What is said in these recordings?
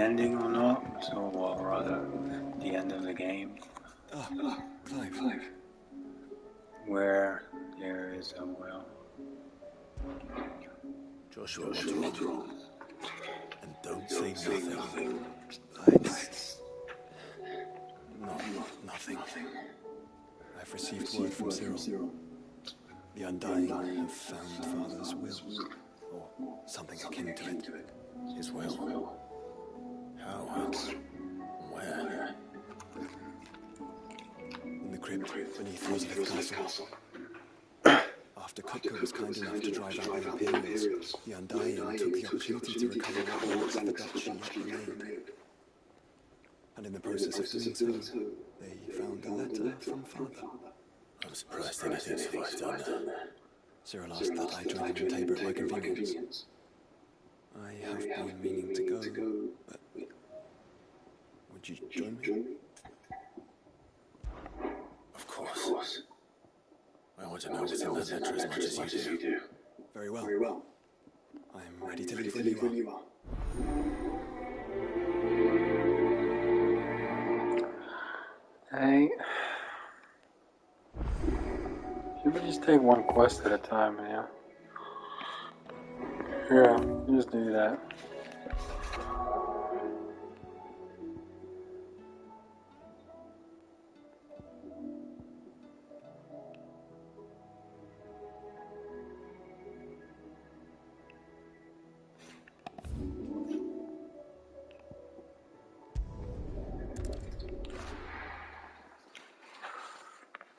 ending or not, or rather, the end of the game. Clive. Where there is a will. Joshua, what's wrong? And don't say nothing. Nothing. I've received word from Cyril. The Undying have found Father's will, or something akin to it. His will. How and where? In the crypt beneath Rosalith Castle. After Kutka was kind enough to drive out the Imperials, the Undying took the opportunity to recover what relics of the Duchy yet remained. And in the process of doing so, they found a letter from Father. I'm surprised anything survived down there. Cyril asked that I join him in Tabor at my convenience. I have been meaning to go, but would you join me? Of course. I want to know what's in that letter as much as you do. Very well. I'm ready to leave when you are. Hey. Should we just take one quest at a time, yeah? Yeah, just do that.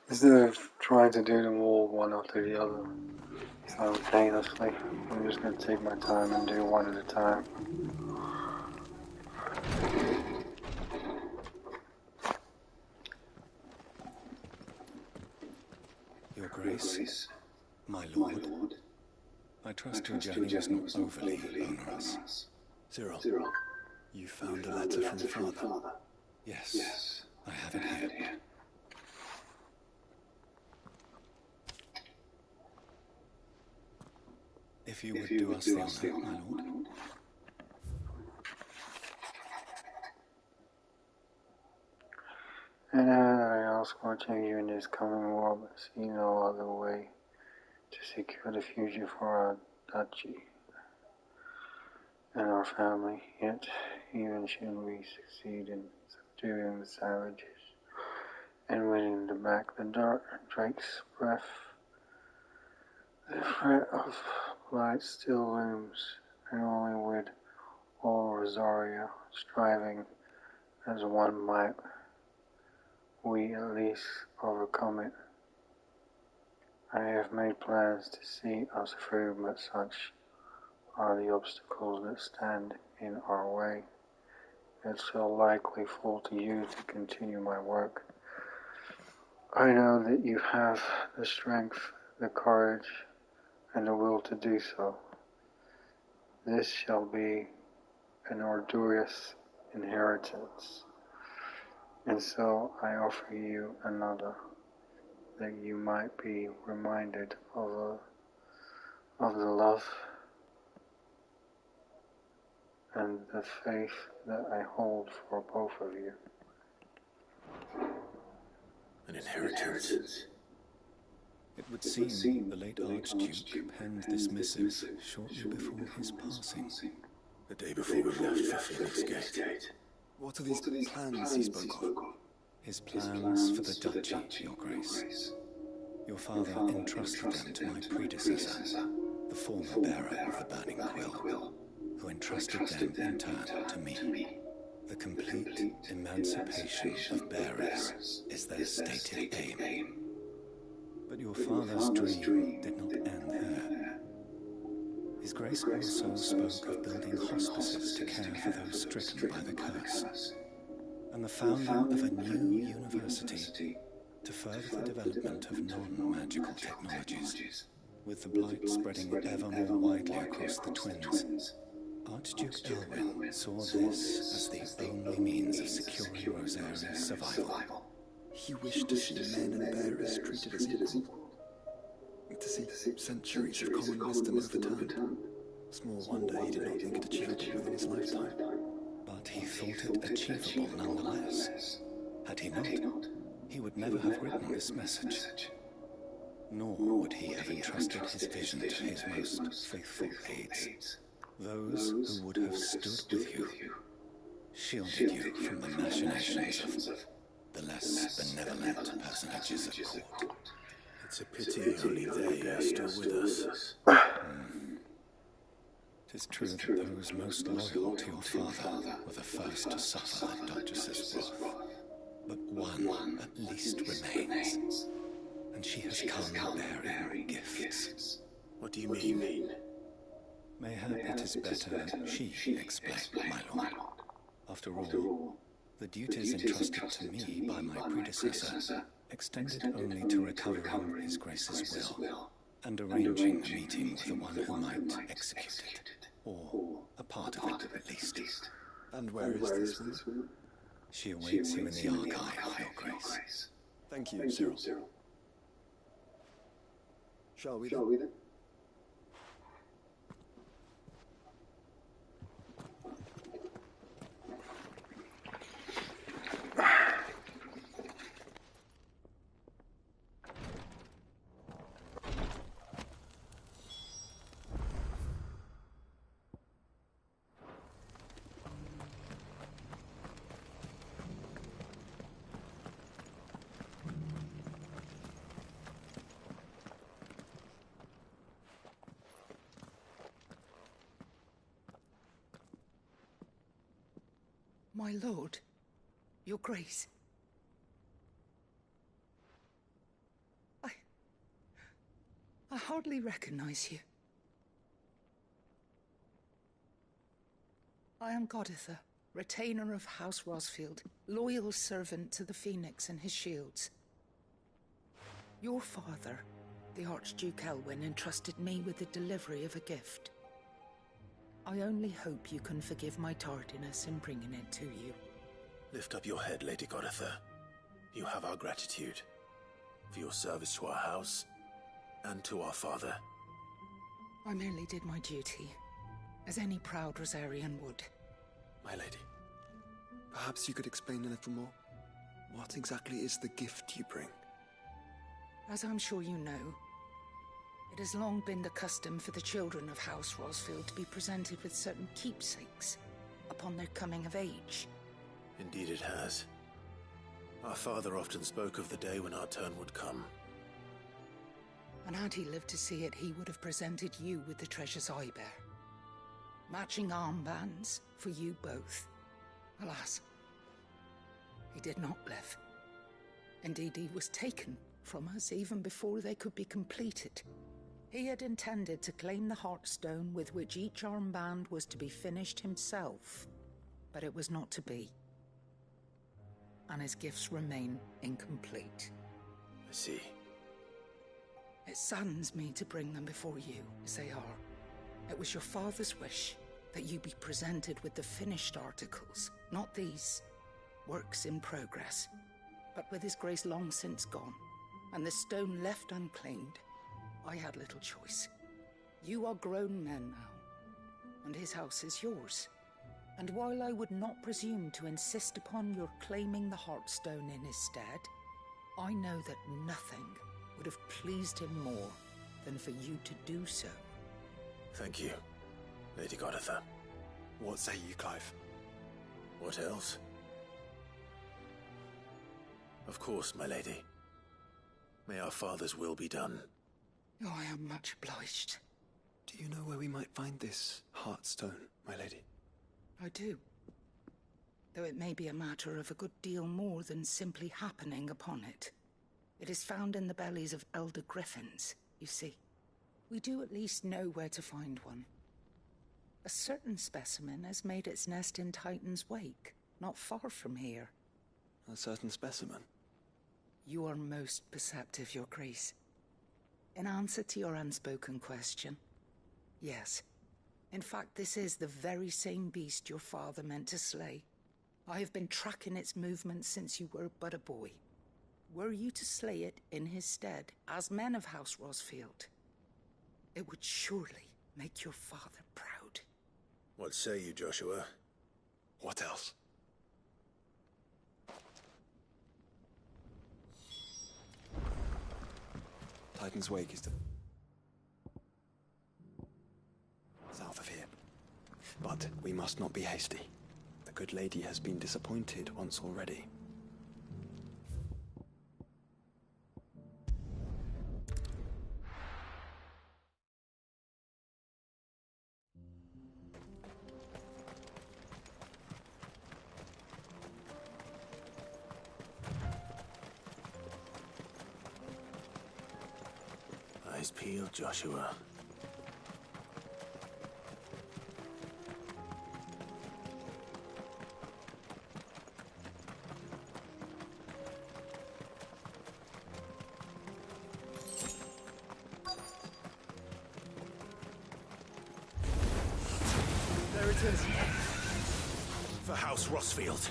Instead of trying to do them all one after the other simultaneously, I'm just going to take my time and do one at a time. Your Grace, my Lord, I trust your journey was not overly onerous. Cyril, you found a letter from Father? Yes, I have it here. If you would do us the honor, my Lord. And I ask watching you in this coming war, but see no other way to secure the future for our duchy and our family. Yet, even should we succeed in subduing the savages and winning back the dark drake's breath, the threat of light still looms, and only with all Rosaria striving as one might, we at least overcome it. I have made plans to see us through, but such are the obstacles that stand in our way. It shall likely fall to you to continue my work. I know that you have the strength, the courage, and the will to do so. This shall be an arduous inheritance, and so I offer you another, that you might be reminded of the love and the faith that I hold for both of you. An inheritance. It would seem the late Archduke penned this missive shortly before his passing. The day before we left for Phoenix Gate. What are these plans he spoke of? His plans for the duchy, Your Grace. Your father entrusted them to my predecessor, the former bearer of the Burning Quill, who entrusted them in turn to me. The complete emancipation of bearers is their stated aim. But your father's dream did not end there. His Grace also spoke of building hospices to care for those stricken by the curse, and the founding of a new university to further the development of non-magical technologies, with the blight spreading ever more widely across the twins. Archduke Elwyn saw this as the only means of securing Rosaria's survival. He wished to see men and bearers treated as equal, to see centuries of common wisdom overturned. Small wonder he did not think it achievable within his lifetime. But he thought it achievable nonetheless. Had he not, he would never have written this message. Nor would he have entrusted his vision to his most faithful aides, those who would have stood with you, shielded you from the machinations of the less benevolent personages at court. It's a pity only they are still with us. Tis true that those most loyal to your father were the first to suffer the Duchess's wrath. But one at least remains, and she has come bearing gifts. What do you mean? Mayhap it is better she explain, my lord. After all, the duties entrusted to me by my predecessor extended only to recovering His Grace's will, and arranging a meeting with the one who might execute it, or a part of it at least. And where is this woman? She awaits you in the archive, Your Grace. Thank you, Cyril. Shall we then? My lord, Your Grace. I hardly recognize you. I am Goditha, retainer of House Rosfield, loyal servant to the Phoenix and his shields. Your father, the Archduke Elwyn, entrusted me with the delivery of a gift. I only hope you can forgive my tardiness in bringing it to you. Lift up your head, Lady Goditha. You have our gratitude for your service to our house and to our father. I merely did my duty, as any proud Rosarian would. My lady, perhaps you could explain a little more? What exactly is the gift you bring? As I'm sure you know, it has long been the custom for the children of House Rosfield to be presented with certain keepsakes upon their coming of age. Indeed it has. Our father often spoke of the day when our turn would come. And had he lived to see it, he would have presented you with the treasures I bear. Matching armbands for you both. Alas, he did not live. Indeed, he was taken from us even before they could be completed. He had intended to claim the Heartstone with which each armband was to be finished himself, but it was not to be. And his gifts remain incomplete. I see. It saddens me to bring them before you, as they are. It was your father's wish that you be presented with the finished articles, not these works in progress. But with His Grace long since gone, and the stone left unclaimed, I had little choice. You are grown men now, and his house is yours. And while I would not presume to insist upon your claiming the Heartstone in his stead, I know that nothing would have pleased him more than for you to do so. Thank you, Lady Goditha. What say you, Clive? What else? Of course, my lady. May our father's will be done. Oh, I am much obliged. Do you know where we might find this Heartstone, my lady? I do. Though it may be a matter of a good deal more than simply happening upon it. It is found in the bellies of elder griffins, you see. We do at least know where to find one. A certain specimen has made its nest in Titan's Wake, not far from here. A certain specimen? You are most perceptive, Your Grace. In answer to your unspoken question, yes. In fact, this is the very same beast your father meant to slay. I have been tracking its movements since you were but a boy. Were you to slay it in his stead, as men of House Rosfield, it would surely make your father proud. What say you, Joshua? What else? Titan's Wake is south of here. But we must not be hasty. The good lady has been disappointed once already. Eyes peeled, Joshua. There it is. For House Rossfield.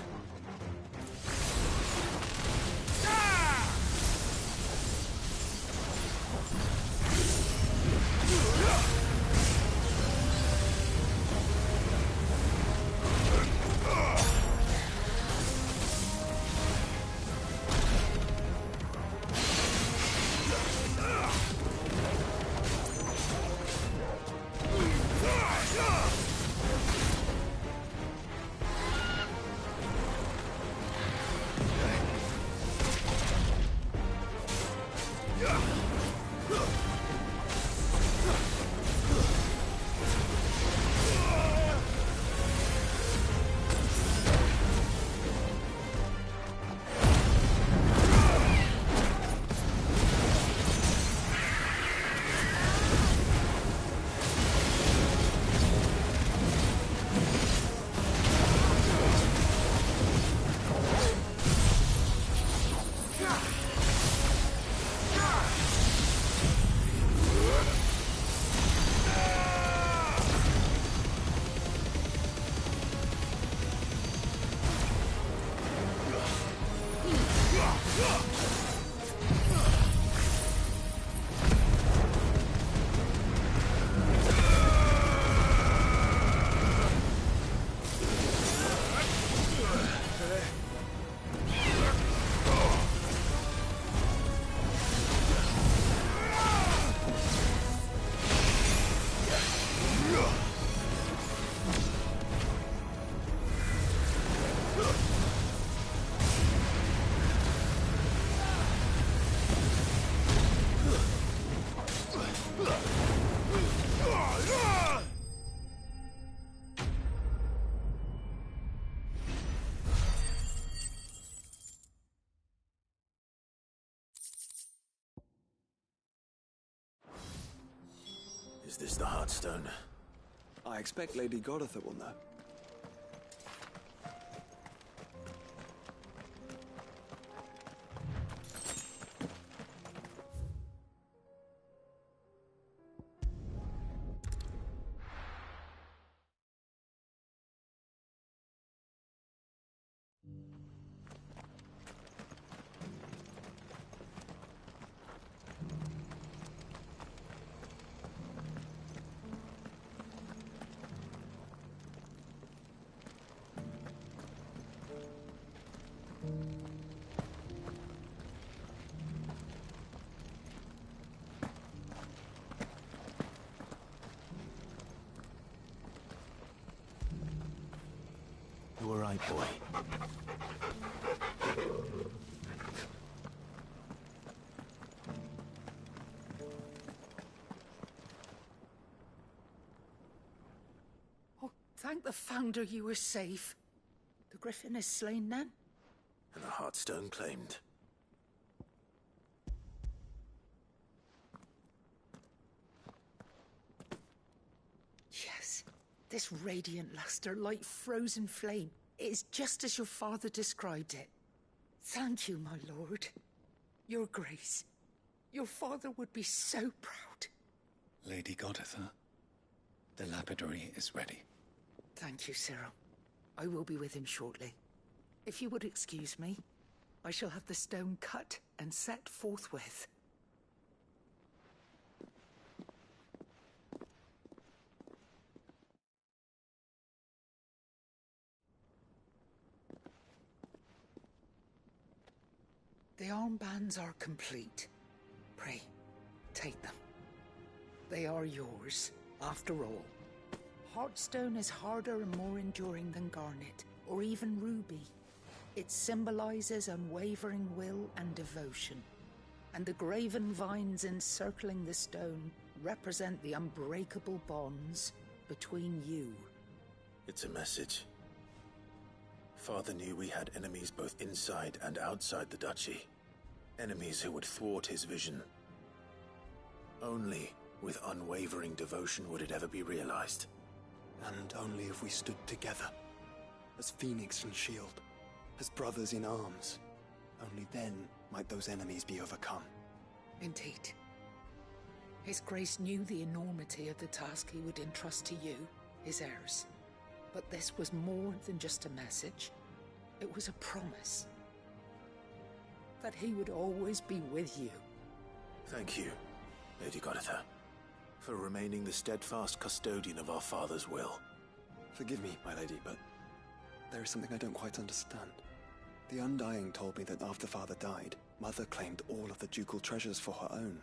Is this the Heartstone? I expect Lady Godotha will know. You all right, boy? Oh, thank the Founder you were safe. The Griffin is slain then? And the Heartstone claimed. Yes. This radiant luster, like frozen flame, is just as your father described it. Thank you, my lord. Your grace. Your father would be so proud. Lady Godotha, the lapidary is ready. Thank you, Cyril. I will be with him shortly. If you would excuse me, I shall have the stone cut and set forthwith. The armbands are complete. Pray, Take them. They are yours, after all. Heartstone is harder and more enduring than garnet, or even ruby. It symbolizes unwavering will and devotion. And the graven vines encircling the stone represent the unbreakable bonds between you. It's a message. Father knew we had enemies both inside and outside the duchy. Enemies who would thwart his vision. Only with unwavering devotion would it ever be realized. And only if we stood together, as Phoenix and Shield, as brothers in arms, only then might those enemies be overcome. Indeed. His Grace knew the enormity of the task he would entrust to you, his heirs. But this was more than just a message. It was a promise. That he would always be with you. Thank you, Lady Goditha, for remaining the steadfast custodian of our father's will. Forgive me, my lady, but there is something I don't quite understand. The Undying told me that after Father died, Mother claimed all of the ducal treasures for her own.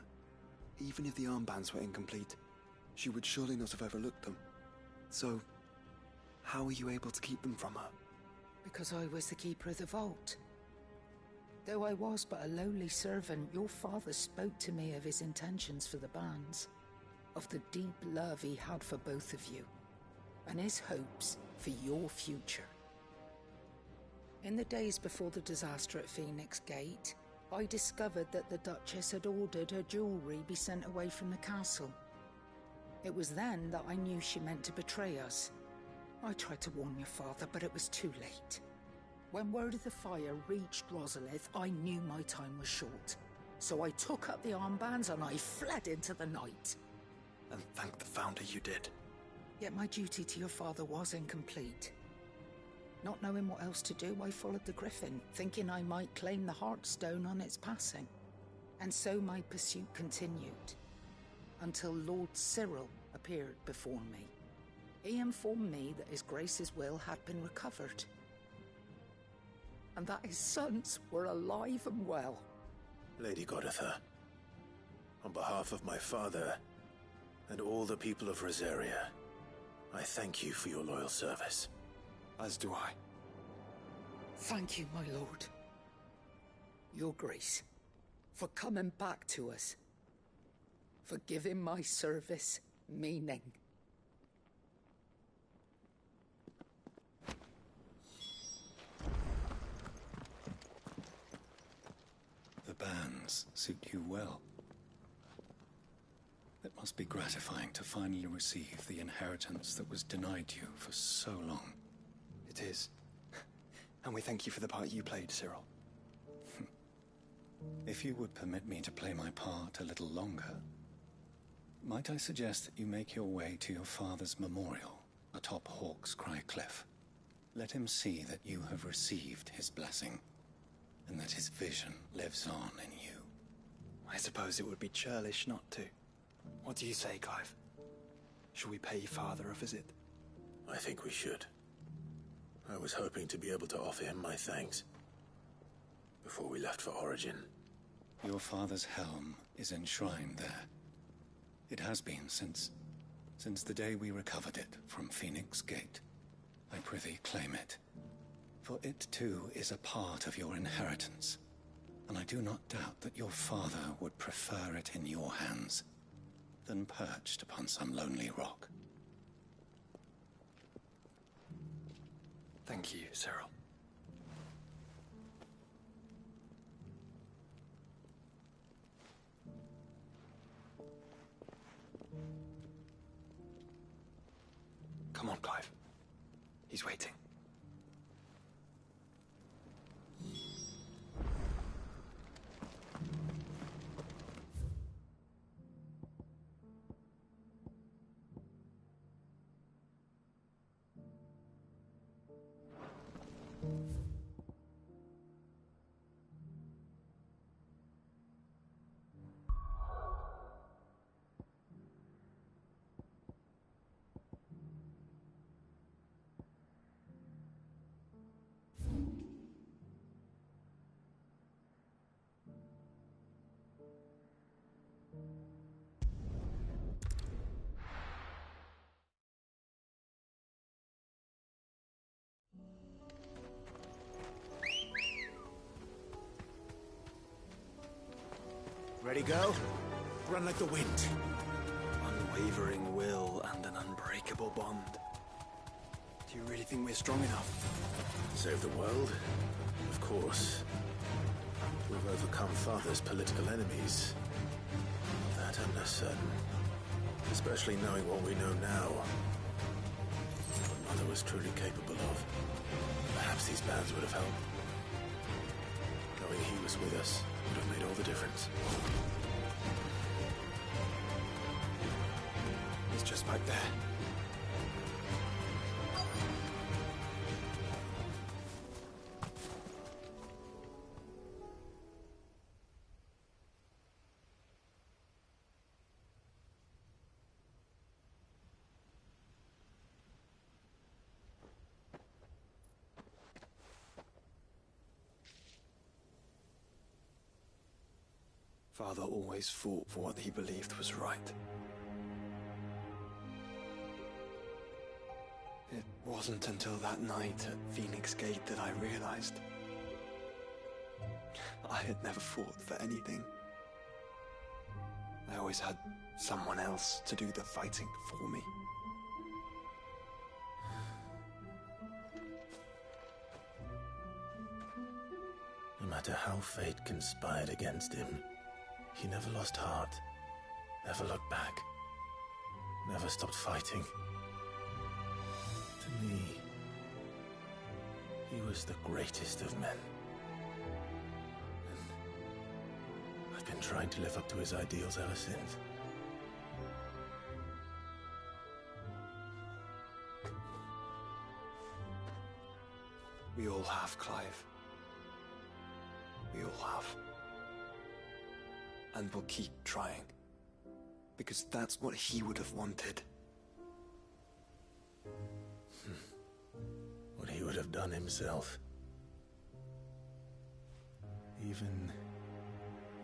Even if the armbands were incomplete, she would surely not have overlooked them. So, how were you able to keep them from her? Because I was the keeper of the vault. Though I was but a lowly servant, your father spoke to me of his intentions for the bands, of the deep love he had for both of you, and his hopes for your future. In the days before the disaster at Phoenix Gate, I discovered that the Duchess had ordered her jewelry be sent away from the castle. It was then that I knew she meant to betray us. I tried to warn your father, but it was too late. When word of the fire reached Rosalith, I knew my time was short. So I took up the armbands and I fled into the night. And thank the Founder you did. Yet my duty to your father was incomplete. Not knowing what else to do, I followed the Griffin, thinking I might claim the Heartstone on its passing. And so my pursuit continued, until Lord Cyril appeared before me. He informed me that His Grace's will had been recovered, and that his sons were alive and well. Lady Goditha, on behalf of my father and all the people of Rosaria, I thank you for your loyal service. As do I. Thank you, my lord. Your Grace, for coming back to us, for giving my service meaning. The bands suit you well. It must be gratifying to finally receive the inheritance that was denied you for so long. It is. And we thank you for the part you played, Cyril. If you would permit me to play my part a little longer, might I suggest that you make your way to your father's memorial atop Hawk's Cry Cliff? Let him see that you have received his blessing, and that his vision lives on in you. I suppose it would be churlish not to. What do you say, Clive? Shall we pay Father a visit? I think we should. I was hoping to be able to offer him my thanks before we left for Origin. Your father's helm is enshrined there. It has been since the day we recovered it from Phoenix Gate. I prithee claim it, for it too is a part of your inheritance, and I do not doubt that your father would prefer it in your hands than perched upon some lonely rock. Thank you, Cyril. Come on, Clive. He's waiting. Ready, go? Run like the wind. Unwavering will and an unbreakable bond. Do you really think we're strong enough? Save the world? Of course. We've overcome Father's political enemies. That I'm less certain. Especially knowing what we know now. What Mother was truly capable of. Perhaps these bands would have helped. Knowing he was with us would have made all the difference. He's just back there. Father always fought for what he believed was right. It wasn't until that night at Phoenix Gate that I realized I had never fought for anything. I always had someone else to do the fighting for me. No matter how fate conspired against him, he never lost heart, never looked back, never stopped fighting. To me, he was the greatest of men. And I've been trying to live up to his ideals ever since. We all have, Clive. We all have. And we'll keep trying. Because that's what he would have wanted. What he would have done himself. Even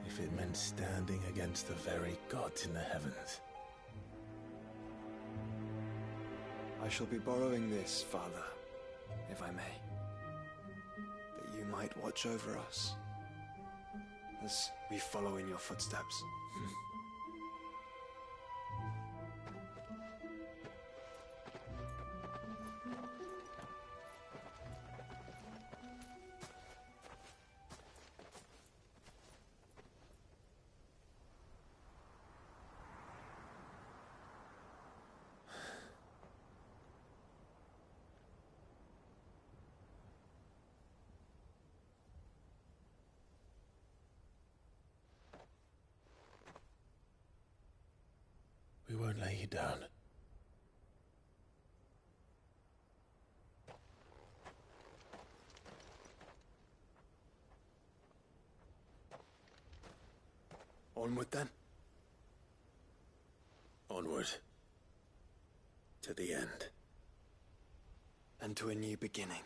if it meant standing against the very gods in the heavens. I shall be borrowing this, Father, if I may. That you might watch over us as we follow in your footsteps. We won't lay you down. Onward then. Onward. To the end. And to a new beginning.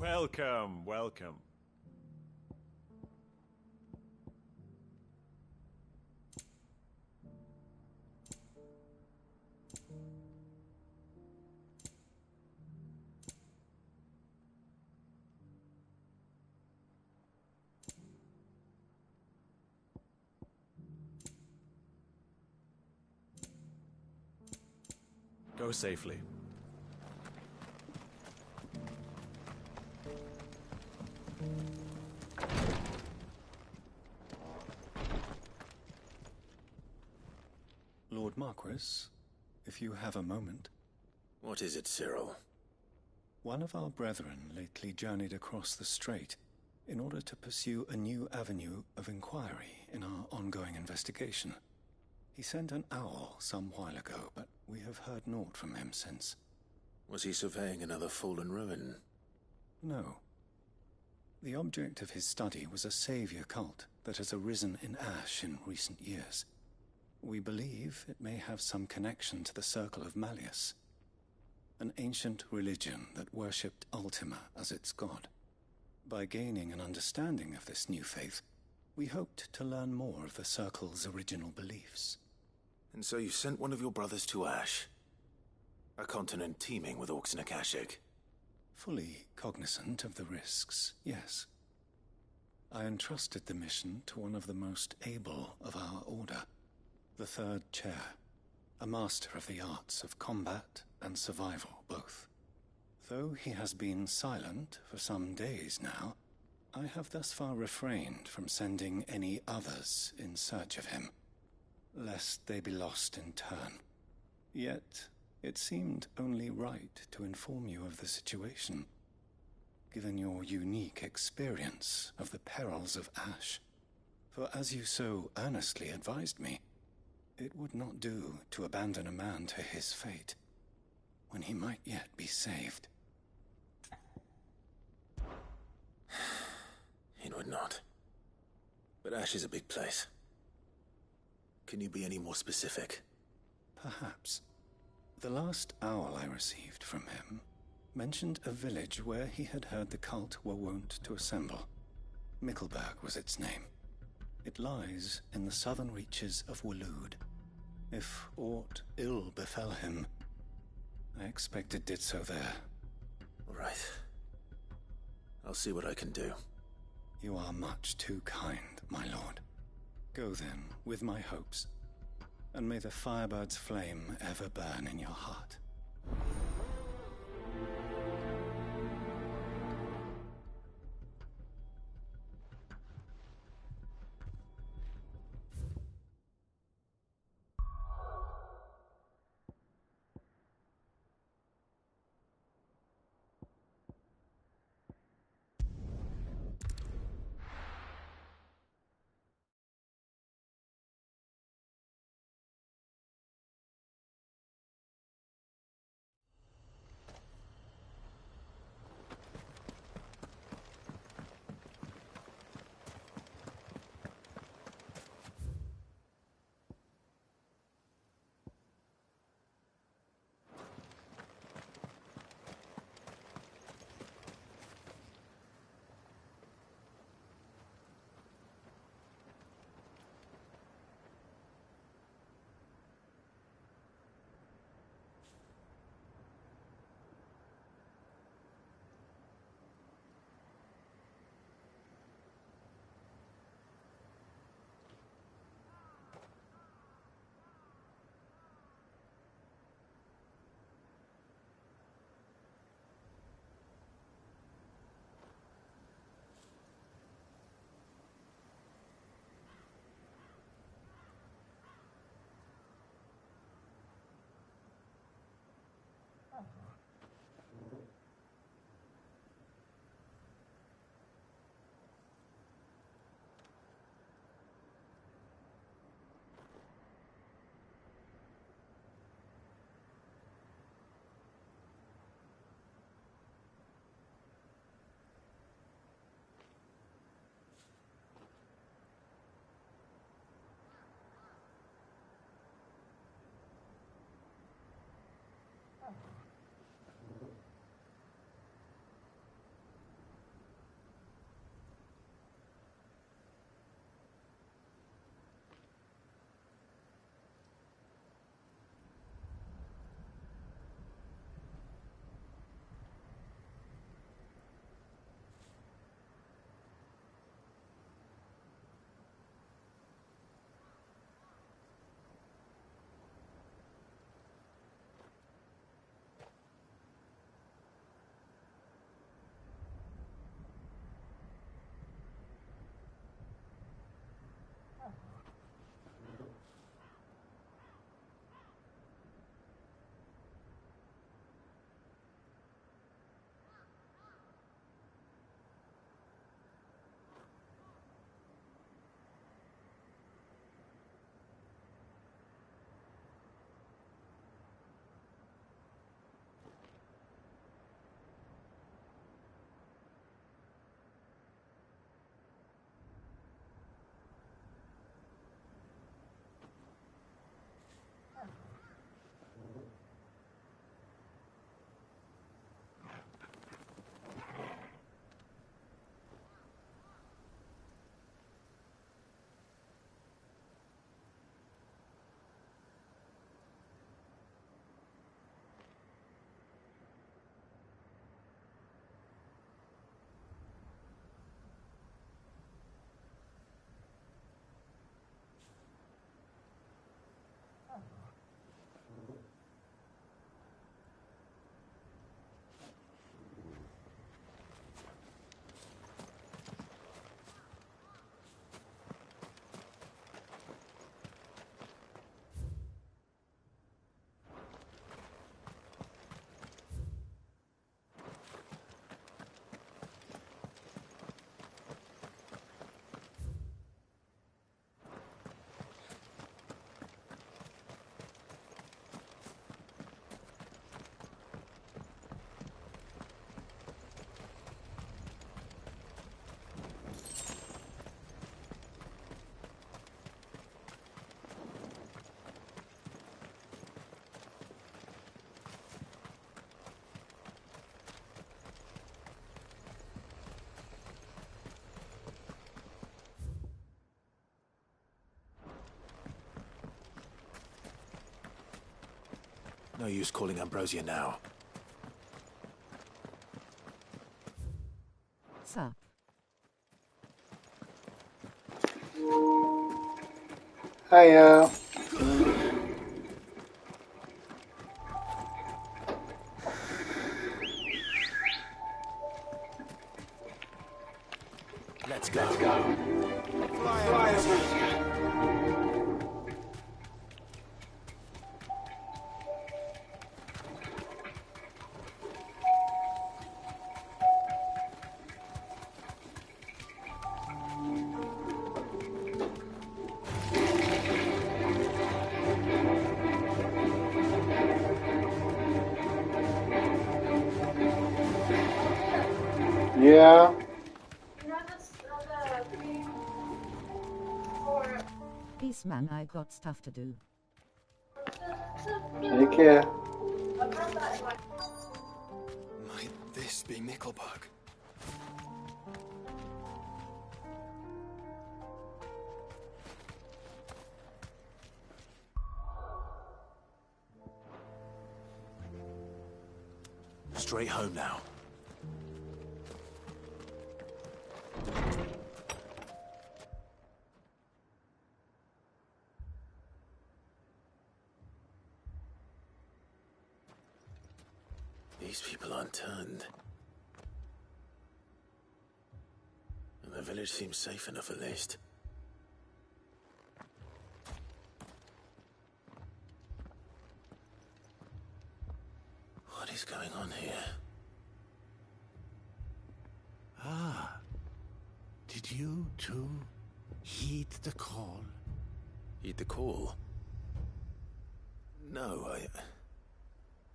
Welcome, welcome. Go safely. Lord Marquis, if you have a moment. What is it, Cyril? One of our brethren lately journeyed across the strait in order to pursue a new avenue of inquiry in our ongoing investigation. He sent an owl some while ago, but we have heard naught from him since. Was he surveying another fallen ruin? No. The object of his study was a savior cult that has arisen in Ash in recent years. We believe it may have some connection to the Circle of Malleus, an ancient religion that worshipped Ultima as its god. By gaining an understanding of this new faith, we hoped to learn more of the Circle's original beliefs. And so you sent one of your brothers to Ash? A continent teeming with orcs and Akashic? Fully cognizant of the risks, yes. I entrusted the mission to one of the most able of our order, the Third Chair, a master of the arts of combat and survival both. Though he has been silent for some days now, I have thus far refrained from sending any others in search of him, lest they be lost in turn. Yet, it seemed only right to inform you of the situation, given your unique experience of the perils of Ash. For as you so earnestly advised me, it would not do to abandon a man to his fate, when he might yet be saved. It would not. But Ash is a big place. Can you be any more specific? Perhaps. The last owl I received from him mentioned a village where he had heard the cult were wont to assemble. Mickleburg was its name. It lies in the southern reaches of Waloed. If aught ill befell him, I expect it did so there. All right. I'll see what I can do. You are much too kind, my lord. Go then, with my hopes, and may the Firebird's flame ever burn in your heart. No use calling Ambrosia now. Sup? Hiya. Let's go. Fly, Ambrosia. Yeah. Peace, man, I got stuff to do. Take care. Might this be Nickelbug? Straight home now. These people aren't turned. And the village seems safe enough at least. What is going on here? Ah, did you too heed the call? Heed the call? No,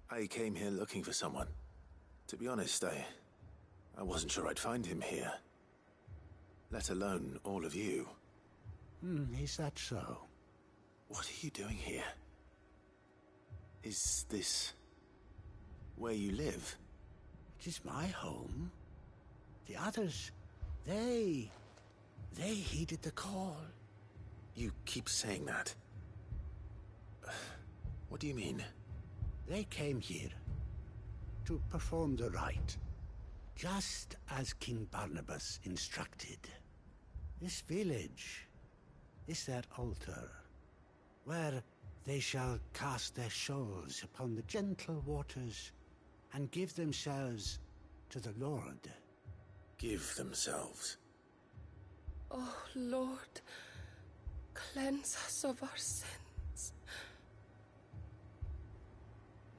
I came here looking for someone. To be honest, I wasn't sure I'd find him here. Let alone all of you. Is that so? What are you doing here? Is this where you live? It is my home. The others, they heeded the call. You keep saying that. What do you mean? They came here to perform the rite, just as King Barnabas instructed. This village is their altar, where they shall cast their shoals upon the gentle waters and give themselves to the Lord. Give themselves? Oh, Lord, cleanse us of our sins.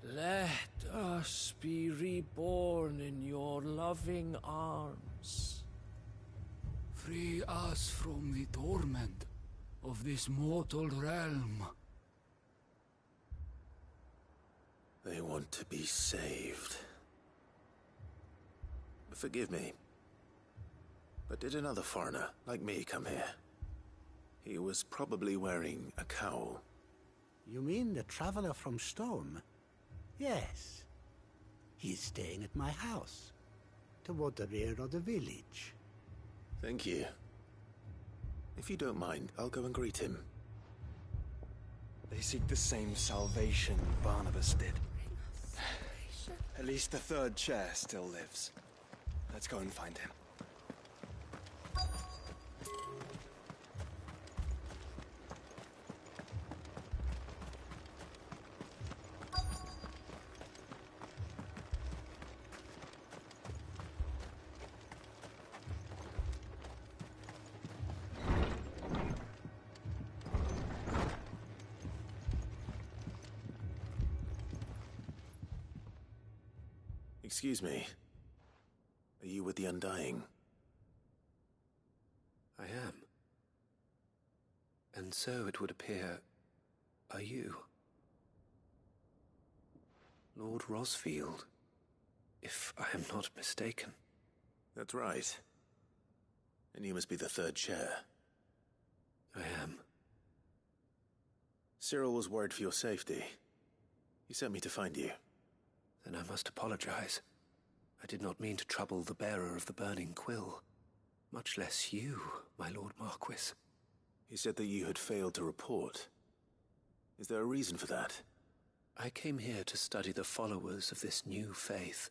Let us be reborn in your loving arms. Free us from the torment of this mortal realm. They want to be saved. Forgive me, but did another foreigner like me come here? He was probably wearing a cowl. You mean the traveler from Storm? Yes. He's staying at my house, toward the rear of the village. Thank you. If you don't mind, I'll go and greet him. They seek the same salvation Barnabas did. At least the third chair still lives. Let's go and find him. Excuse me. Are you with the Undying? I am. And so it would appear, are you? Lord Rosfield, if I am not mistaken. That's right. And you must be the third chair. I am. Cyril was worried for your safety. He sent me to find you. Then I must apologize. I did not mean to trouble the bearer of the burning quill. Much less you, my Lord Marquis. He said that you had failed to report. Is there a reason for that? I came here to study the followers of this new faith.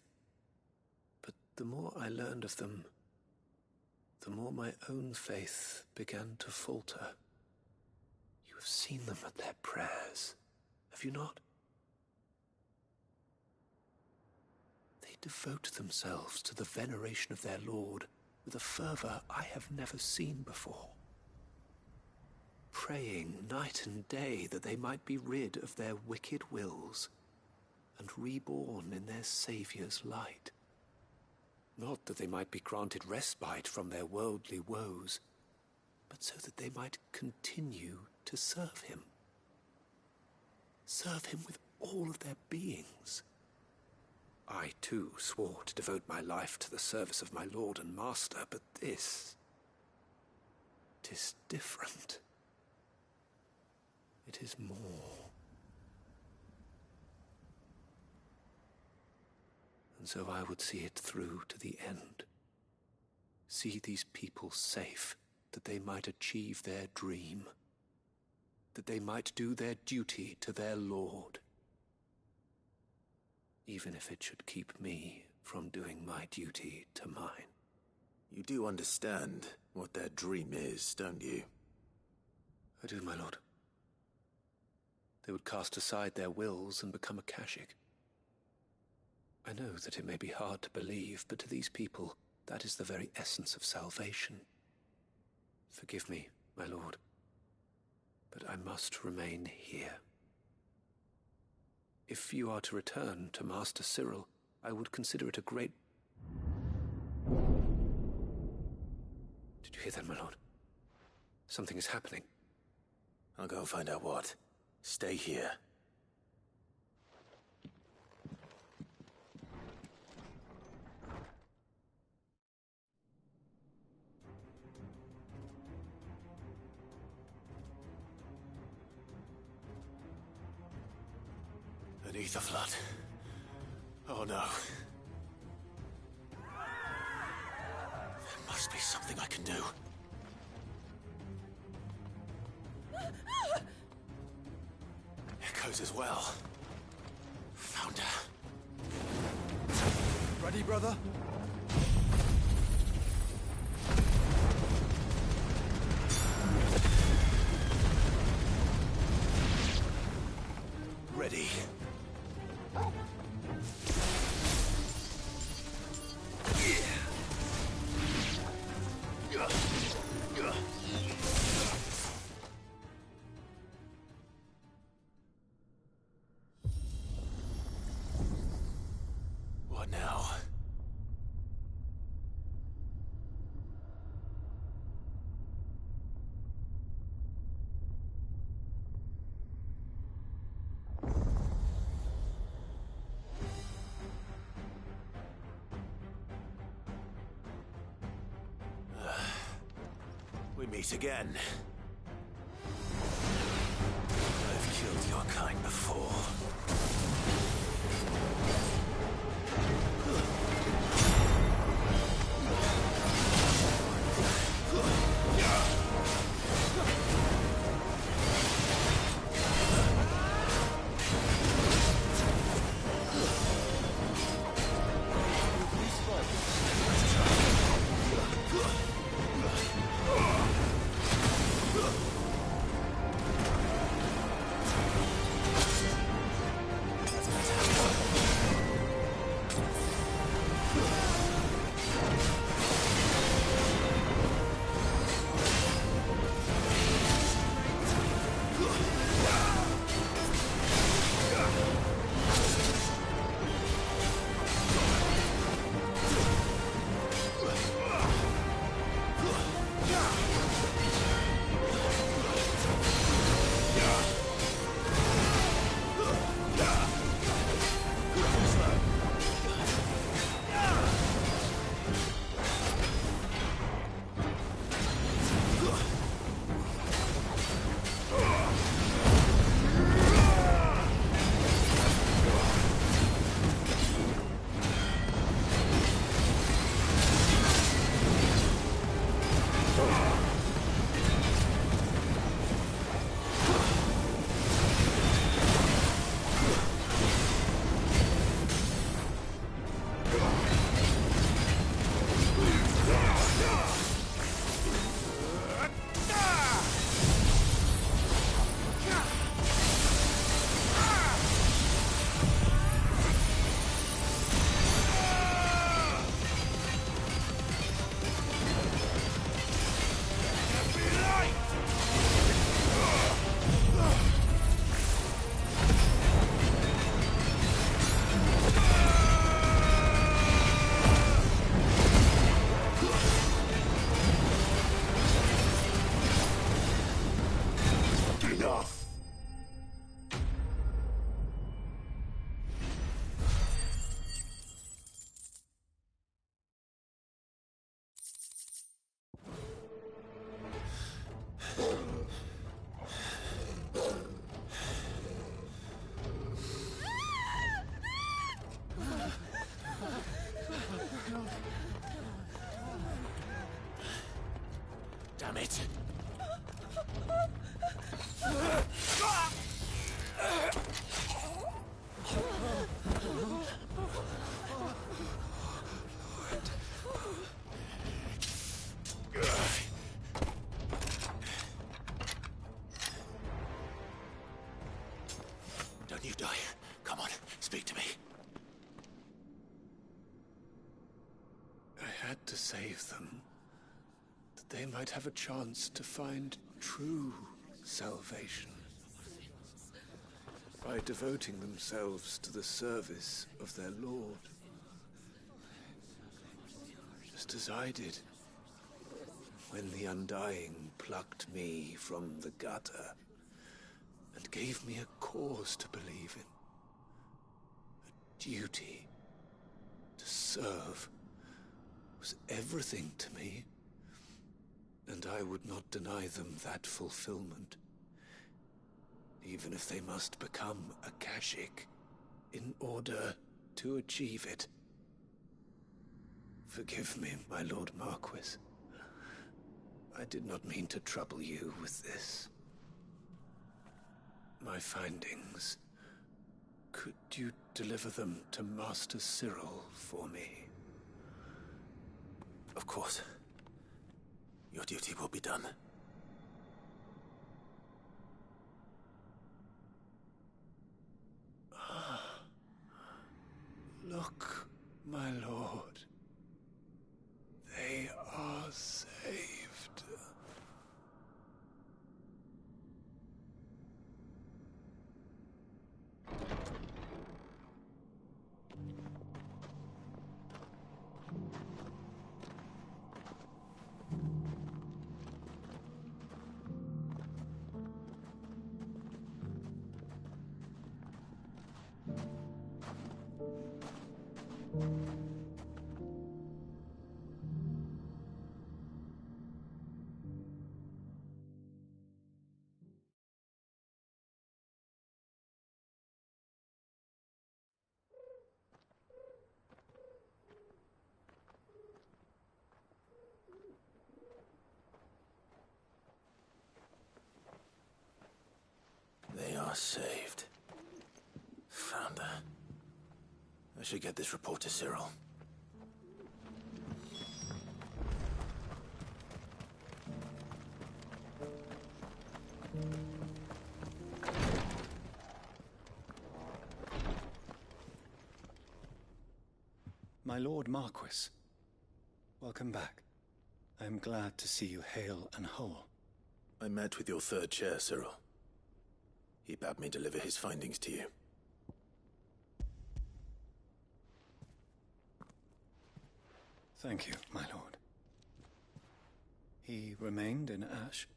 But the more I learned of them, the more my own faith began to falter. You have seen them at their prayers, have you not? They devote themselves to the veneration of their Lord with a fervor I have never seen before. Praying night and day that they might be rid of their wicked wills and reborn in their Saviour's light. Not that they might be granted respite from their worldly woes, but so that they might continue to serve him. Serve him with all of their beings. I, too, swore to devote my life to the service of my Lord and Master, but this... 'tis different. It is more. And so I would see it through to the end. See these people safe, that they might achieve their dream. That they might do their duty to their Lord. Even if it should keep me from doing my duty to mine. You do understand what their dream is, don't you? I do, my lord. They would cast aside their wills and become a Kashik. I know that it may be hard to believe, but to these people, that is the very essence of salvation. Forgive me, my lord, but I must remain here. If you are to return to Master Cyril, I would consider it a great... Did you hear that, my lord? Something is happening. I'll go and find out what. Stay here. An ether flood. Oh no. There must be something I can do. Echoes as well. Found her. Ready, brother? Ready. What now? We meet again. I've killed your kind before. it! Don't you die. Come on, speak to me. I had to save them, that they might have a chance to find true salvation. By devoting themselves to the service of their Lord. Just as I did, when the Undying plucked me from the gutter and gave me a cause to believe in. A duty to serve was everything to me, and I would not deny them that fulfillment, even if they must become a Kashyyyk in order to achieve it. Forgive me, my Lord Marquis. I did not mean to trouble you with this. My findings. Could you deliver them to Master Cyril for me? Of course. Your duty will be done. Look, my lord. They are saved. They are saved. Found her. I should get this report to Cyril. My Lord Marquis, welcome back. I am glad to see you hale and whole. I met with your third chair, Cyril. He bade me deliver his findings to you. Thank you, my lord. He remained in Ash?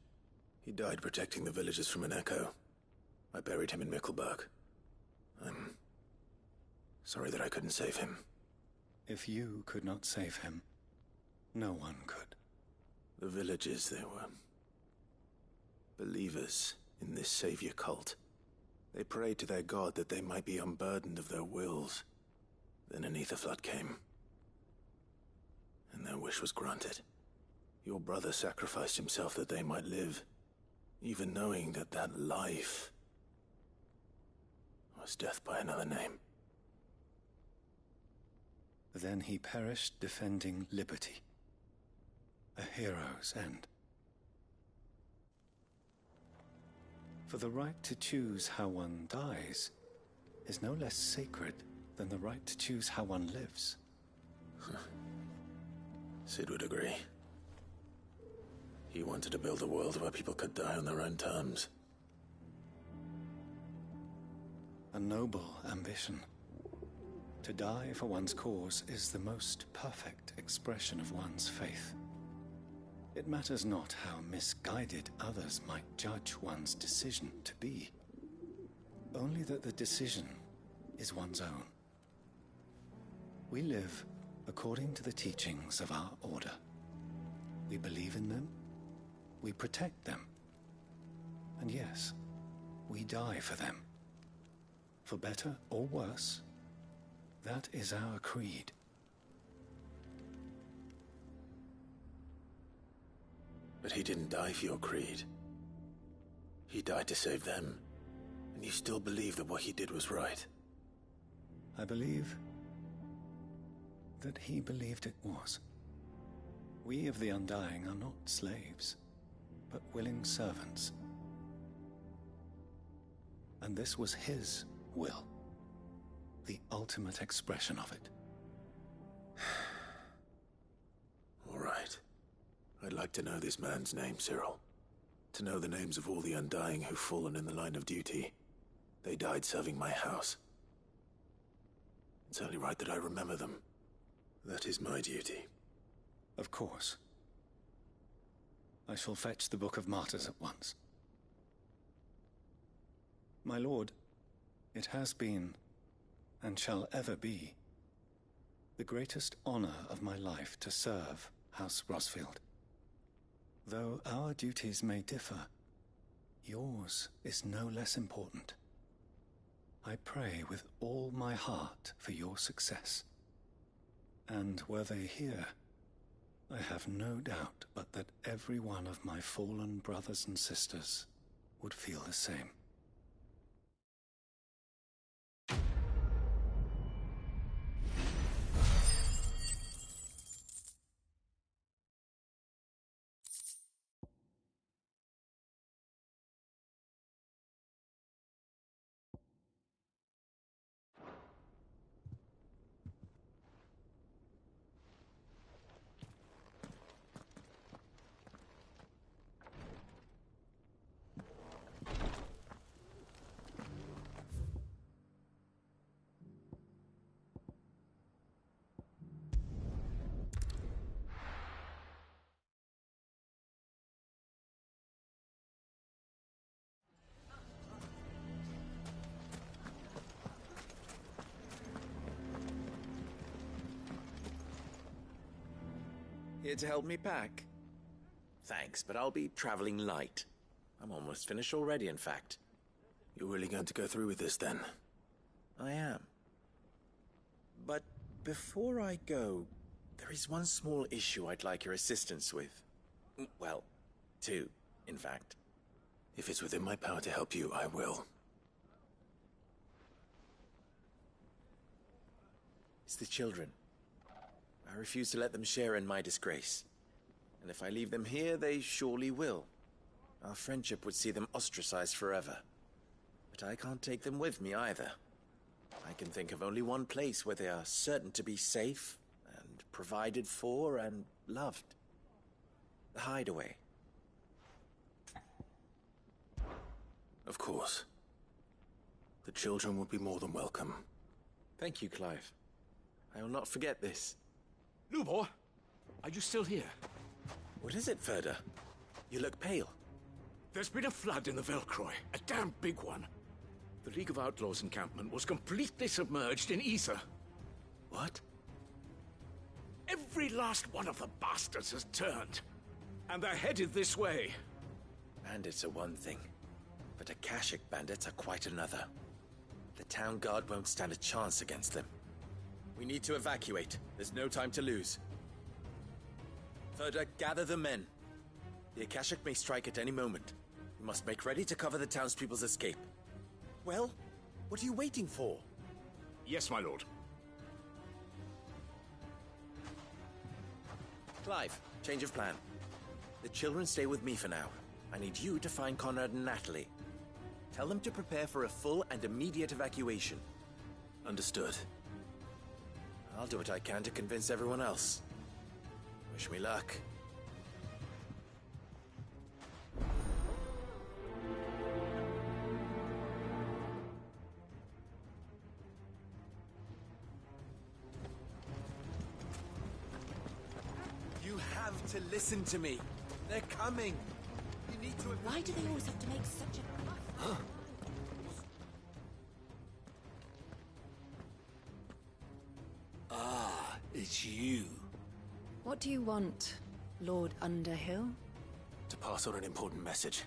He died protecting the villagers from an echo. I buried him in Mickelberg. I'm sorry that I couldn't save him. If you could not save him, no one could. The villagers, they were believers in this savior cult. They prayed to their god that they might be unburdened of their wills. Then an ether flood came, and their wish was granted. Your brother sacrificed himself that they might live, even knowing that that life was death by another name. Then he perished defending liberty. A hero's end. For the right to choose how one dies is no less sacred than the right to choose how one lives. Sid would agree. He wanted to build a world where people could die on their own terms. A noble ambition. To die for one's cause is the most perfect expression of one's faith. It matters not how misguided others might judge one's decision to be. Only that the decision is one's own. We live according to the teachings of our order. We believe in them, we protect them, and yes, we die for them. For better or worse, that is our creed. But he didn't die for your creed. He died to save them. And you still believe that what he did was right? I believe that he believed it was. We of the Undying are not slaves, but willing servants. And this was his will, the ultimate expression of it. All right. I'd like to know this man's name, Cyril. To know the names of all the Undying who've fallen in the line of duty. They died serving my house. It's only right that I remember them. That is my duty. Of course. I shall fetch the Book of Martyrs at once. My lord, it has been, and shall ever be, the greatest honor of my life to serve House Rosfield. Though our duties may differ, yours is no less important. I pray with all my heart for your success. And were they here, I have no doubt but that every one of my fallen brothers and sisters would feel the same. Here to help me pack? Thanks, but I'll be traveling light. I'm almost finished already, in fact. You're really going to go through with this, then? I am. But before I go, there is one small issue I'd like your assistance with. Well, two, in fact. If it's within my power to help you, I will. It's the children. I refuse to let them share in my disgrace. And if I leave them here, they surely will. Our friendship would see them ostracized forever. But I can't take them with me either. I can think of only one place where they are certain to be safe, and provided for, and loved. The Hideaway. Of course. The children would be more than welcome. Thank you, Clive. I will not forget this. Lubor, are you still here? What is it, Ferda? You look pale. There's been a flood in the Velcroy, a damn big one. The League of Outlaws encampment was completely submerged in ether. What? Every last one of the bastards has turned, and they're headed this way. Bandits are one thing, but Akashic bandits are quite another. The town guard won't stand a chance against them. We need to evacuate. There's no time to lose. Ferda, gather the men. The Akashic may strike at any moment. We must make ready to cover the townspeople's escape. Well, what are you waiting for? Yes, my lord. Clive, change of plan. The children stay with me for now. I need you to find Conrad and Natalie. Tell them to prepare for a full and immediate evacuation. Understood. I'll do what I can to convince everyone else. Wish me luck. You have to listen to me. They're coming. You need to... Why do they always have to make such a... Huh? It's you. What do you want, Lord Underhill? To pass on an important message.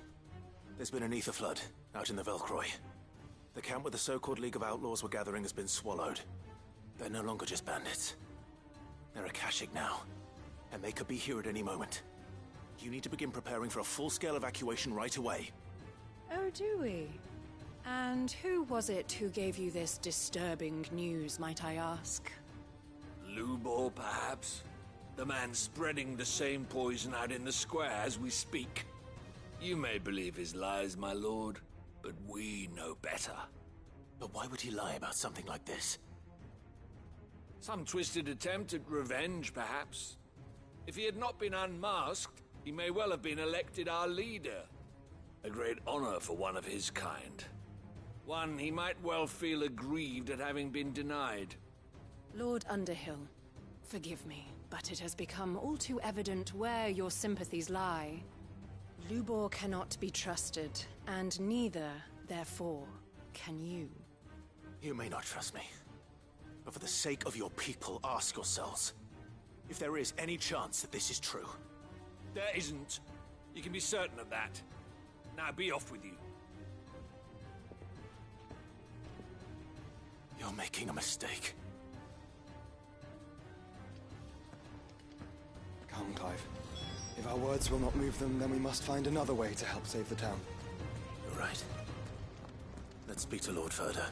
There's been an ether flood out in the Velcroy. The camp where the so-called League of Outlaws were gathering has been swallowed. They're no longer just bandits. They're Akashic now, and they could be here at any moment. You need to begin preparing for a full-scale evacuation right away. Oh, do we? And who was it who gave you this disturbing news, might I ask? Lubor, perhaps? The man spreading the same poison out in the square as we speak. You may believe his lies, my lord, but we know better. But why would he lie about something like this? Some twisted attempt at revenge, perhaps. If he had not been unmasked, he may well have been elected our leader. A great honor for one of his kind. One he might well feel aggrieved at having been denied. Lord Underhill, forgive me, but it has become all too evident where your sympathies lie. Lubor cannot be trusted, and neither, therefore, can you. You may not trust me, but for the sake of your people, ask yourselves if there is any chance that this is true. There isn't. You can be certain of that. Now be off with you. You're making a mistake. Come, Clive. If our words will not move them, then we must find another way to help save the town. You're right. Let's speak to Lord Ferda.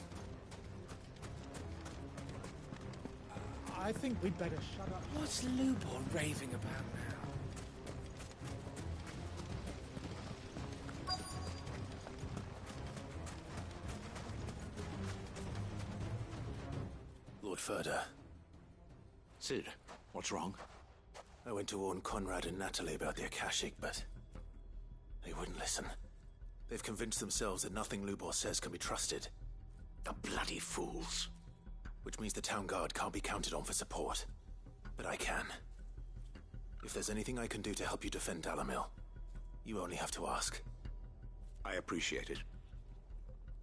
I think we'd better shut up. What's Lubor raving about now? Lord Ferda. Cid, what's wrong? I went to warn Conrad and Natalie about the Akashic, but they wouldn't listen. They've convinced themselves that nothing Lubor says can be trusted. The bloody fools. Which means the town guard can't be counted on for support. But I can. If there's anything I can do to help you defend Dalamil, you only have to ask. I appreciate it.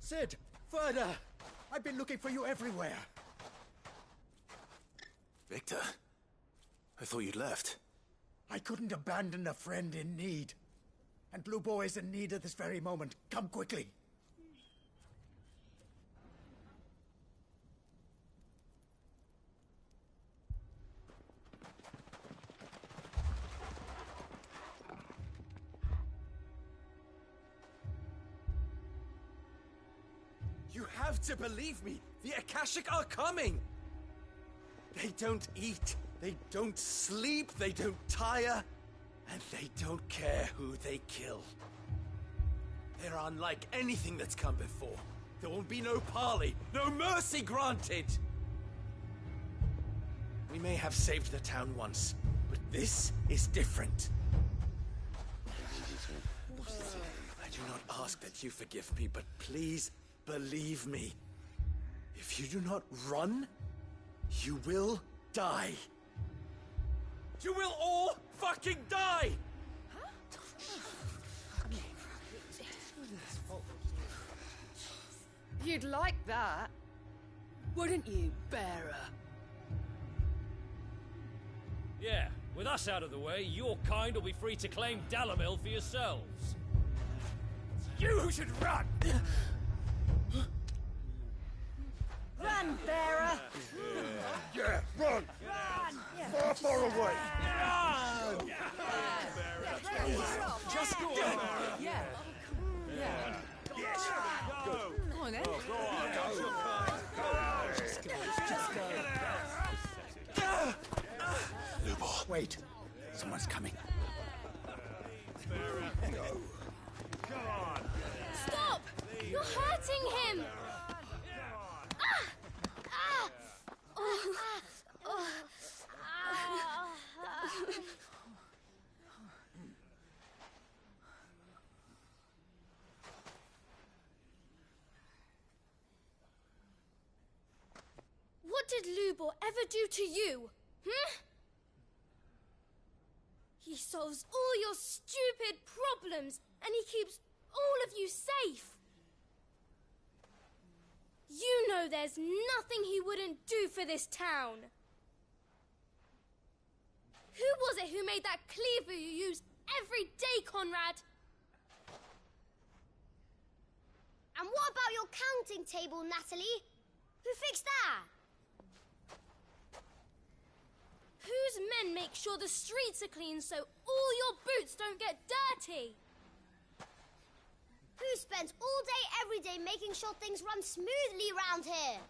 Cid! Ferda! I've been looking for you everywhere. Victor? I thought you'd left. I couldn't abandon a friend in need. And Lubor is in need at this very moment. Come quickly. You have to believe me! The Akashic are coming! They don't eat, they don't sleep, they don't tire, and they don't care who they kill. They're unlike anything that's come before. There will be no parley, no mercy granted! We may have saved the town once, but this is different. I do not ask that you forgive me, but please believe me. If you do not run, you will die. You will all fucking die! You'd like that, wouldn't you, bearer? Yeah, with us out of the way, your kind will be free to claim Dalamil for yourselves. You should run! Run, bearer! Yeah, run! Far, far away! Run! Just go on! Yeah. Yeah. Yes! Go. Come on, then. Go on! Just go. Lubor. Wait. Someone's coming. Stop! You're hurting him! What did Lubor ever do to you? He solves all your stupid problems, and he keeps all of you safe. You know there's nothing he wouldn't do for this town. Who was it who made that cleaver you use every day, Conrad? And what about your counting table, Natalie? Who fixed that? Whose men make sure the streets are clean so all your boots don't get dirty. Who spends all day every day making sure things run smoothly round here?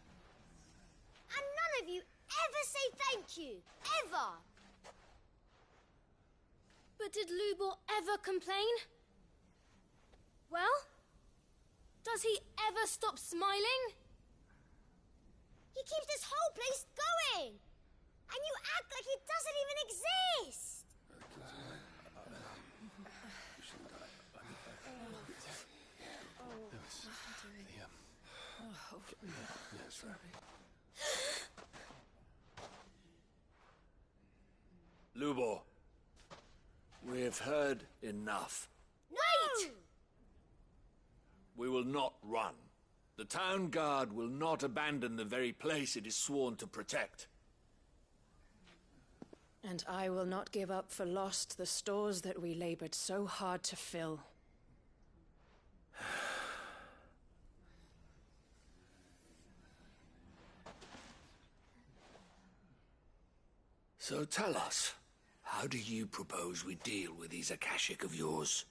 And none of you ever say thank you. Ever. But did Lubor ever complain? Well, does he ever stop smiling? He keeps this whole place going. And you act like he doesn't even exist. Lubor, we've heard enough. Wait! We will not run. The town guard will not abandon the very place it is sworn to protect. And I will not give up for lost the stores that we labored so hard to fill. So tell us, how do you propose we deal with these Akashic of yours?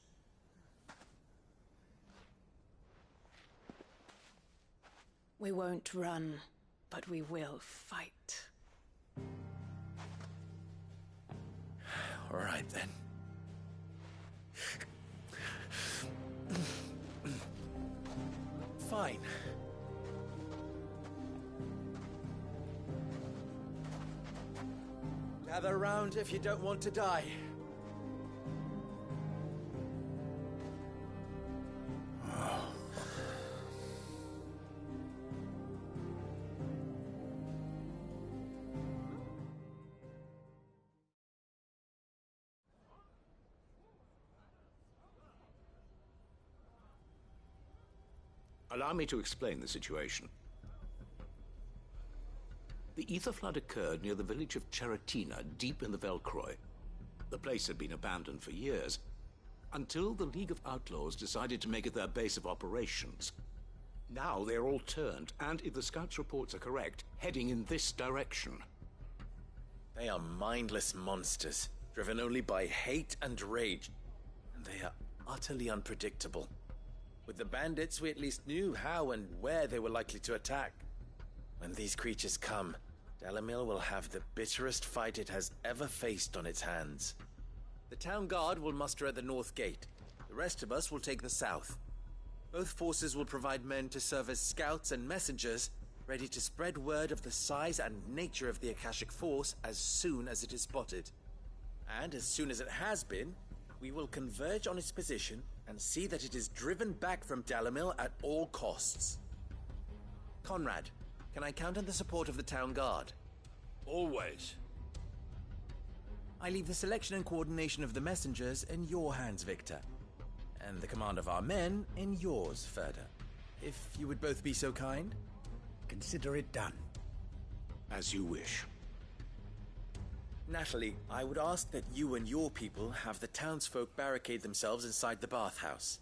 We won't run, but we will fight. All right, then. Fine. Gather round if you don't want to die. Allow me to explain the situation. The Ether Flood occurred near the village of Cheratina, deep in the Velcroy. The place had been abandoned for years, until the League of Outlaws decided to make it their base of operations. Now they're all turned, and if the Scouts' reports are correct, heading in this direction. They are mindless monsters, driven only by hate and rage. And they are utterly unpredictable. With the bandits, we at least knew how and where they were likely to attack. When these creatures come, Dalimil will have the bitterest fight it has ever faced on its hands. The town guard will muster at the north gate. The rest of us will take the south. Both forces will provide men to serve as scouts and messengers, ready to spread word of the size and nature of the Akashic force as soon as it is spotted. And as soon as it has been, we will converge on its position and see that it is driven back from Dalimil at all costs. Conrad, can I count on the support of the town guard? Always. I leave the selection and coordination of the messengers in your hands, Victor. And the command of our men in yours, Ferda. If you would both be so kind. Consider it done. As you wish. Natalie, I would ask that you and your people have the townsfolk barricade themselves inside the bathhouse.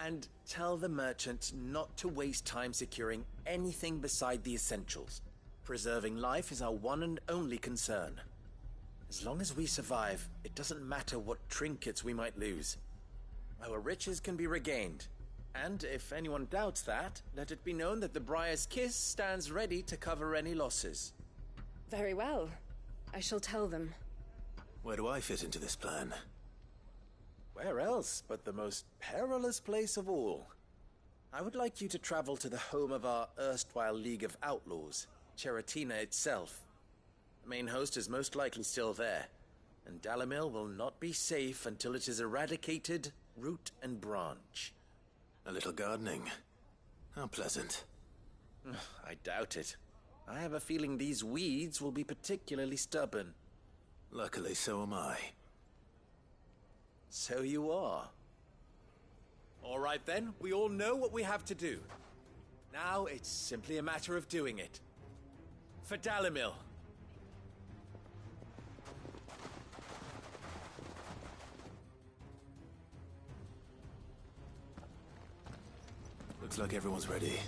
And tell the merchant not to waste time securing anything beside the essentials. Preserving life is our one and only concern. As long as we survive, it doesn't matter what trinkets we might lose. Our riches can be regained. And if anyone doubts that, let it be known that the Briar's Kiss stands ready to cover any losses. Very well. I shall tell them. Where do I fit into this plan? Where else but the most perilous place of all? I would like you to travel to the home of our erstwhile League of Outlaws, Cheratina itself. The main host is most likely still there, and Dalimil will not be safe until it is eradicated, root and branch. A little gardening. How pleasant. I doubt it. I have a feeling these weeds will be particularly stubborn. Luckily, so am I. So you are. All right then, we all know what we have to do. Now it's simply a matter of doing it. For Dalimil. Looks like everyone's ready.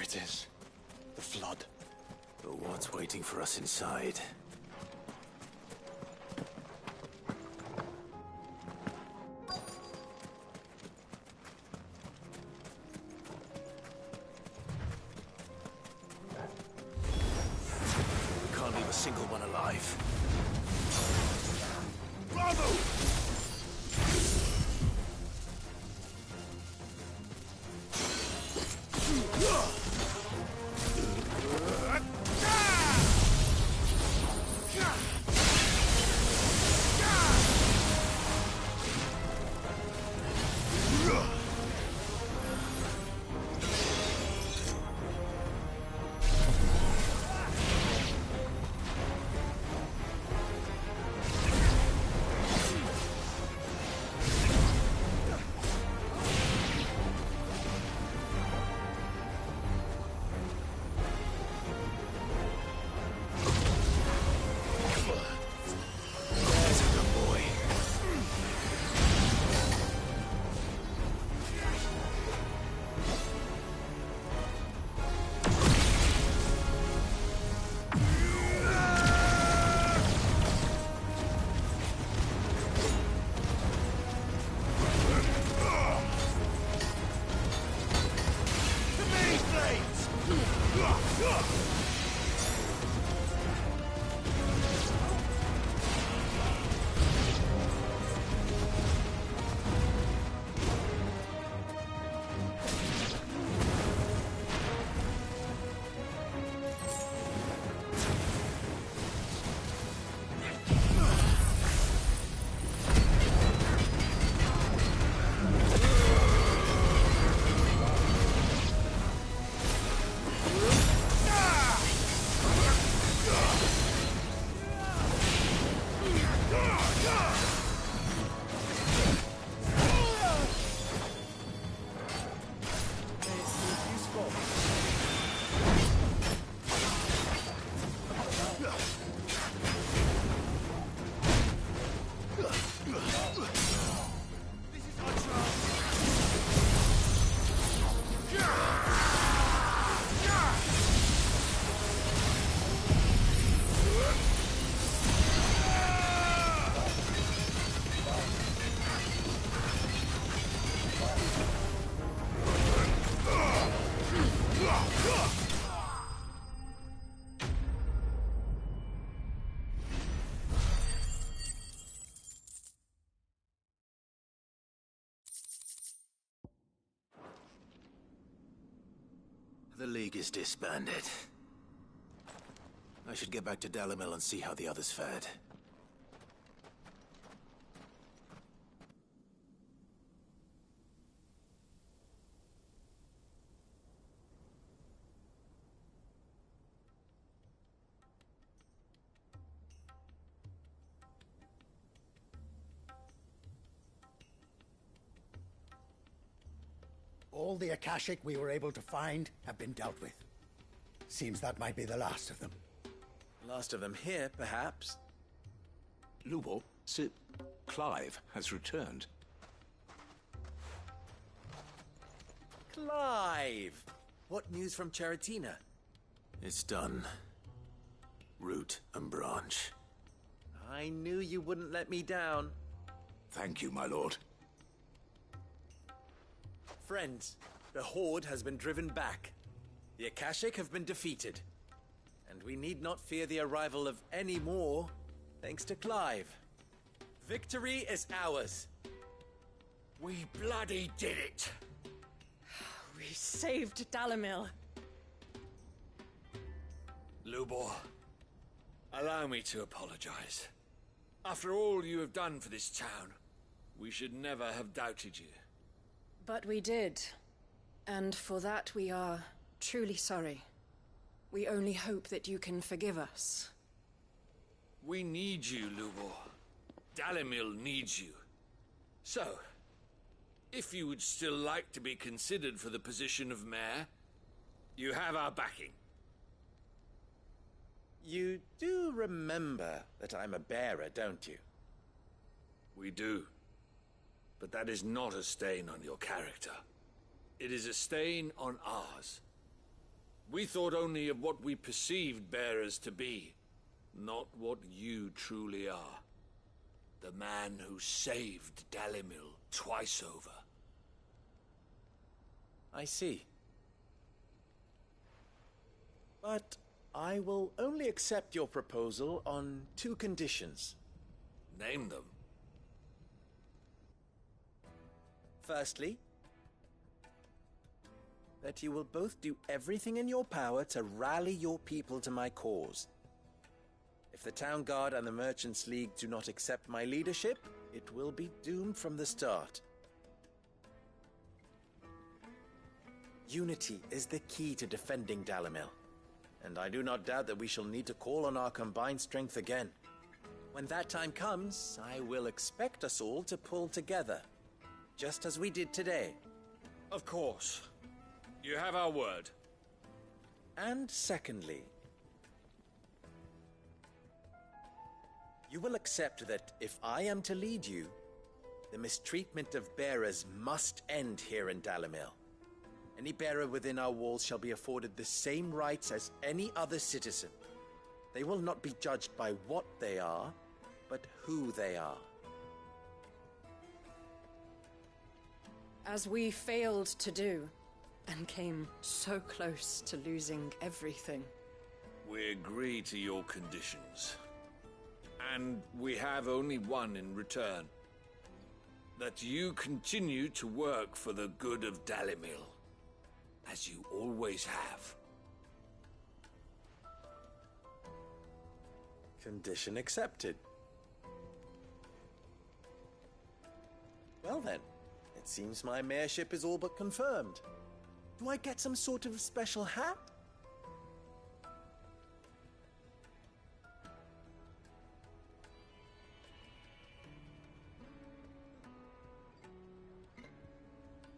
it is. The flood. But what's waiting for us inside? We can't leave a single one alive. Bravo! The League is disbanded. I should get back to Dalimil and see how the others fared. All the Akashic we were able to find have been dealt with. Seems that might be the last of them. Last of them here, perhaps. Lubor, Sir Clive has returned. Clive! What news from Charatina? It's done. Root and branch. I knew you wouldn't let me down. Thank you, my lord. Friends, the Horde has been driven back. The Akashic have been defeated. And we need not fear the arrival of any more, thanks to Clive. Victory is ours. We bloody did it! We saved Dalimil. Lubor, allow me to apologize. After all you have done for this town, we should never have doubted you. But we did. And for that we are truly sorry. We only hope that you can forgive us. We need you, Lubor. Dalimil needs you. So, if you would still like to be considered for the position of mayor, you have our backing. You do remember that I'm a bearer, don't you? We do. But that is not a stain on your character. It is a stain on ours. We thought only of what we perceived bearers to be, not what you truly are. The man who saved Dalimil twice over. I see. But I will only accept your proposal on 2 conditions. Name them. Firstly, that you will both do everything in your power to rally your people to my cause. If the Town Guard and the Merchants League do not accept my leadership, it will be doomed from the start. Unity is the key to defending Dalimil, and I do not doubt that we shall need to call on our combined strength again. When that time comes, I will expect us all to pull together, just as we did today. Of course. You have our word. And secondly, you will accept that if I am to lead you, the mistreatment of bearers must end here in Dalimil. Any bearer within our walls shall be afforded the same rights as any other citizen. They will not be judged by what they are, but who they are. As we failed to do, and came so close to losing everything. We agree to your conditions. And we have only one in return. That you continue to work for the good of Dalimil, as you always have. Condition accepted. Well then, it seems my mayorship is all but confirmed. Do I get some sort of special hat?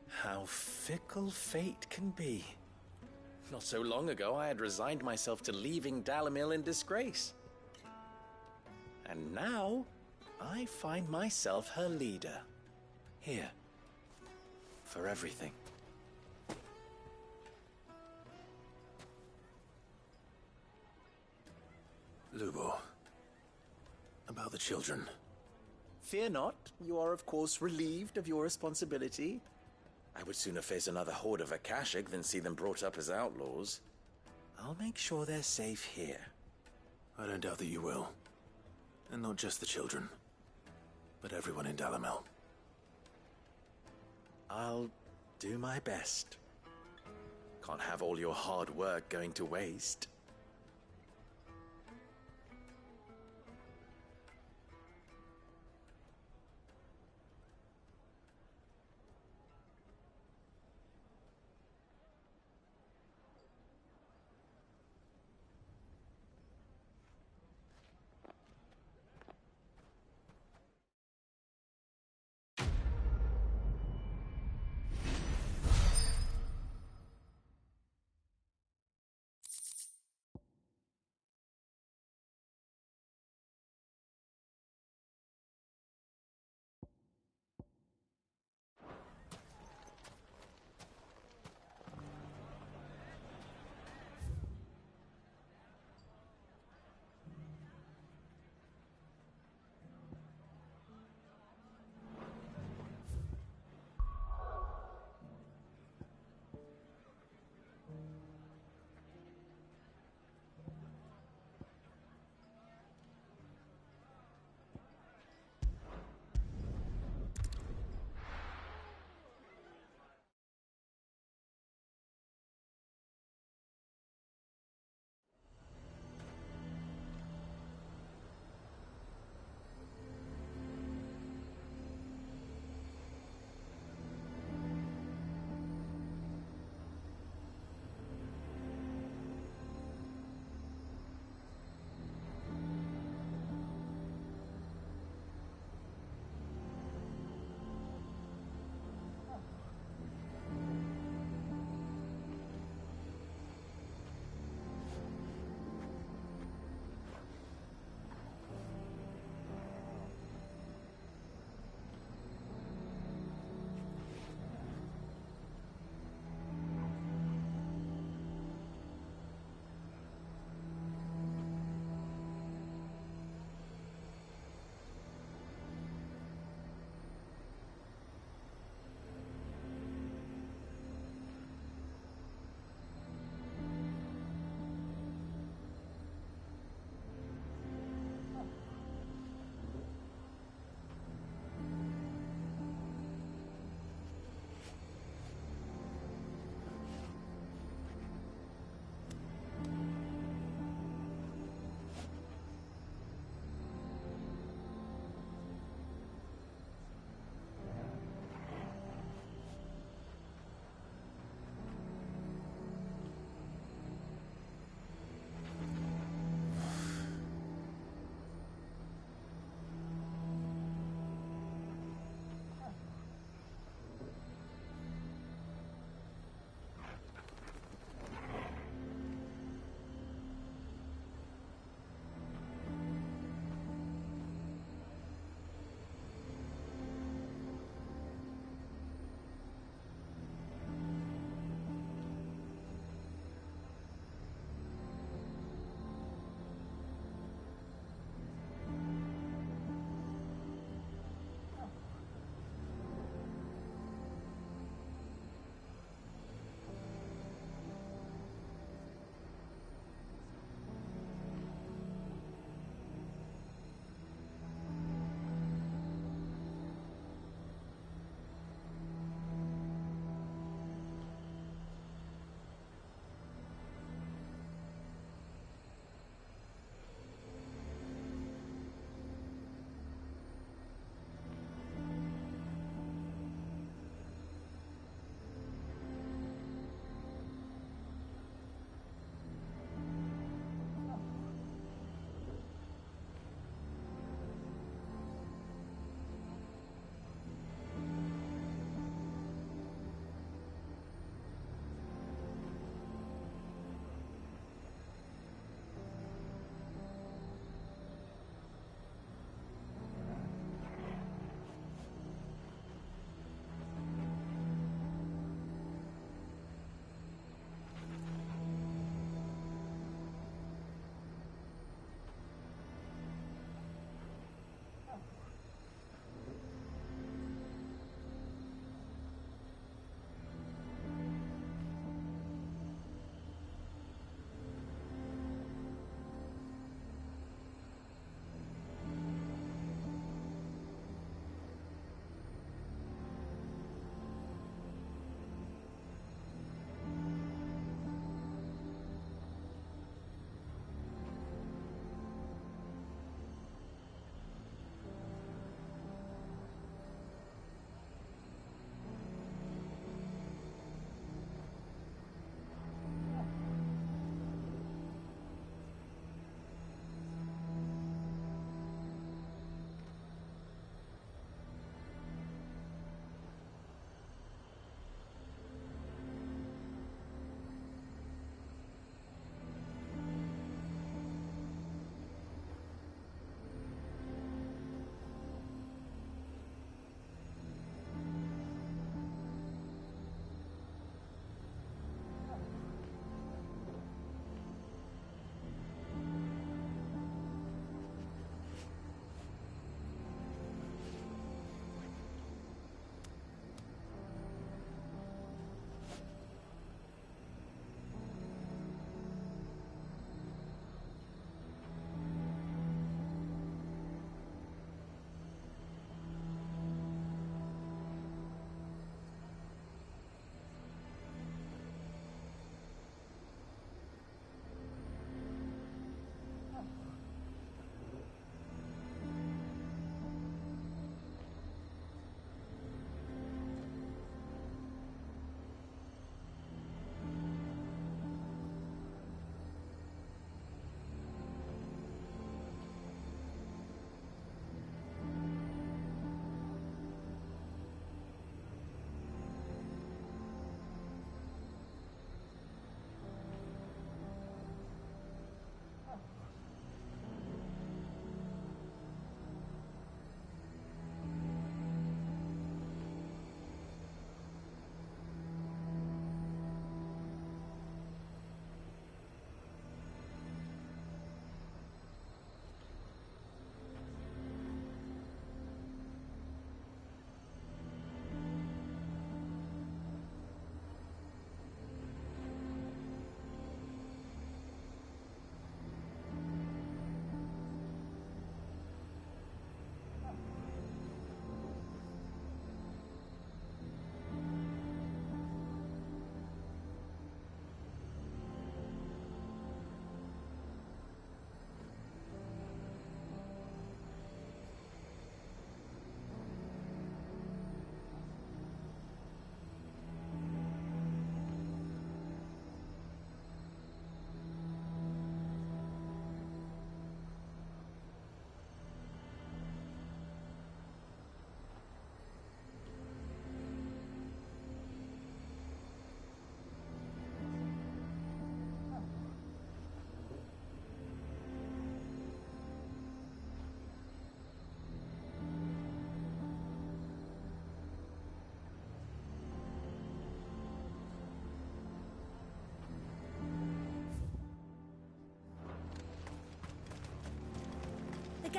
How fickle fate can be. Not so long ago, I had resigned myself to leaving Dalimil in disgrace. And now, I find myself her leader. Here. For everything. Lubo, about the children. Fear not, you are of course relieved of your responsibility. I would sooner face another horde of Akashic than see them brought up as outlaws. I'll make sure they're safe here. I don't doubt that you will. And not just the children, but everyone in Dalimil. I'll do my best. Can't have all your hard work going to waste.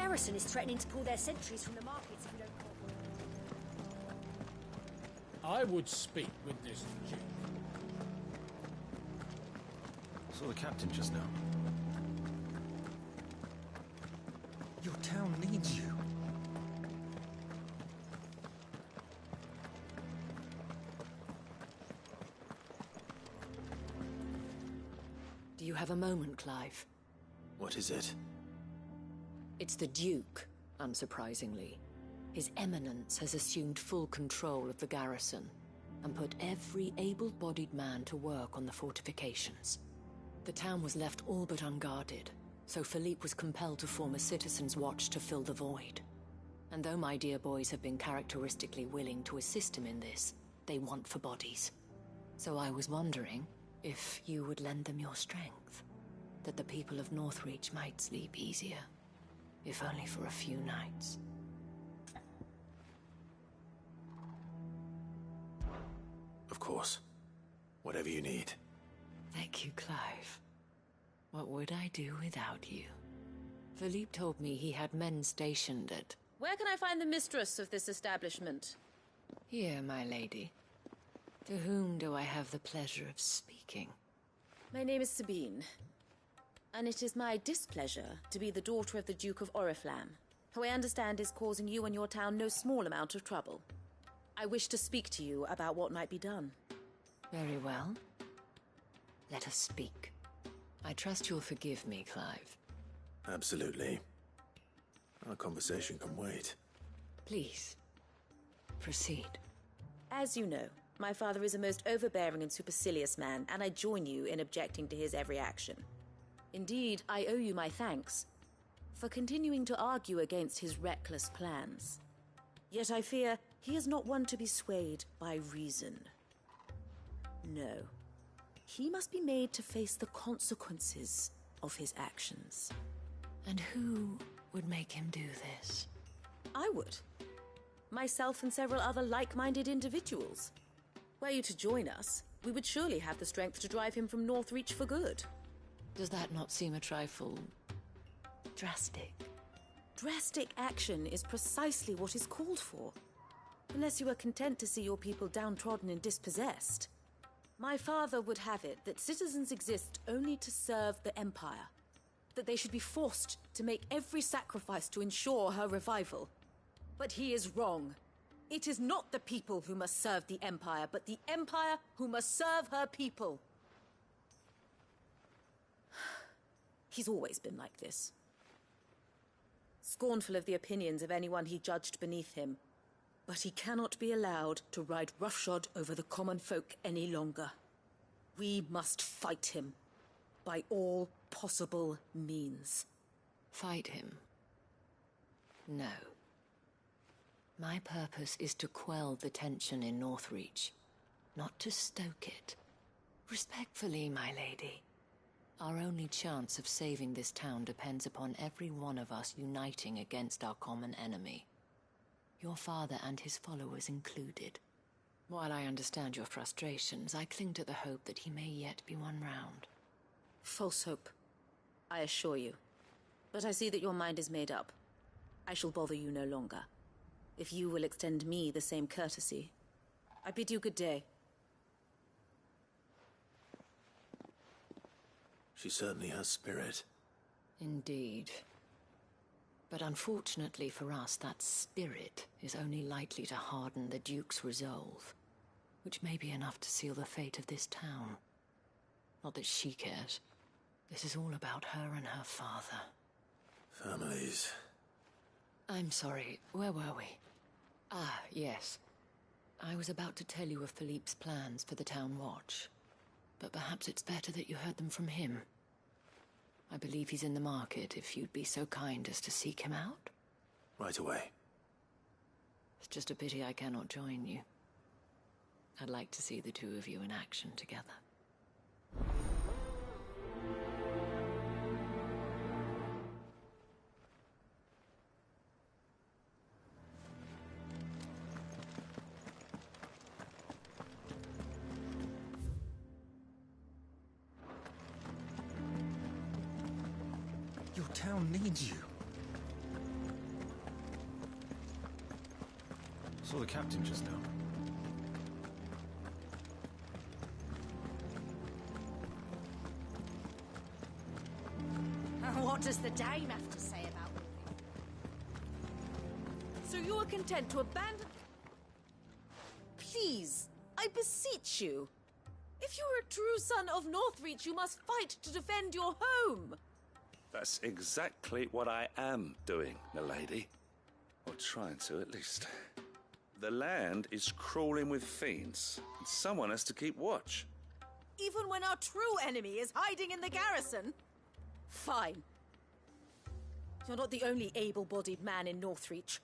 garrison is threatening to pull their sentries from the markets if we don't cooperate. I would speak with this Duke. Saw the captain just now. Your town needs you. Do you have a moment, Clive? What is it? It's the Duke, unsurprisingly. His Eminence has assumed full control of the garrison and put every able-bodied man to work on the fortifications. The town was left all but unguarded, so Philippe was compelled to form a citizens' watch to fill the void. And though my dear boys have been characteristically willing to assist him in this, they want for bodies. So I was wondering if you would lend them your strength, that the people of Northreach might sleep easier, if only for a few nights. Of course. Whatever you need. Thank you, Clive. What would I do without you? Philippe told me he had men stationed at... Where can I find the mistress of this establishment? Here, my lady. To whom do I have the pleasure of speaking? My name is Sabine, and it is my displeasure to be the daughter of the Duke of Oriflamme, who I understand is causing you and your town no small amount of trouble. I wish to speak to you about what might be done. Very well. Let us speak. I trust you'll forgive me, Clive. Absolutely. Our conversation can wait. Please, proceed. As you know, my father is a most overbearing and supercilious man, and I join you in objecting to his every action. Indeed, I owe you my thanks for continuing to argue against his reckless plans. Yet I fear he is not one to be swayed by reason. No. He must be made to face the consequences of his actions. And who would make him do this? I would. Myself and several other like-minded individuals. Were you to join us, we would surely have the strength to drive him from Northreach for good. Does that not seem a trifle... drastic? Drastic action is precisely what is called for. Unless you are content to see your people downtrodden and dispossessed. My father would have it that citizens exist only to serve the Empire. That they should be forced to make every sacrifice to ensure her revival. But he is wrong. It is not the people who must serve the Empire, but the Empire who must serve her people. He's always been like this. Scornful of the opinions of anyone he judged beneath him. But he cannot be allowed to ride roughshod over the common folk any longer. We must fight him. By all possible means. Fight him? No. My purpose is to quell the tension in Northreach, not to stoke it. Respectfully, my lady. Our only chance of saving this town depends upon every one of us uniting against our common enemy. Your father and his followers included. While I understand your frustrations, I cling to the hope that he may yet be won round. False hope, I assure you. But I see that your mind is made up. I shall bother you no longer. If you will extend me the same courtesy, I bid you good day. She certainly has spirit. Indeed. But unfortunately for us, that spirit is only likely to harden the Duke's resolve, which may be enough to seal the fate of this town. Not that she cares. This is all about her and her father. Families. I'm sorry, where were we? Ah, yes. I was about to tell you of Philippe's plans for the town watch, but perhaps it's better that you heard them from him. I believe he's in the market, if you'd be so kind as to seek him out. Right away. It's just a pity I cannot join you. I'd like to see the two of you in action together. Your town needs you. saw the captain just now. What does the dame have to say about it? So you are content to abandon... Please, I beseech you. If you are a true son of Northreach, you must fight to defend your home. That's exactly what I am doing, milady. Or trying to, at least. The land is crawling with fiends, and someone has to keep watch. Even when our true enemy is hiding in the garrison? Fine. You're not the only able-bodied man in Northreach.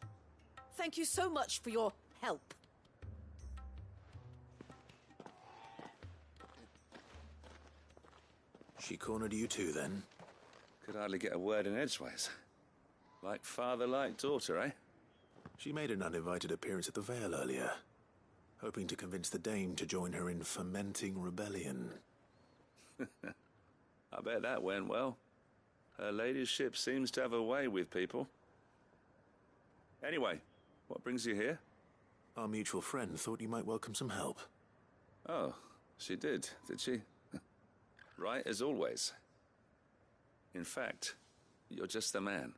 Thank you so much for your help. She cornered you too, then? Could hardly get a word in edgeways. Like father, like daughter, eh? She made an uninvited appearance at the Vale earlier, hoping to convince the Dame to join her in fomenting rebellion. I bet that went well. Her ladyship seems to have a way with people. Anyway, what brings you here? Our mutual friend thought you might welcome some help. Oh, she did she? Right as always. In fact, you're just the man.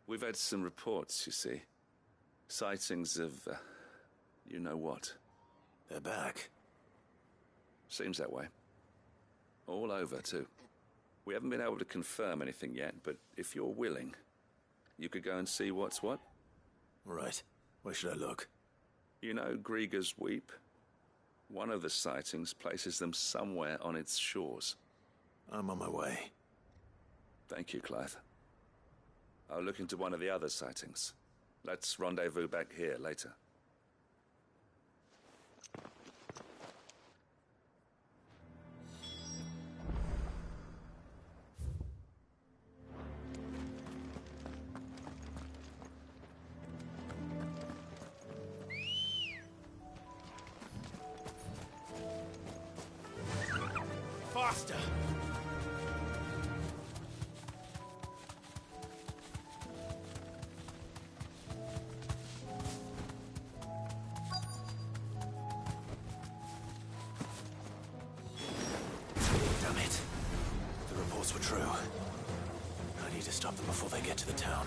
We've had some reports, you see. Sightings of, you know what. They're back. Seems that way. All over, too. We haven't been able to confirm anything yet, but if you're willing, you could go and see what's what. Right. Where should I look? You know Grieger's Weep? One of the sightings places them somewhere on its shores. I'm on my way. Thank you, Clive. I'll look into one of the other sightings. Let's rendezvous back here later. Faster! Damn it. The reports were true. I need to stop them before they get to the town.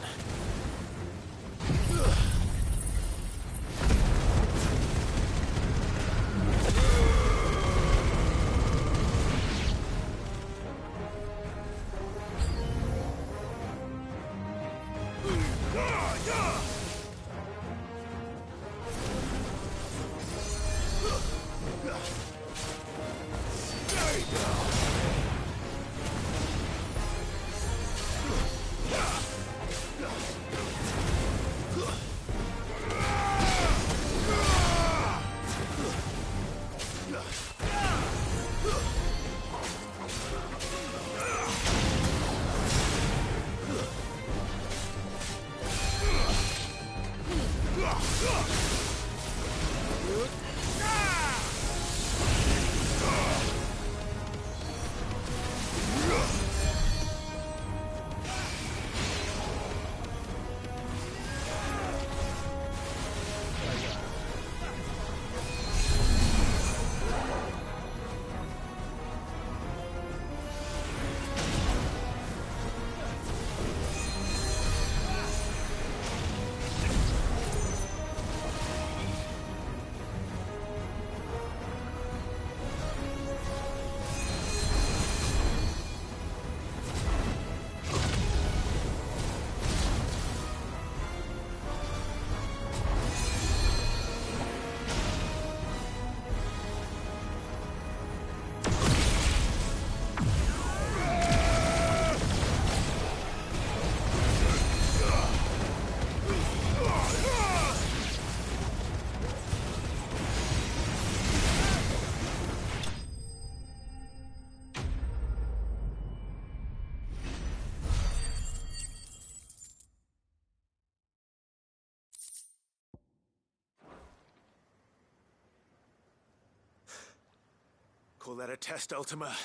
Call that a test, Ultima?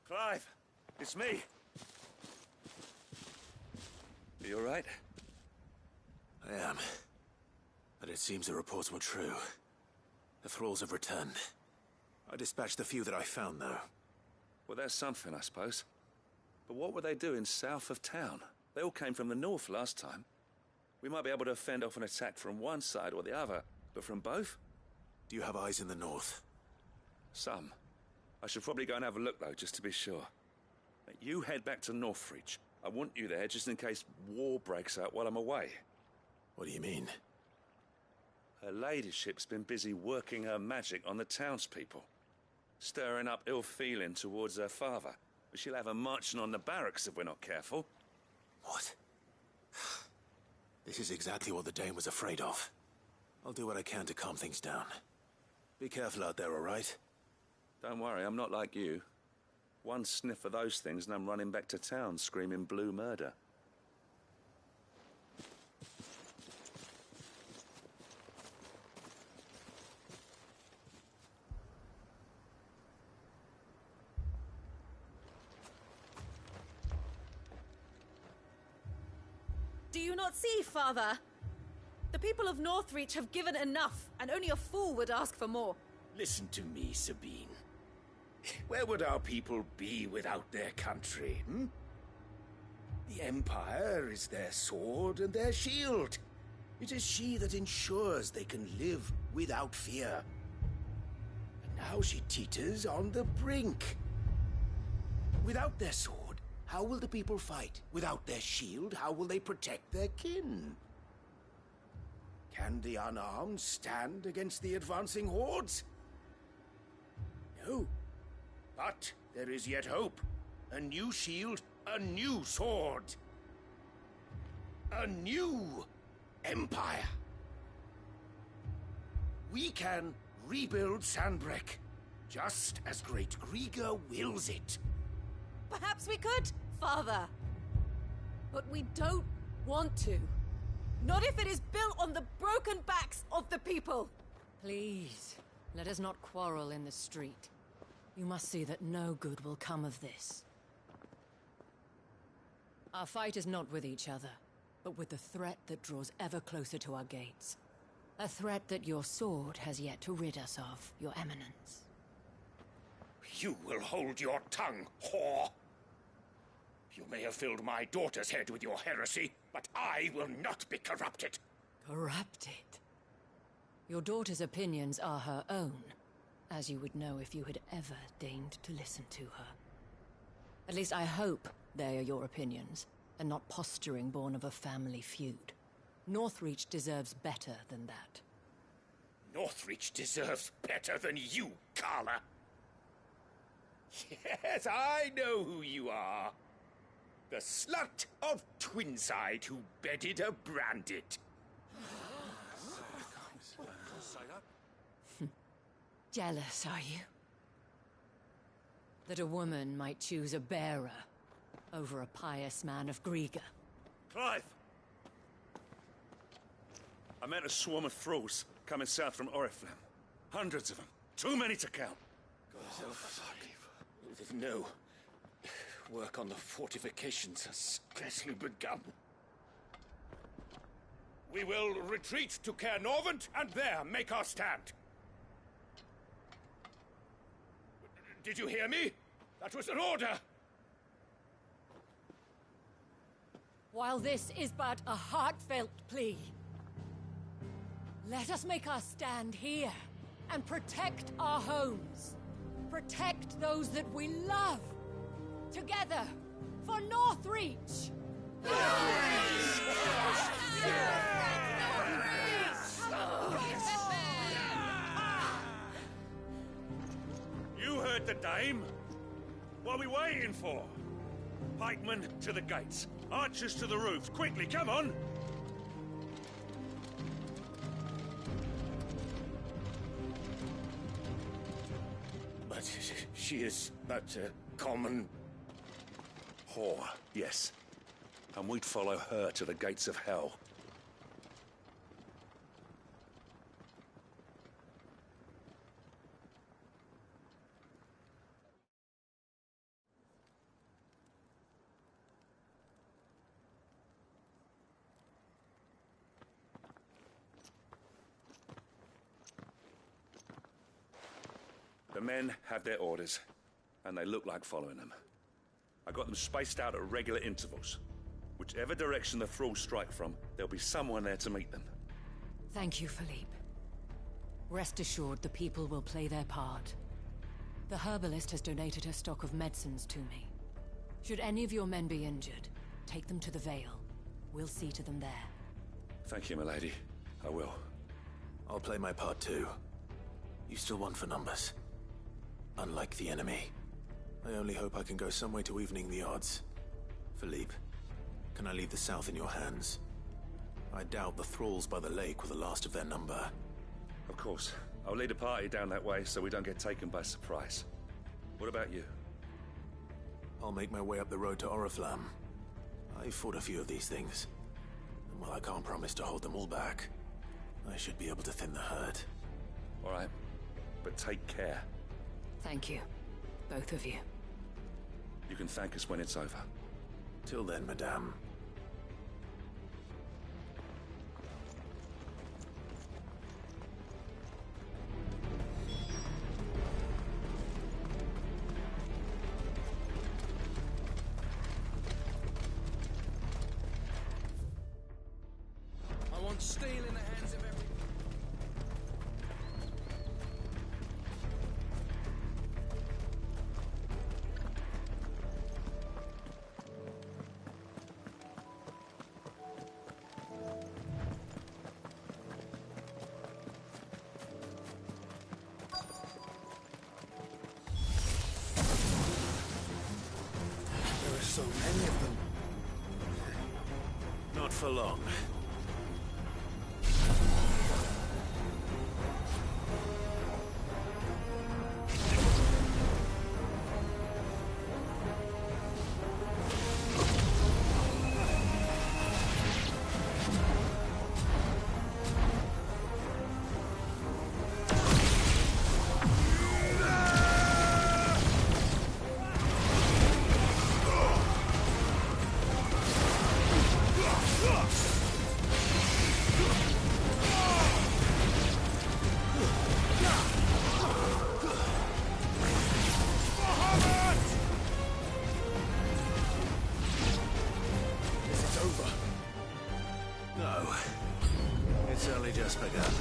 Clive, it's me. Are you all right? I am. But it seems the reports were true. The thralls have returned. I dispatched the few that I found, though. Well, that's something, I suppose. But what were they doing south of town? They all came from the north last time. We might be able to fend off an attack from one side or the other, but from both? Do you have eyes in the north? Some. I should probably go and have a look, though, just to be sure. You head back to Northreach. I want you there just in case war breaks out while I'm away. What do you mean? Her ladyship's been busy working her magic on the townspeople, stirring up ill feeling towards her father. But she'll have her marching on the barracks if we're not careful. What? This is exactly what the Dane was afraid of. I'll do what I can to calm things down. Be careful out there, all right? Don't worry, I'm not like you. One sniff of those things and I'm running back to town screaming blue murder. Do you not see, Father? The people of Northreach have given enough, and only a fool would ask for more. Listen to me, Sabine. Where would our people be without their country, hmm? The Empire is their sword and their shield. It is she that ensures they can live without fear. And now she teeters on the brink. Without their sword, how will the people fight? Without their shield, how will they protect their kin? Can the unarmed stand against the advancing hordes? No. But there is yet hope. A new shield, a new sword. A new empire. We can rebuild Sanbreque, just as Great Griga wills it. Perhaps we could, Father. But we don't want to. Not if it is built on the broken backs of the people. Please, let us not quarrel in the street. You must see that no good will come of this. Our fight is not with each other, but with the threat that draws ever closer to our gates. A threat that your sword has yet to rid us of, Your Eminence. You will hold your tongue, whore! You may have filled my daughter's head with your heresy, but I will not be corrupted. Corrupted? Your daughter's opinions are her own, as you would know if you had ever deigned to listen to her. At least I hope they are your opinions, and not posturing born of a family feud. Northreach deserves better than that. Northreach deserves better than you, Carla. Yes, I know who you are. The slut of Twinside who bedded a Brandit. Jealous, are you? That a woman might choose a bearer over a pious man of Griga. Clive! I met a swarm of thralls coming south from Oriflamme. Hundreds of them. Too many to count. No. Work on the fortifications has scarcely begun. We will retreat to Caernarvon and there make our stand. Did you hear me? That was an order! While this is but a heartfelt plea, let us make our stand here and protect our homes. Protect those that we love. Together, for Northreach! You heard the dame. What are we waiting for? Pikemen to the gates. Archers to the roofs. Quickly, come on! But she is but a common... whore, yes. And we'd follow her to the gates of hell. The men have their orders, and they look like following them. I got them spaced out at regular intervals. Whichever direction the thralls strike from, there'll be someone there to meet them. Thank you, Philippe. Rest assured the people will play their part. The herbalist has donated her stock of medicines to me. Should any of your men be injured, take them to the Vale. We'll see to them there. Thank you, milady. I will. I'll play my part too. You still want for numbers. Unlike the enemy. I only hope I can go some way to evening the odds. Philippe, can I leave the south in your hands? I doubt the thralls by the lake were the last of their number. Of course. I'll lead a party down that way so we don't get taken by surprise. What about you? I'll make my way up the road to Oriflamme. I've fought a few of these things. And while I can't promise to hold them all back, I should be able to thin the herd. All right. But take care. Thank you. Both of you. You can thank us when it's over. Till then, madame. I want steel in the hands of everyone. There are so many of them. Not for long. No. It's only just begun.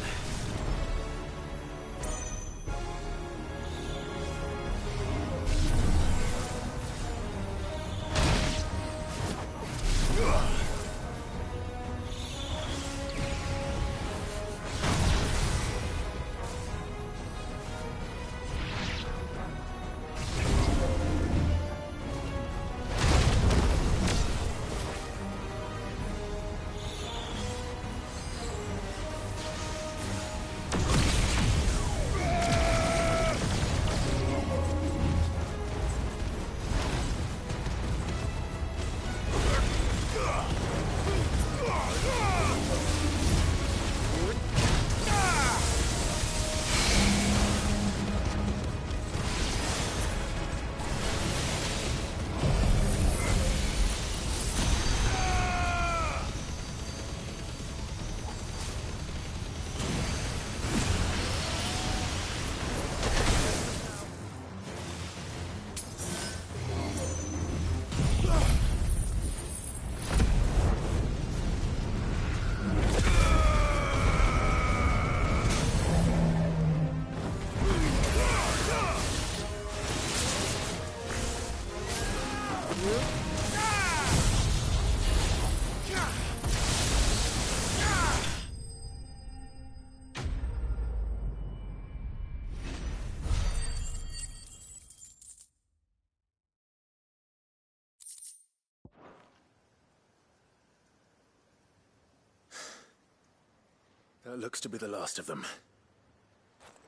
That looks to be the last of them.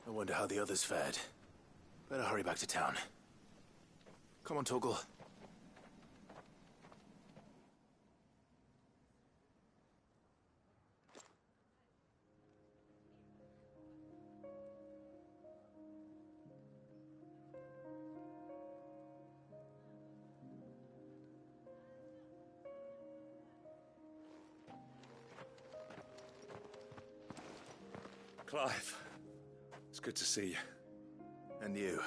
I wonder how the others fared. Better hurry back to town. Come on, Torgal. Clive, it's good to see you. And you?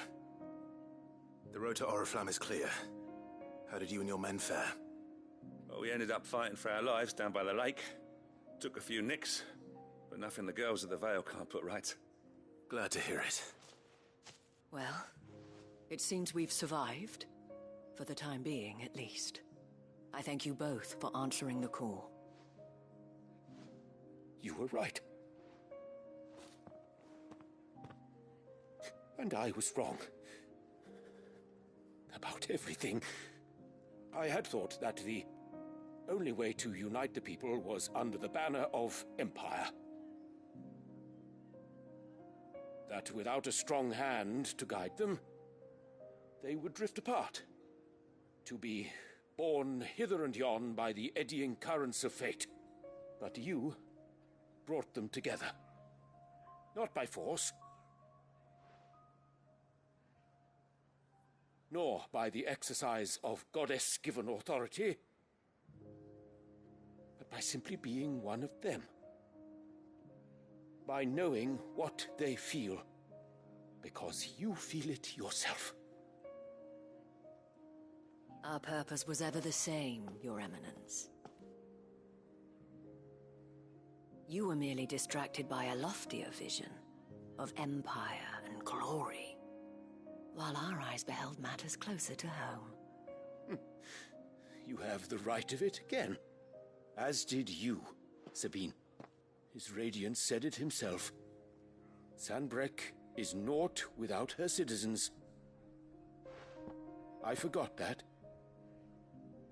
The road to Oriflamme is clear. How did you and your men fare? Well, we ended up fighting for our lives down by the lake. Took a few nicks, but nothing the girls of the Vale can't put right. Glad to hear it. Well, it seems we've survived. For the time being, at least. I thank you both for answering the call. You were right. And I was wrong. About everything. I had thought that the only way to unite the people was under the banner of Empire. That without a strong hand to guide them, they would drift apart. To be borne hither and yon by the eddying currents of fate. But you brought them together. Not by force, nor by the exercise of goddess-given authority, but by simply being one of them. By knowing what they feel, because you feel it yourself. Our purpose was ever the same, Your Eminence. You were merely distracted by a loftier vision of empire and glory, while our eyes beheld matters closer to home. You have the right of it again. As did you, Sabine. His Radiance said it himself. Sanbreque is naught without her citizens. I forgot that.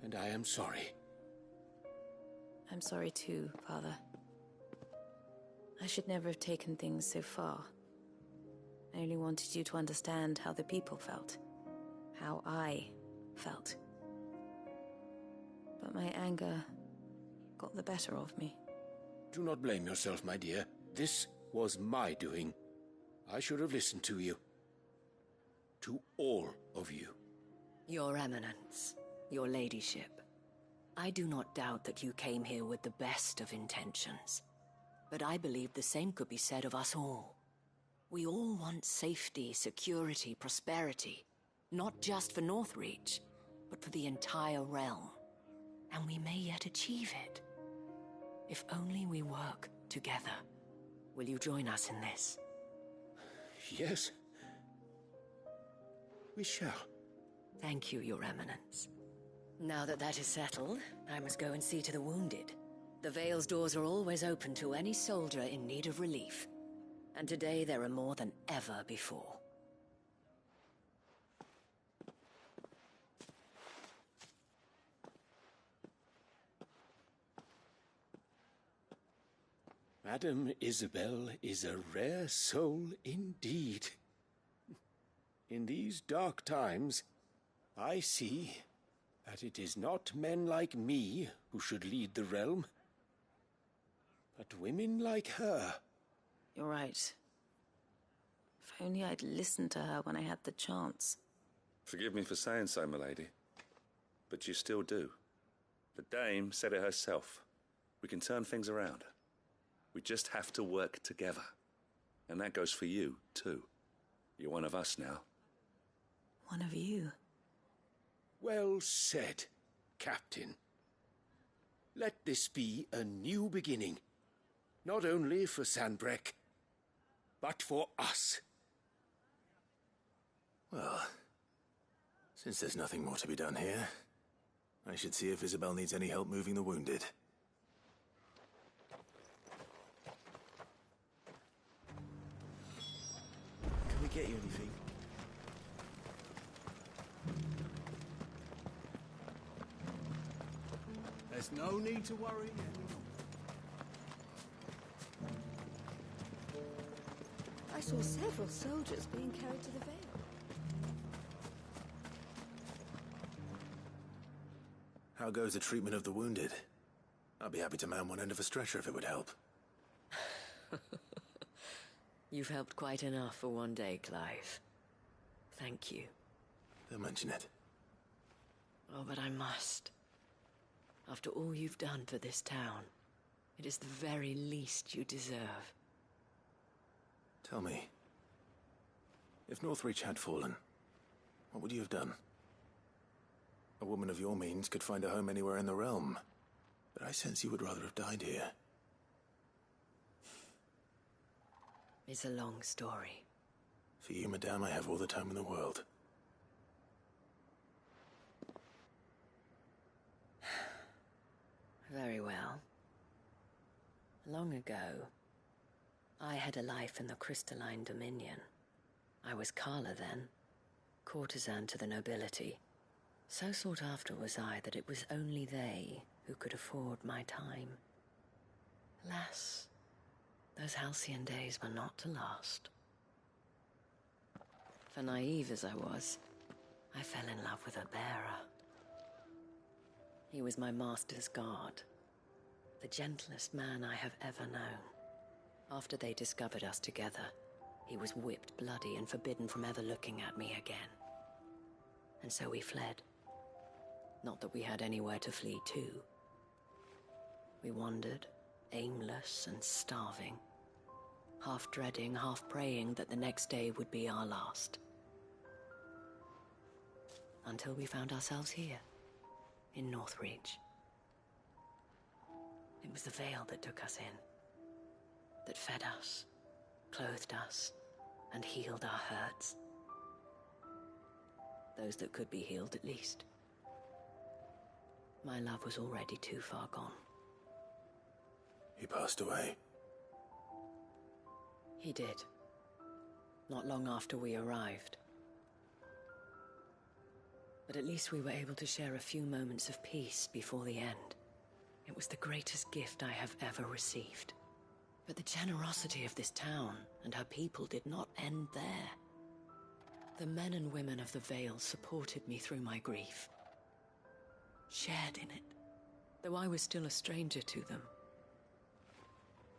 And I am sorry. I'm sorry too, Father. I should never have taken things so far. I only wanted you to understand how the people felt. How I felt. But my anger got the better of me. Do not blame yourself, my dear. This was my doing. I should have listened to you. To all of you. Your Eminence, your Ladyship, I do not doubt that you came here with the best of intentions. But I believe the same could be said of us all. We all want safety, security, prosperity. Not just for Northreach, but for the entire realm. And we may yet achieve it. If only we work together. Will you join us in this? Yes. We shall. Thank you, Your Eminence. Now that that is settled, I must go and see to the wounded. The Vale's doors are always open to any soldier in need of relief. And today there are more than ever before. Madame Isabel is a rare soul indeed. In these dark times, I see that it is not men like me who should lead the realm, but women like her. You're right. If only I'd listened to her when I had the chance. Forgive me for saying so, milady, but you still do. The Dame said it herself. We can turn things around. We just have to work together. And that goes for you, too. You're one of us now. One of you? Well said, Captain. Let this be a new beginning. Not only for Sanbreque, but for us. Well, since there's nothing more to be done here, I should see if Isabel needs any help moving the wounded. Can we get you anything? There's no need to worry anymore. I saw several soldiers being carried to the Vale. How goes the treatment of the wounded? I'd be happy to man one end of a stretcher if it would help. You've helped quite enough for one day, Clive. Thank you. Don't mention it. Oh, but I must. After all you've done for this town, it is the very least you deserve. Tell me, If Northreach had fallen, what would you have done? A woman of your means could find a home anywhere in the realm, but I sense you would rather have died here. It's a long story. For you, madame, I have all the time in the world. Very well. Long ago, I had a life in the Crystalline Dominion. I was Carla then, courtesan to the nobility. So sought after was I that it was only they who could afford my time. Alas, those halcyon days were not to last. For naive as I was, I fell in love with a bearer. He was my master's guard, the gentlest man I have ever known. After they discovered us together, he was whipped bloody and forbidden from ever looking at me again. And so we fled. Not that we had anywhere to flee to. We wandered, aimless and starving, half dreading, half praying that the next day would be our last. Until we found ourselves here, in Northreach. It was the Veil that took us in, that fed us, clothed us, and healed our hurts. Those that could be healed, at least. My love was already too far gone. He passed away. He did. Not long after we arrived. But at least we were able to share a few moments of peace before the end. It was the greatest gift I have ever received. But the generosity of this town and her people did not end there. The men and women of the Veil supported me through my grief, shared in it, though I was still a stranger to them.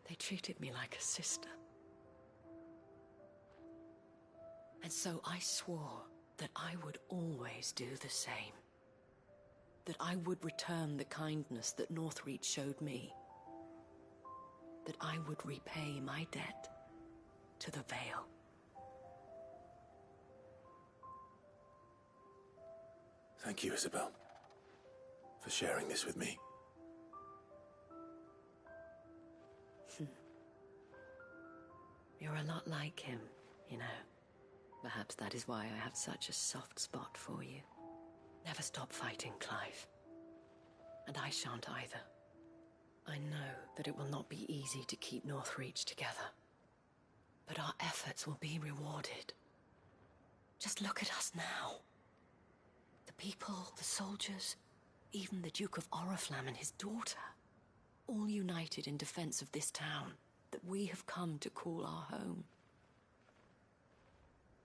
They treated me like a sister. And so I swore that I would always do the same. That I would return the kindness that Northreach showed me. That I would repay my debt to the Veil. Thank you, Isabel, for sharing this with me. You're a lot like him, you know. Perhaps that is why I have such a soft spot for you. Never stop fighting, Clive. And I shan't either. I know that it will not be easy to keep Northreach together. But our efforts will be rewarded. Just look at us now. The people, the soldiers, even the Duke of Oriflamme and his daughter. All united in defense of this town that we have come to call our home.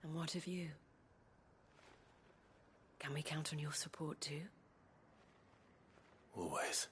And what of you? Can we count on your support too? Always.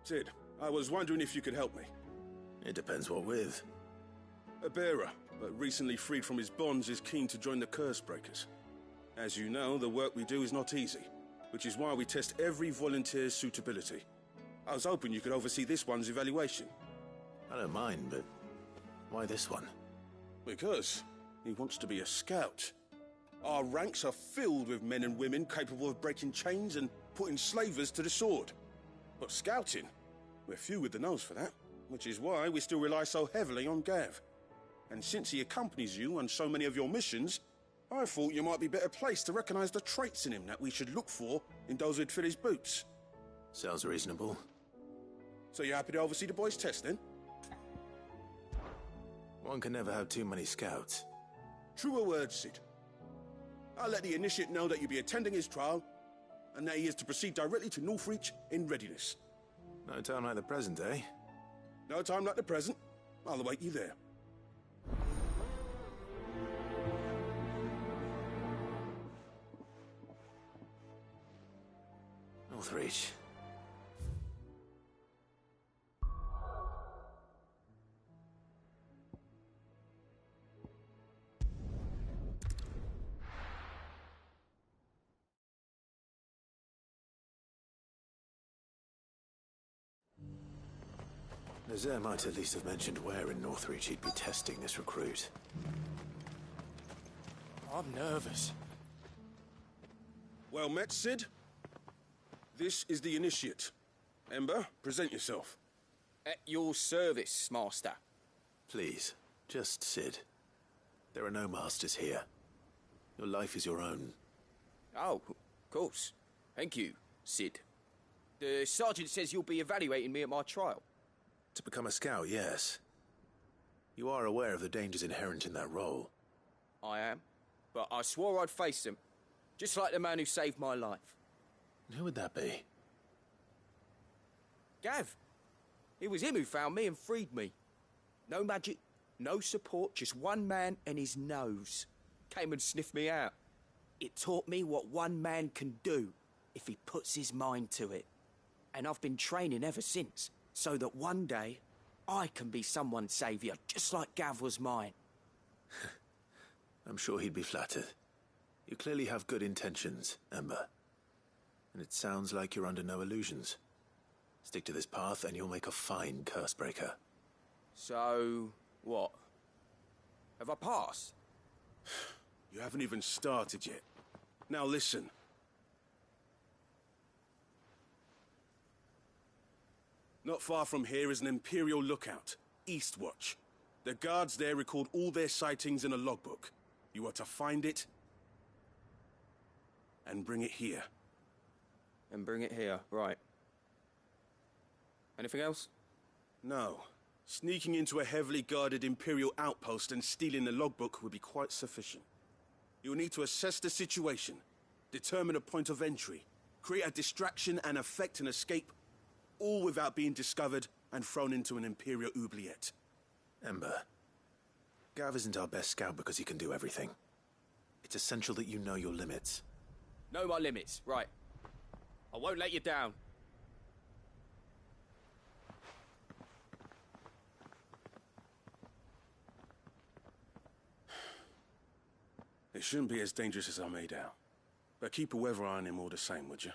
Cid, I was wondering if you could help me. It depends what with. A bearer, but recently freed from his bonds, is keen to join the Cursebreakers. As you know, the work we do is not easy, which is why we test every volunteer's suitability. I was hoping you could oversee this one's evaluation. I don't mind, but why this one? Because he wants to be a scout. Our ranks are filled with men and women capable of breaking chains and putting slavers to the sword. But scouting, we're few with the nose for that, which is why we still rely so heavily on Gav. And since he accompanies you on so many of your missions, I thought you might be better placed to recognize the traits in him that we should look for in those who'd fill his boots. Sounds reasonable. So you're happy to oversee the boys' test, then? One can never have too many scouts. Truer words, Cid. I'll let the initiate know that you'll be attending his trial, and that he is to proceed directly to Northreach in readiness. No time like the present, eh? No time like the present. I'll await you there. Northreach. Nazaire might at least have mentioned where in Northreach he'd be testing this recruit. I'm nervous. Well met, Cid. This is the initiate. Ember, present yourself. At your service, Master. Please, just Cid. There are no masters here. Your life is your own. Oh, of course. Thank you, Cid. The sergeant says you'll be evaluating me at my trial. To become a scout, yes. You are aware of the dangers inherent in that role. I am. But I swore I'd face them. Just like the man who saved my life. And who would that be? Gav. It was him who found me and freed me. No magic, no support, just one man and his nose. Came and sniffed me out. It taught me what one man can do if he puts his mind to it. And I've been training ever since, so that one day I can be someone's saviour, just like Gav was mine. I'm sure he'd be flattered. You clearly have good intentions, Ember. And it sounds like you're under no illusions. Stick to this path and you'll make a fine Cursebreaker. So, what? Have I passed? You haven't even started yet. Now listen. Not far from here is an Imperial lookout, Eastwatch. The guards there record all their sightings in a logbook. You are to find it and bring it here. And bring it here, right. Anything else? No. Sneaking into a heavily guarded Imperial outpost and stealing the logbook would be quite sufficient. You'll need to assess the situation, determine a point of entry, create a distraction and effect an escape, all without being discovered and thrown into an Imperial oubliette. Ember, Gav isn't our best scout because he can do everything. It's essential that you know your limits. Know my limits, right. I won't let you down. It shouldn't be as dangerous as I made out. But keep a weather eye on him all the same, would you?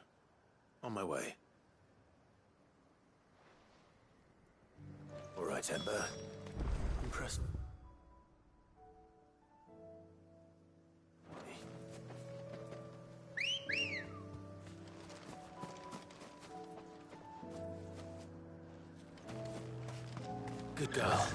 On my way. All right, Ember. I'm present. Good girl.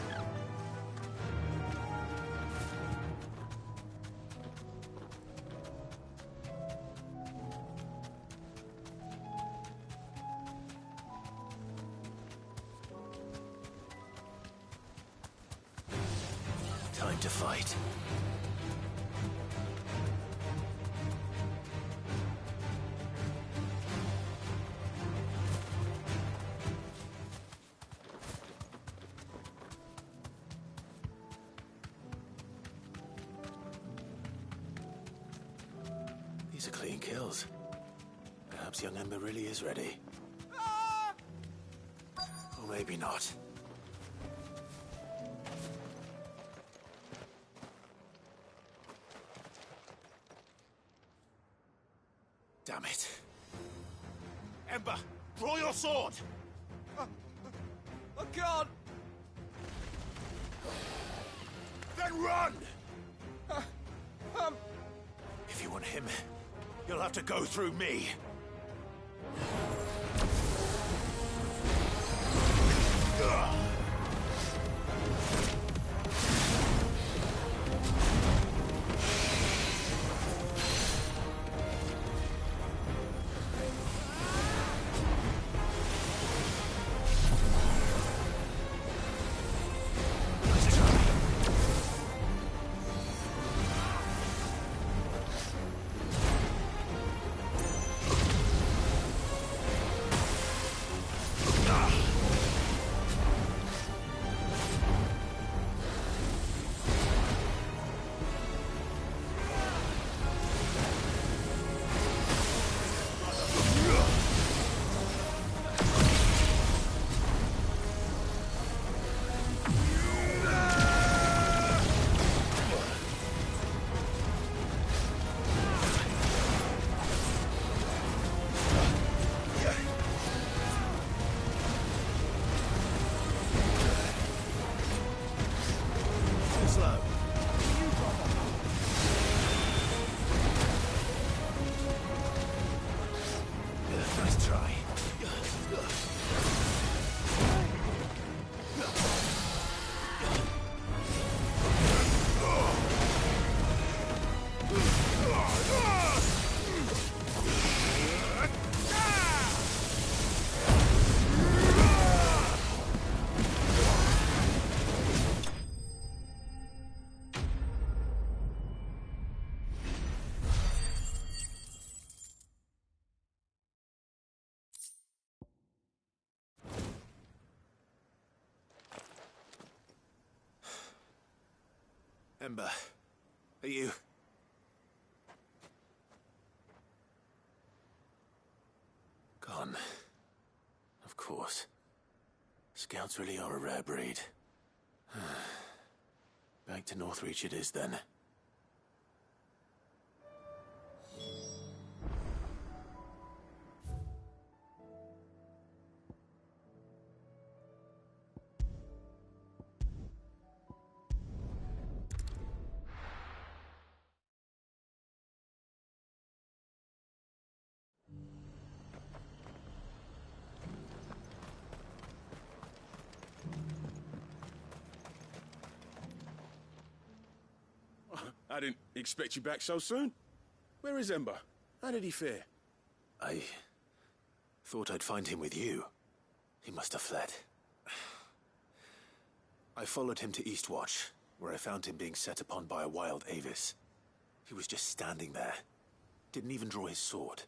Time to fight. These are clean kills. Perhaps young Ember really is ready. maybe not. Damn it. Ember, draw your sword! I can't! Then run! If you want him, you'll have to go through me. Ember, are you... gone? Of course. Scouts really are a rare breed. Back to Northreach it is then. I didn't expect you back so soon. Where is Ember? How did he fare? I thought I'd find him with you. He must have fled. I followed him to Eastwatch, where I found him being set upon by a wild Avis. He was just standing there. Didn't even draw his sword.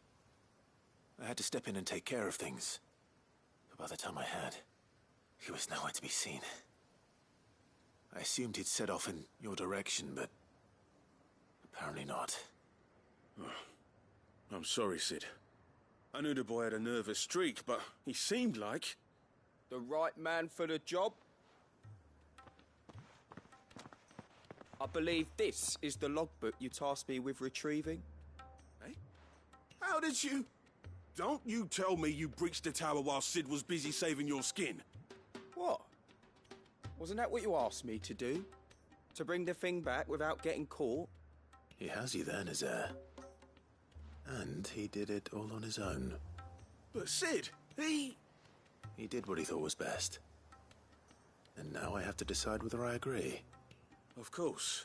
I had to step in and take care of things. But by the time I had, he was nowhere to be seen. I assumed he'd set off in your direction, but apparently not. I'm sorry, Sid. I knew the boy had a nervous streak, but he seemed like... The right man for the job? I believe this is the logbook you tasked me with retrieving. Eh? How did you... Don't you tell me you breached the tower while Sid was busy saving your skin. What? Wasn't that what you asked me to do? To bring the thing back without getting caught? He has you then, his heir. And he did it all on his own. But Sid, he did what he thought was best. And now I have to decide whether I agree. Of course.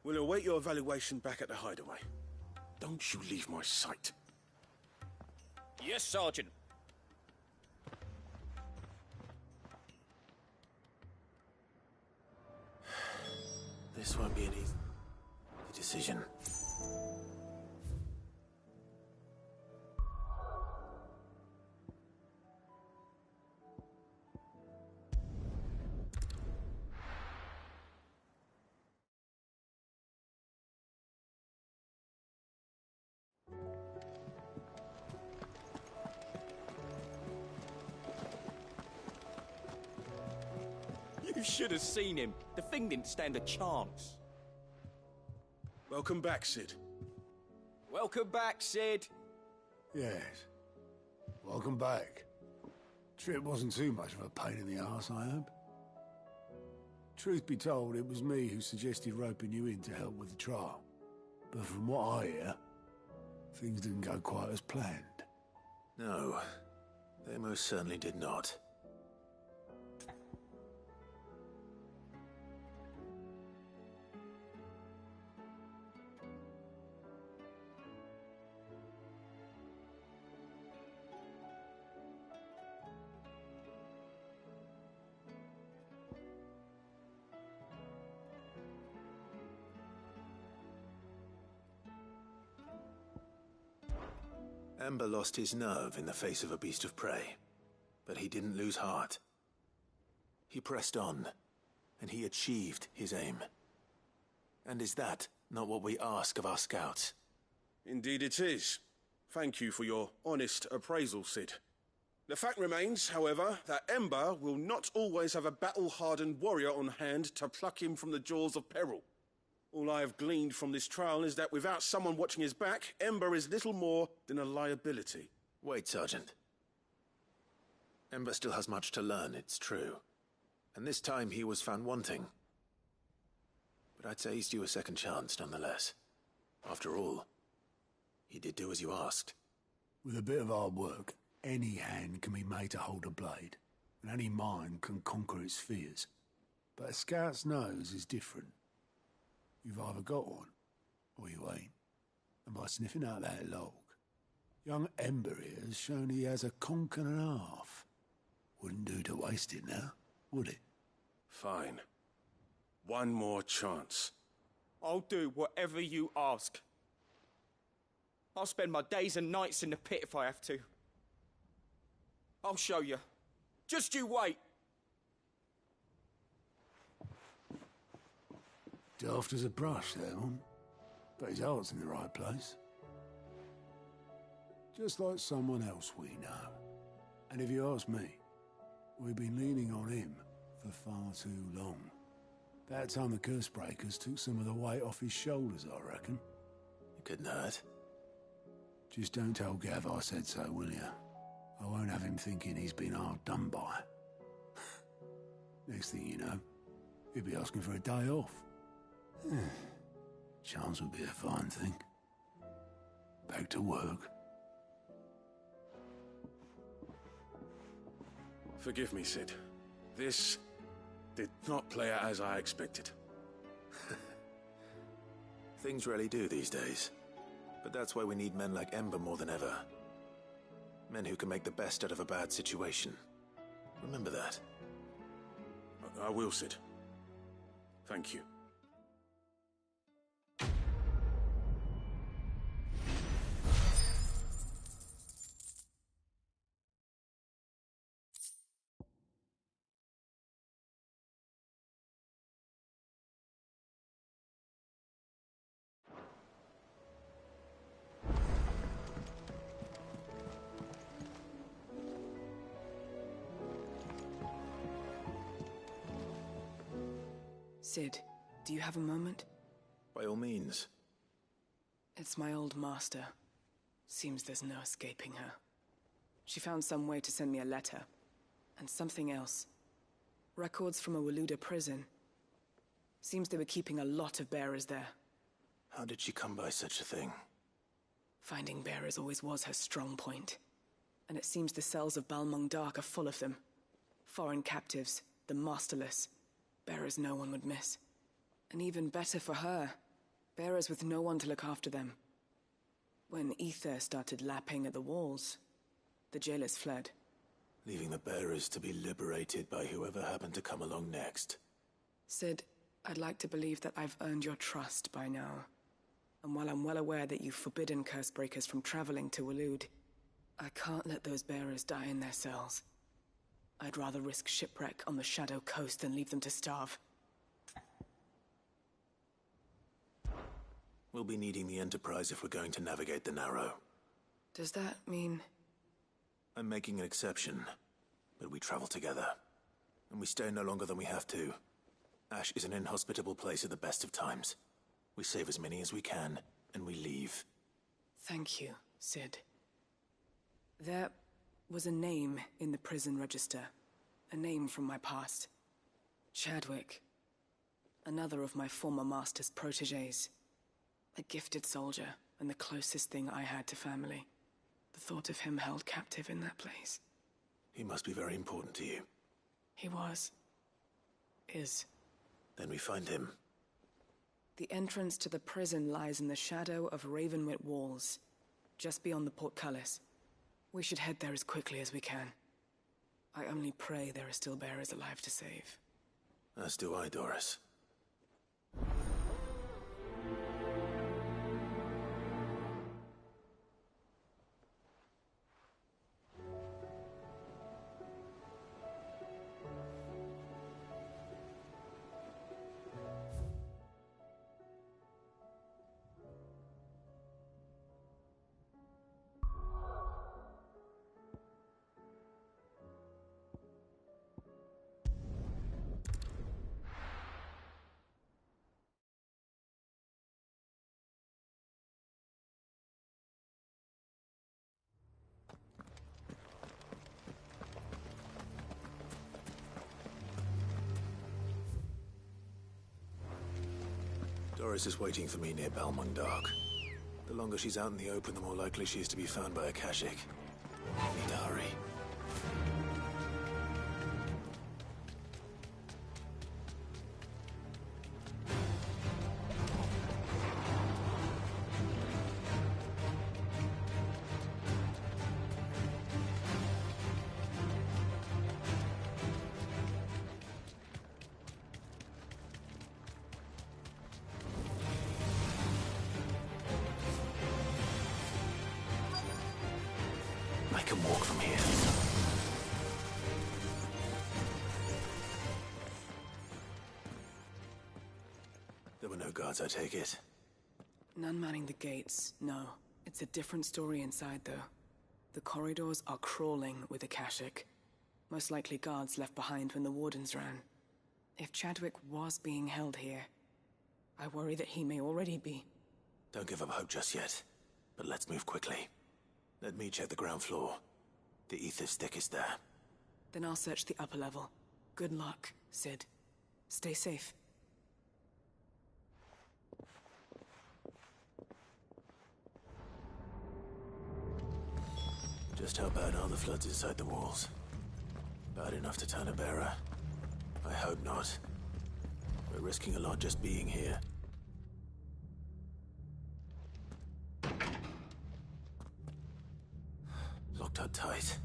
We'll await your evaluation back at the hideaway. Don't you leave my sight. Yes, Sergeant. This won't be an easy decision. You should have seen him. The thing didn't stand a chance. Welcome back, Cid. Welcome back, Cid. Yes. Welcome back. Trip wasn't too much of a pain in the arse, I hope. Truth be told, it was me who suggested roping you in to help with the trial. But from what I hear, things didn't go quite as planned. No, they most certainly did not. Ember lost his nerve in the face of a beast of prey, but he didn't lose heart. He pressed on, and he achieved his aim. And is that not what we ask of our scouts? Indeed it is. Thank you for your honest appraisal, Cid. The fact remains, however, that Ember will not always have a battle-hardened warrior on hand to pluck him from the jaws of peril. All I have gleaned from this trial is that without someone watching his back, Ember is little more than a liability. Wait, Sergeant. Ember still has much to learn, it's true. And this time he was found wanting. But I'd say he's due a second chance, nonetheless. After all, he did do as you asked. With a bit of hard work, any hand can be made to hold a blade, and any mind can conquer its fears. But a scout's nose is different. You've either got one, or you ain't. And by sniffing out that log, young Ember here has shown he has a conch and a half. Wouldn't do to waste it now, would it? Fine. One more chance. I'll do whatever you ask. I'll spend my days and nights in the pit if I have to. I'll show you. Just you wait. Daft as a brush, that one. But his heart's in the right place. Just like someone else we know. And if you ask me, we've been leaning on him for far too long. That time the Cursebreakers took some of the weight off his shoulders, I reckon. It couldn't hurt. Just don't tell Gav I said so, will you? I won't have him thinking he's been hard done by. Next thing you know, he'll be asking for a day off. Chance would be a fine thing. Back to work. Forgive me, Cid. This did not play out as I expected. Things really do these days. But that's why we need men like Ember more than ever. Men who can make the best out of a bad situation. Remember that. I will, Cid. Thank you. Cid, do you have a moment? By all means. It's my old master. Seems there's no escaping her. She found some way to send me a letter. And something else. Records from a Waluda prison. Seems they were keeping a lot of bearers there. How did she come by such a thing? Finding bearers always was her strong point. And it seems the cells of Balmung Dark are full of them. Foreign captives, the masterless. Bearers no one would miss. And even better for her, bearers with no one to look after them. When Ether started lapping at the walls, the jailers fled. Leaving the bearers to be liberated by whoever happened to come along next. Cid, I'd like to believe that I've earned your trust by now. And while I'm well aware that you've forbidden Cursebreakers from traveling to Waloed, I can't let those bearers die in their cells. I'd rather risk shipwreck on the Shadow Coast than leave them to starve. We'll be needing the Enterprise if we're going to navigate the Narrow. Does that mean... I'm making an exception, but we travel together. and we stay no longer than we have to. Ash is an inhospitable place at the best of times. We save as many as we can, and we leave. Thank you, Cid. There was a name in the prison register. A name from my past. Chadwick. Another of my former master's protégés. A gifted soldier, and the closest thing I had to family. The thought of him held captive in that place. He must be very important to you. He was. Is. Then we find him. The entrance to the prison lies in the shadow of Ravenwit Walls, just beyond the portcullis. We should head there as quickly as we can. I only pray there are still bearers alive to save. As do I, Doris. Doris is waiting for me near Balmung Dark. The longer she's out in the open, the more likely she is to be found by Akashic. I need to hurry. I can walk from here. There were no guards, I take it. None manning the gates, no. It's a different story inside, though. The corridors are crawling with Akashic. Most likely guards left behind when the Wardens ran. If Chadwick was being held here, I worry that he may already be. Don't give up hope just yet, but let's move quickly. Let me check the ground floor. The ether stick is there. Then I'll search the upper level. Good luck, Cid. Stay safe. Just how bad are the floods inside the walls? Bad enough to turn a bearer? I hope not. We're risking a lot just being here. Locked up tight.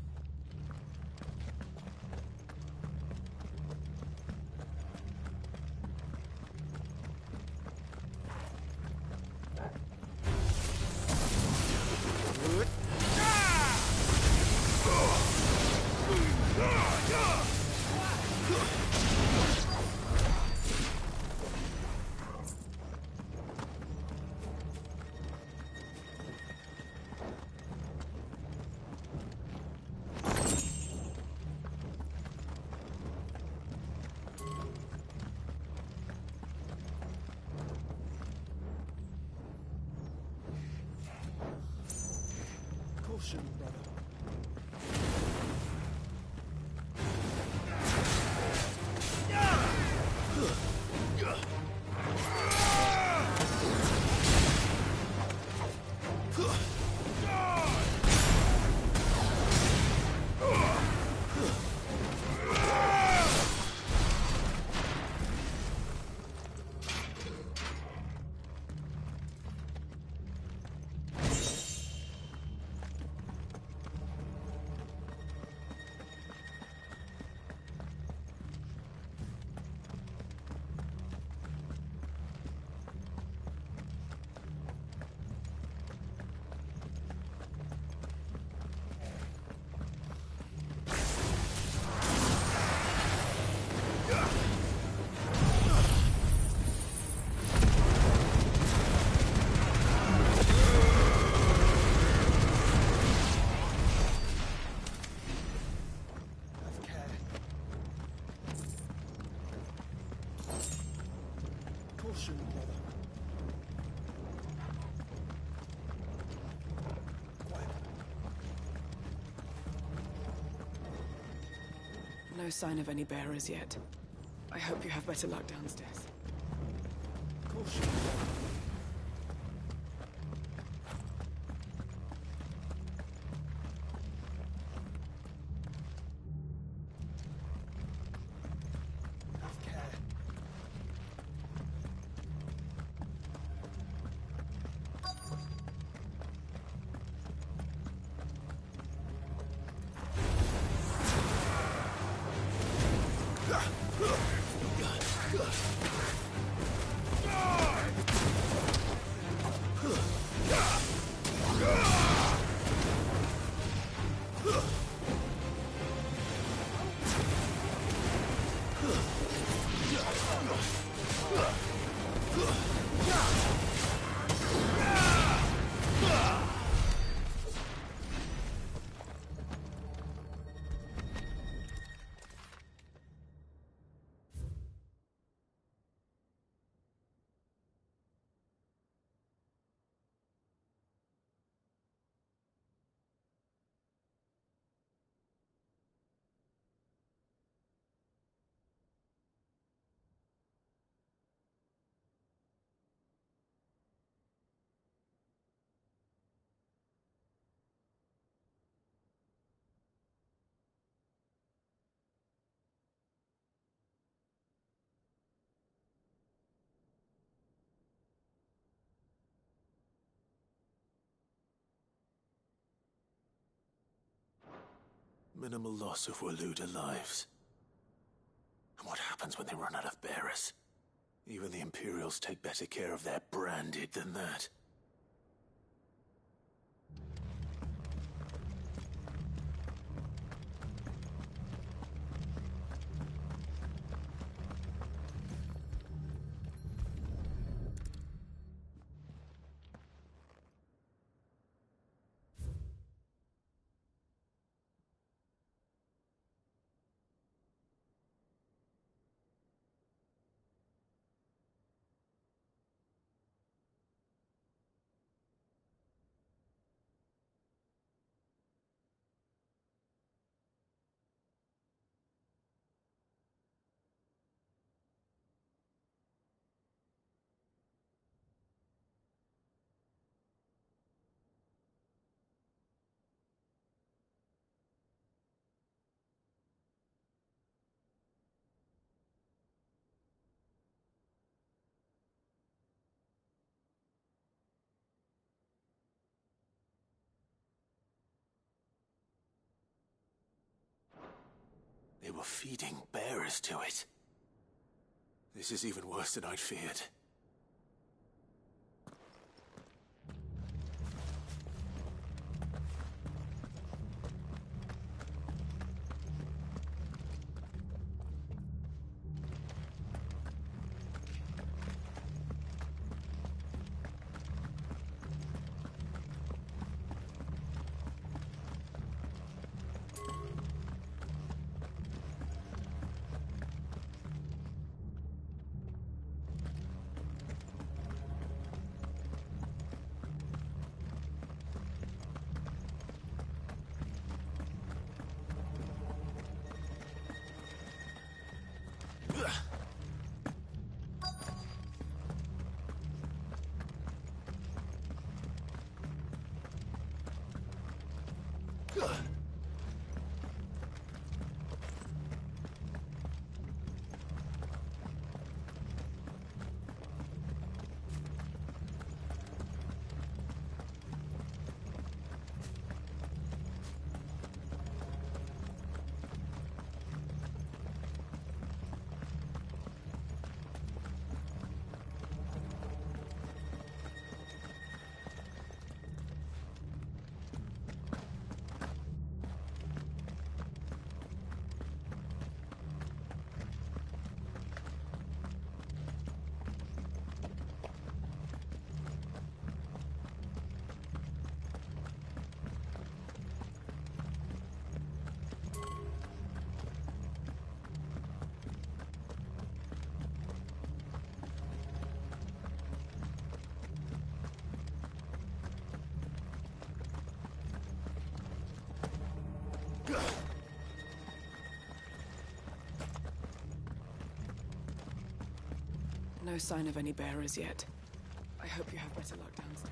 Caution, brother. Quiet. No sign of any bearers yet. I hope you have better luck downstairs. Caution. Minimal loss of Waluda lives. And what happens when they run out of bearers? Even the Imperials take better care of their branded than that. They were feeding bearers to it. This is even worse than I'd feared. No sign of any bearers yet. I hope you have better luck downstairs.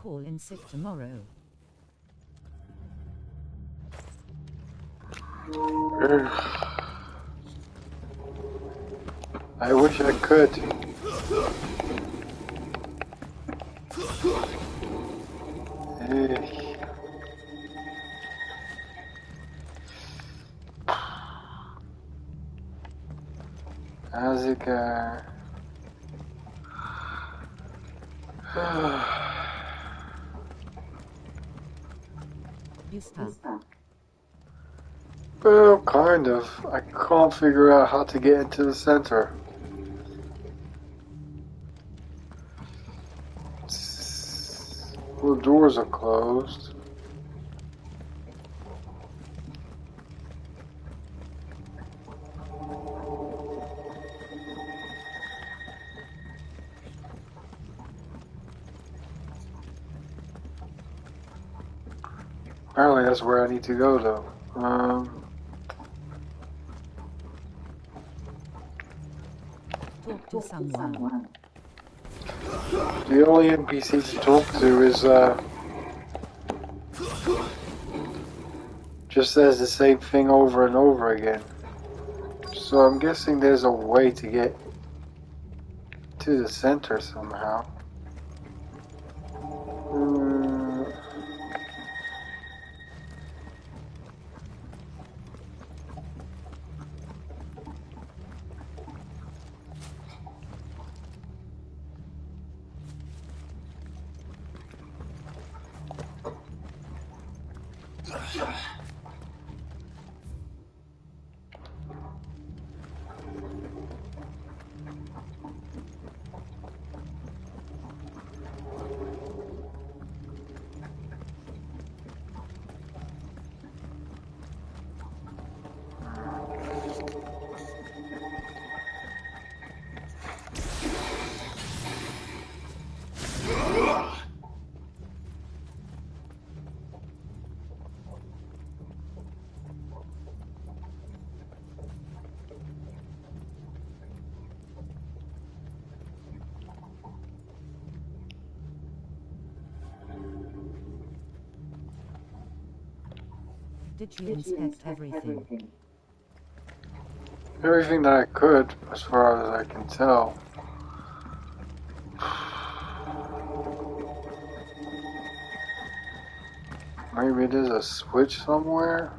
Call in sick tomorrow. I wish I could. How's it going? Well, kind of. I can't figure out how to get into the center. The doors are closed. Apparently that's where I need to go though. Talk to someone. The only NPC to talk to is just says the same thing over and over again. So I'm guessing there's a way to get to the center somehow. Did you inspect everything? Everything that I could, as far as I can tell. Maybe there's a switch somewhere?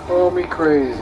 Call me crazy.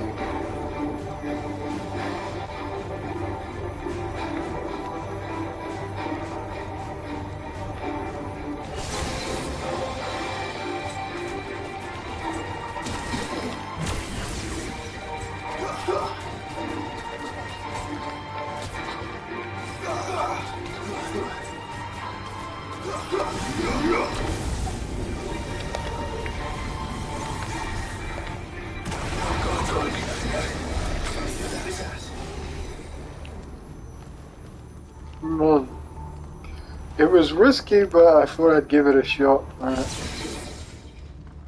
It was risky, but I thought I'd give it a shot.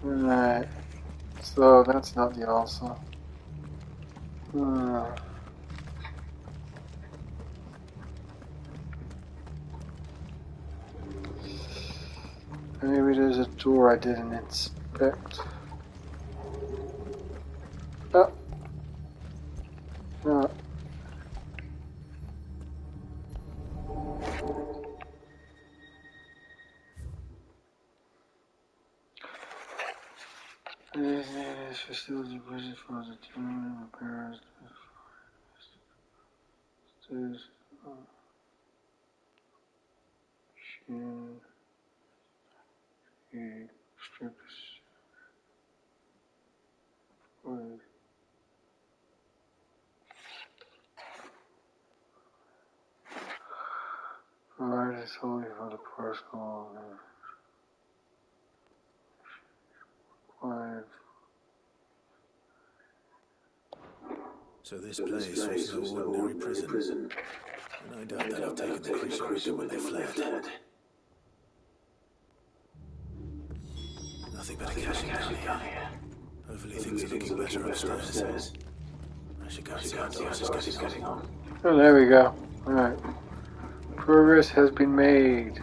Alright. So that's not the answer. Maybe there's a door I didn't inspect. Oh. No. This facility visit for the team repairs. Provide is only for the personal. So this place was no ordinary prison. And I doubt they'll have taken the creature with them when they fled. Nothing but a caching down here. Hopefully things are looking better upstairs. I should go and see how Diaz is getting on. Oh, there we go. Alright. Progress has been made.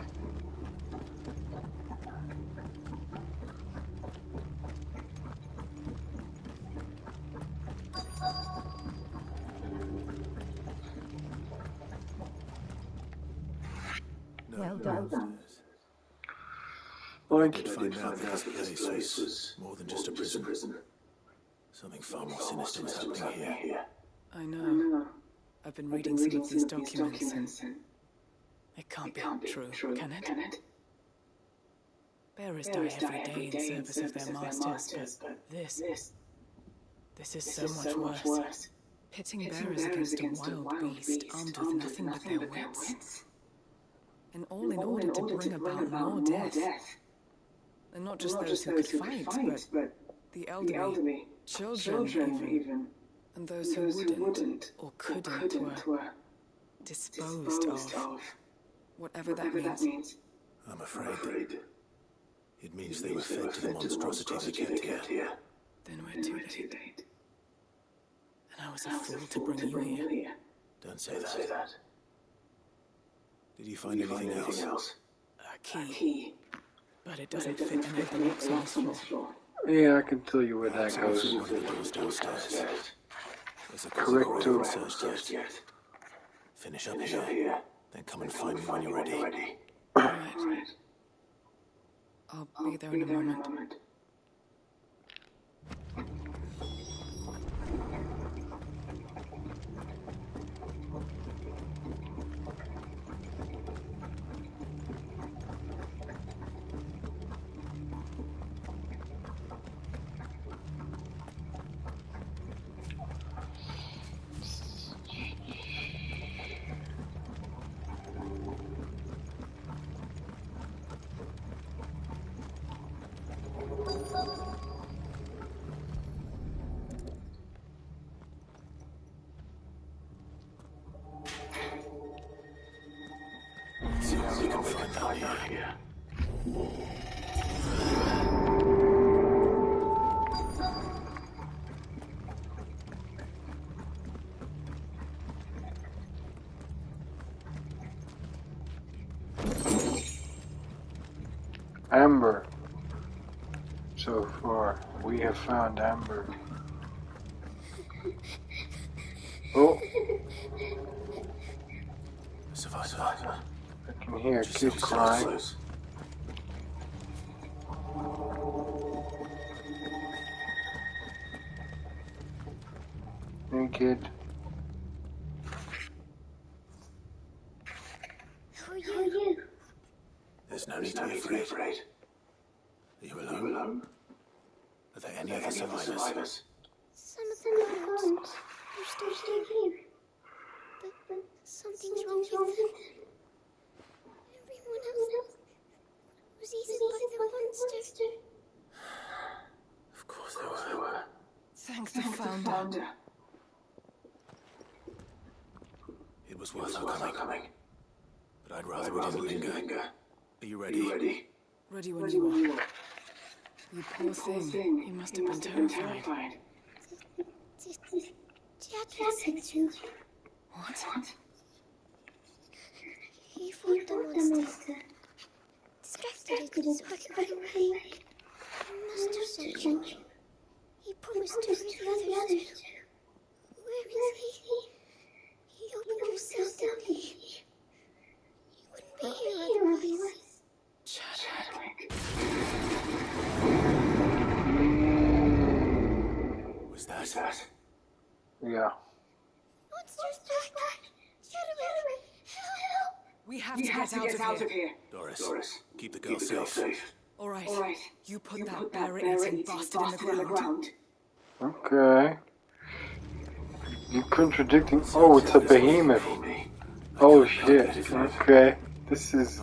Well done. I could find out that this place was more than just a prison. Something far more sinister was happening here. I know. I've been reading some of these documents and it can't be true, can it? Bearers die every day in service of their masters, but this is so much worse. Pitting bearers against a wild beast armed with nothing but their wits. And all in order to bring about more death. And not just those who could fight, but the elderly, children even. And those who wouldn't or couldn't were disposed of. Whatever that means. I'm afraid it means they were fed to the monstrosity they kept here. Then we're too late. And I was a fool to bring you here. Don't say that. Did you find anything else? A key. But it doesn't fit any of the locks on this floor. Yeah, I can tell you where that goes. One of the doors downstairs. There's a Correct door. searched yet. Finish up here, then come and find me when you're ready. Right. I'll be there in a moment. See how we can find out here. Amber. So far, we have found Amber. Oh. Survivor. I can hear a kid crying. Hey, kid. Who are you? There's no need to be afraid. Are you alone? Are there any other survivors? Some of them are gone. They're still here. But something's wrong with them. Everyone else was eaten by the monster. Of course they were. Thank the Founder. It was worth our coming. but I'd rather we didn't linger. Are you ready? Ready when you are. You poor thing. You must have been terrified. Dad sent you. What? He fought the monster. Distracted it so I could get away. He must have sent you. He promised to free the others too. Where is he? He opened himself, didn't he? He wouldn't be here otherwise. Chadwick. Was that? Yeah. Monsters back. Chadwick, help! We have to get out of here. Doris, keep the girl safe. All right. You put that bear-eating bastard in the ground. Okay. You're contradicting. Oh, it's a behemoth. Oh shit. Okay. This is.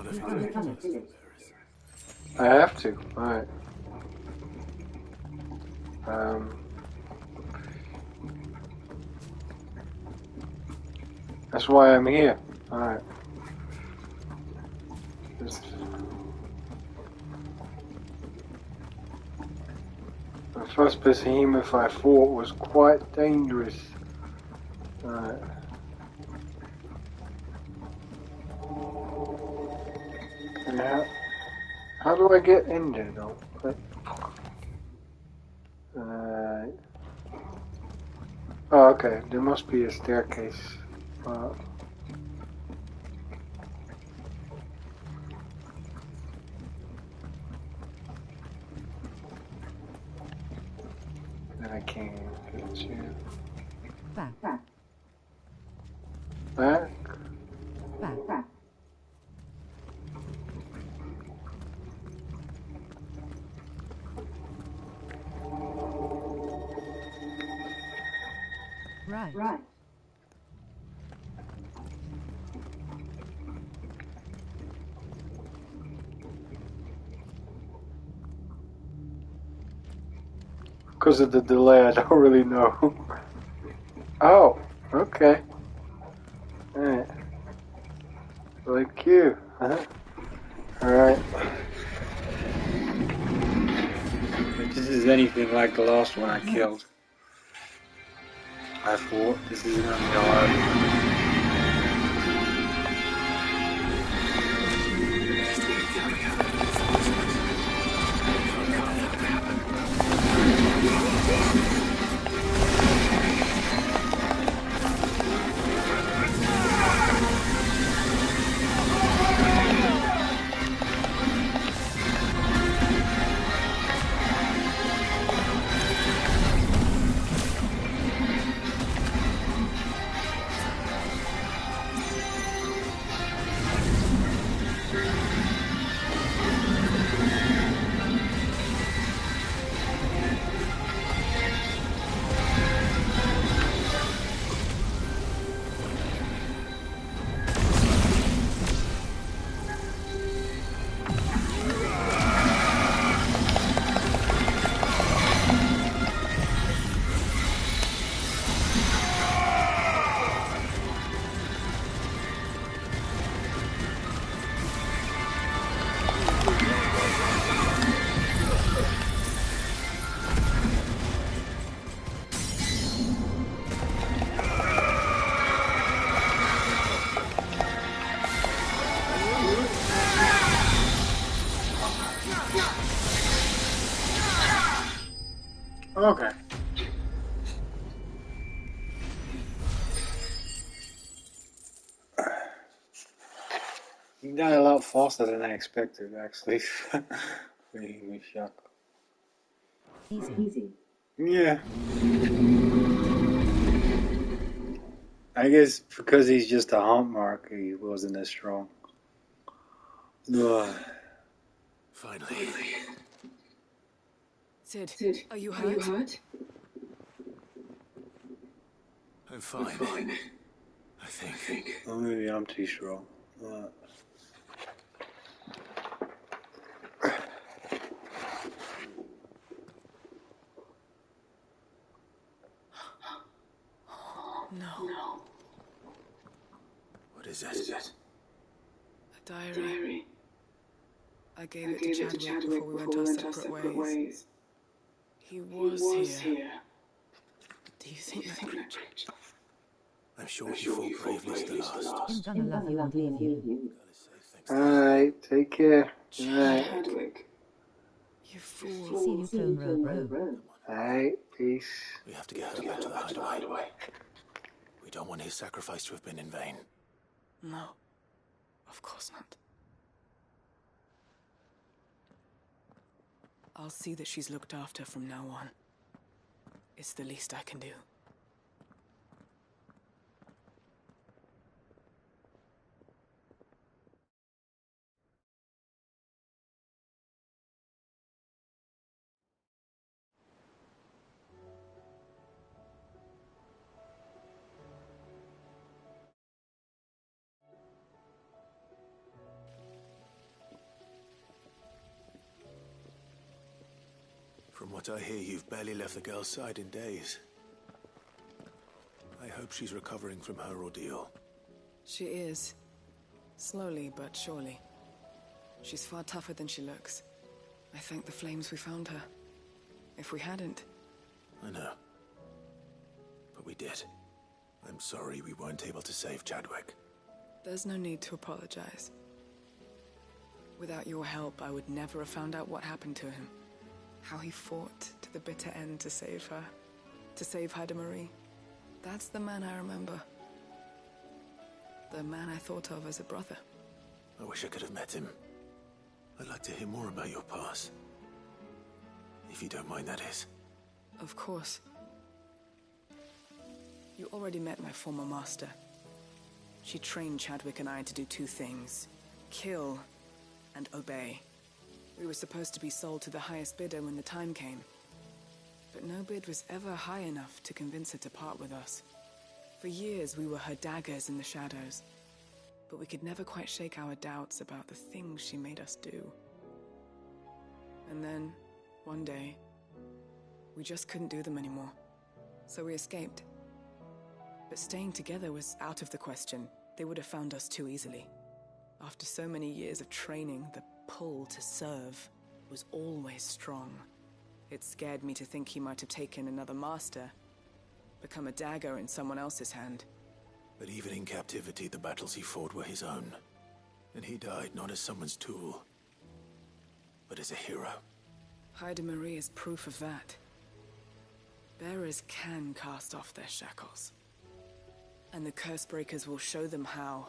I have to. Alright. That's why I'm here. Alright. The first behemoth I fought was quite dangerous. Alright. And how do I get in there though? Oh, okay. There must be a staircase. Then I can't get to. Back. Back? Back. Right. Because of the delay, I don't really know. Oh, okay. Alright. Like you, huh? Alright. If this is anything like the last one I killed, I thought this is gonna be hard. Okay. You died a lot faster than I expected, actually. Really shocked. Easy. Yeah. I guess because he's just a haunt mark, he wasn't as strong. Ugh. Finally. Sid, are you hurt? I'm fine. I think. Well, maybe I'm too strong. No. What is it? Diary. I gave it to Chadwick before we went our separate ways. He was here. Do you think that creature? I'm sure he fought bravely to the last. I'm gonna love you and leave you. Alright, take care. Alright. Chadwick. You fool. See you soon, bro. Alright, peace. We have to get her back to the hideaway. We don't want his sacrifice to have been in vain. No, of course not. I'll see that she's looked after from now on. It's the least I can do. From what I hear, you've barely left the girl's side in days. I hope she's recovering from her ordeal. She is. Slowly but surely. She's far tougher than she looks. I thank the flames we found her. If we hadn't... I know. But we did. I'm sorry we weren't able to save Chadwick. There's no need to apologize. Without your help, I would never have found out what happened to him. How he fought to the bitter end to save her. To save Haida Marie. That's the man I remember. The man I thought of as a brother. I wish I could have met him. I'd like to hear more about your past. If you don't mind, that is. Of course. You already met my former master. She trained Chadwick and I to do two things. Kill and obey. We were supposed to be sold to the highest bidder when the time came. But no bid was ever high enough to convince her to part with us. For years we were her daggers in the shadows. But we could never quite shake our doubts about the things she made us do. And then, one day, we just couldn't do them anymore. So we escaped. But staying together was out of the question. They would have found us too easily. After so many years of training, the pull to serve was always strong. It scared me to think he might have taken another master, become a dagger in someone else's hand. But even in captivity, the battles he fought were his own. And he died not as someone's tool, but as a hero. Haida Marie is proof of that. Bearers can cast off their shackles. And the Cursebreakers will show them how.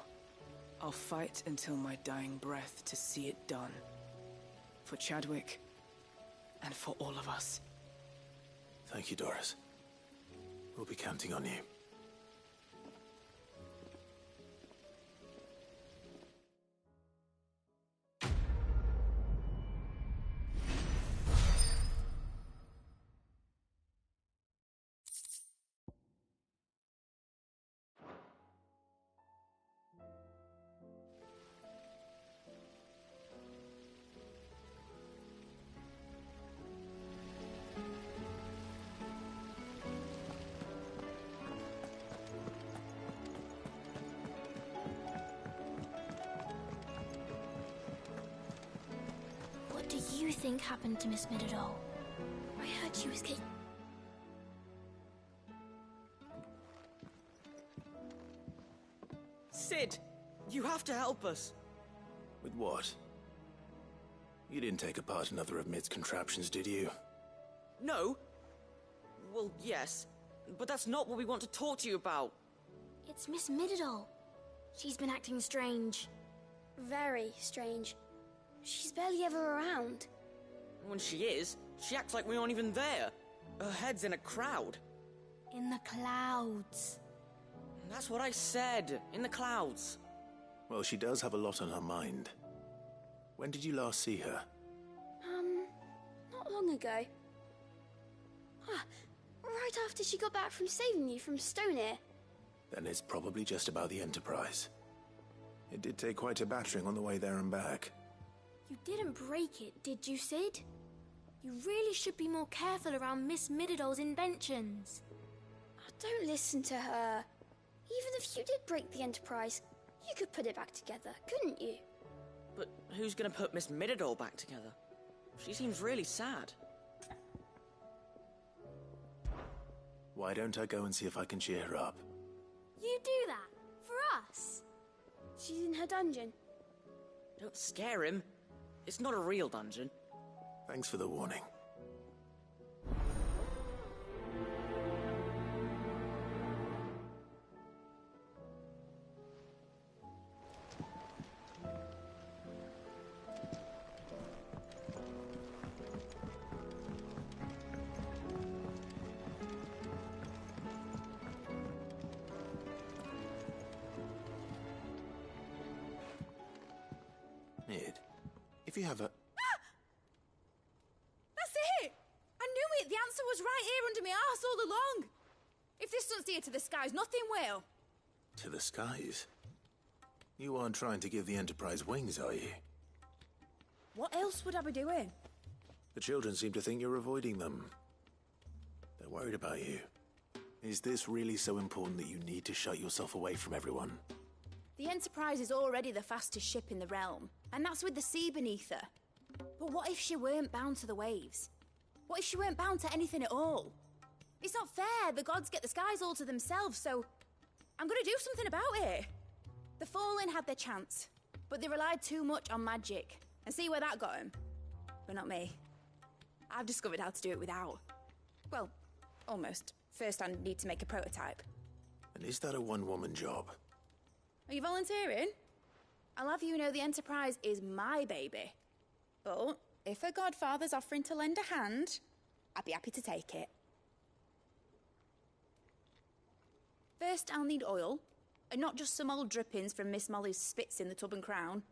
I'll fight until my dying breath to see it done. For Chadwick, and for all of us. Thank you, Doris. We'll be counting on you. What do you think happened to Miss Midadol? I heard she was getting... Sid! You have to help us! With what? You didn't take apart another of Mid's contraptions, did you? No? Well, yes. But that's not what we want to talk to you about. It's Miss Midadol. She's been acting strange. Very strange. She's barely ever around. When she is, she acts like we aren't even there. Her head's in a crowd. In the clouds. That's what I said. In the clouds. Well, she does have a lot on her mind. When did you last see her? Not long ago. Right after she got back from saving you from Stoneir. Then it's probably just about the Enterprise. It did take quite a battering on the way there and back. You didn't break it, did you, Sid? You really should be more careful around Miss Midadol's inventions. Don't listen to her. Even if you did break the Enterprise, you could put it back together, couldn't you? But who's gonna put Miss Midadol back together? She seems really sad. Why don't I go and see if I can cheer her up? You do that? For us? She's in her dungeon. Don't scare him. It's not a real dungeon. Thanks for the warning. Mid, if you have a... That's it! I knew it! The answer was right here under my arse all along! If this doesn't steer to the skies, nothing will! To the skies? You aren't trying to give the Enterprise wings, are you? What else would I be doing? The children seem to think you're avoiding them. They're worried about you. Is this really so important that you need to shut yourself away from everyone? The Enterprise is already the fastest ship in the realm, and that's with the sea beneath her. But what if she weren't bound to the waves? What if she weren't bound to anything at all? It's not fair. The gods get the skies all to themselves, so I'm gonna do something about it. The Fallen had their chance, but they relied too much on magic. And see where that got them? But not me. I've discovered how to do it without. Well, almost. First I need to make a prototype. And is that a one-woman job? Are you volunteering? I'll have you know the Enterprise is my baby. But if a godfather's offering to lend a hand, I'd be happy to take it. First, I'll need oil, and not just some old drippings from Miss Molly's spits in the Tub and Crown.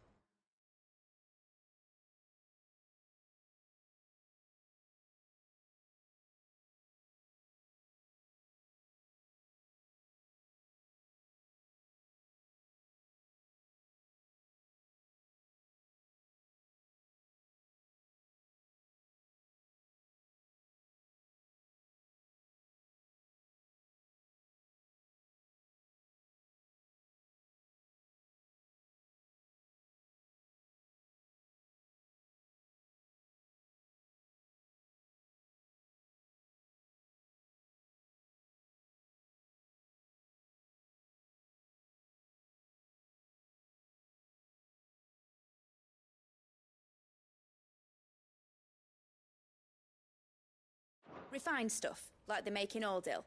Refined stuff, like they make in Aldil.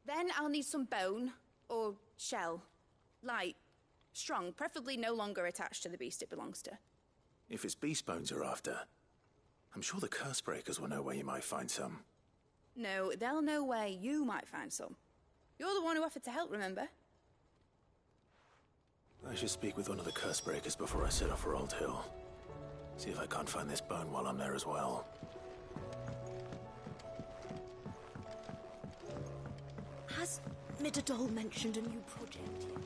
Then I'll need some bone, or shell. Light, strong, preferably no longer attached to the beast it belongs to. If it's beast bones you're after, I'm sure the Cursebreakers will know where you might find some. No, they'll know where you might find some. You're the one who offered to help, remember? I should speak with one of the Cursebreakers before I set off for Old Hill. See if I can't find this bone while I'm there as well. Has Midadol mentioned a new project yet?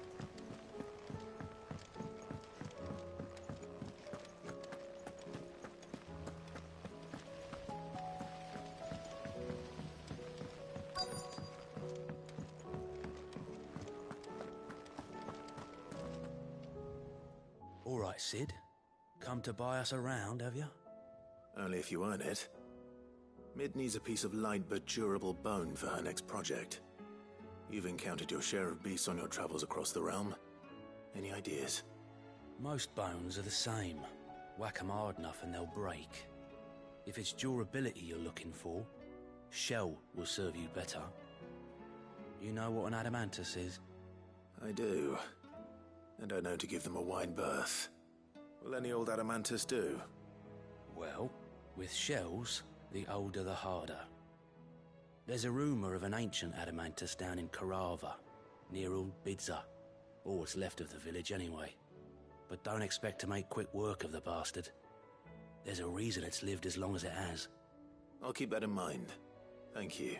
All right, Sid. Come to buy us around, have you? Only if you earn it. Mid needs a piece of light but durable bone for her next project. You've encountered your share of beasts on your travels across the realm. Any ideas? Most bones are the same. Whack 'em hard enough and they'll break. If it's durability you're looking for, shell will serve you better. You know what an adamantus is? I do. And I know to give them a wide berth. Will any old adamantus do? Well, with shells, the older the harder. There's a rumour of an ancient adamantus down in Karava, near Ul Bidza, or what's left of the village anyway. But don't expect to make quick work of the bastard. There's a reason it's lived as long as it has. I'll keep that in mind. Thank you.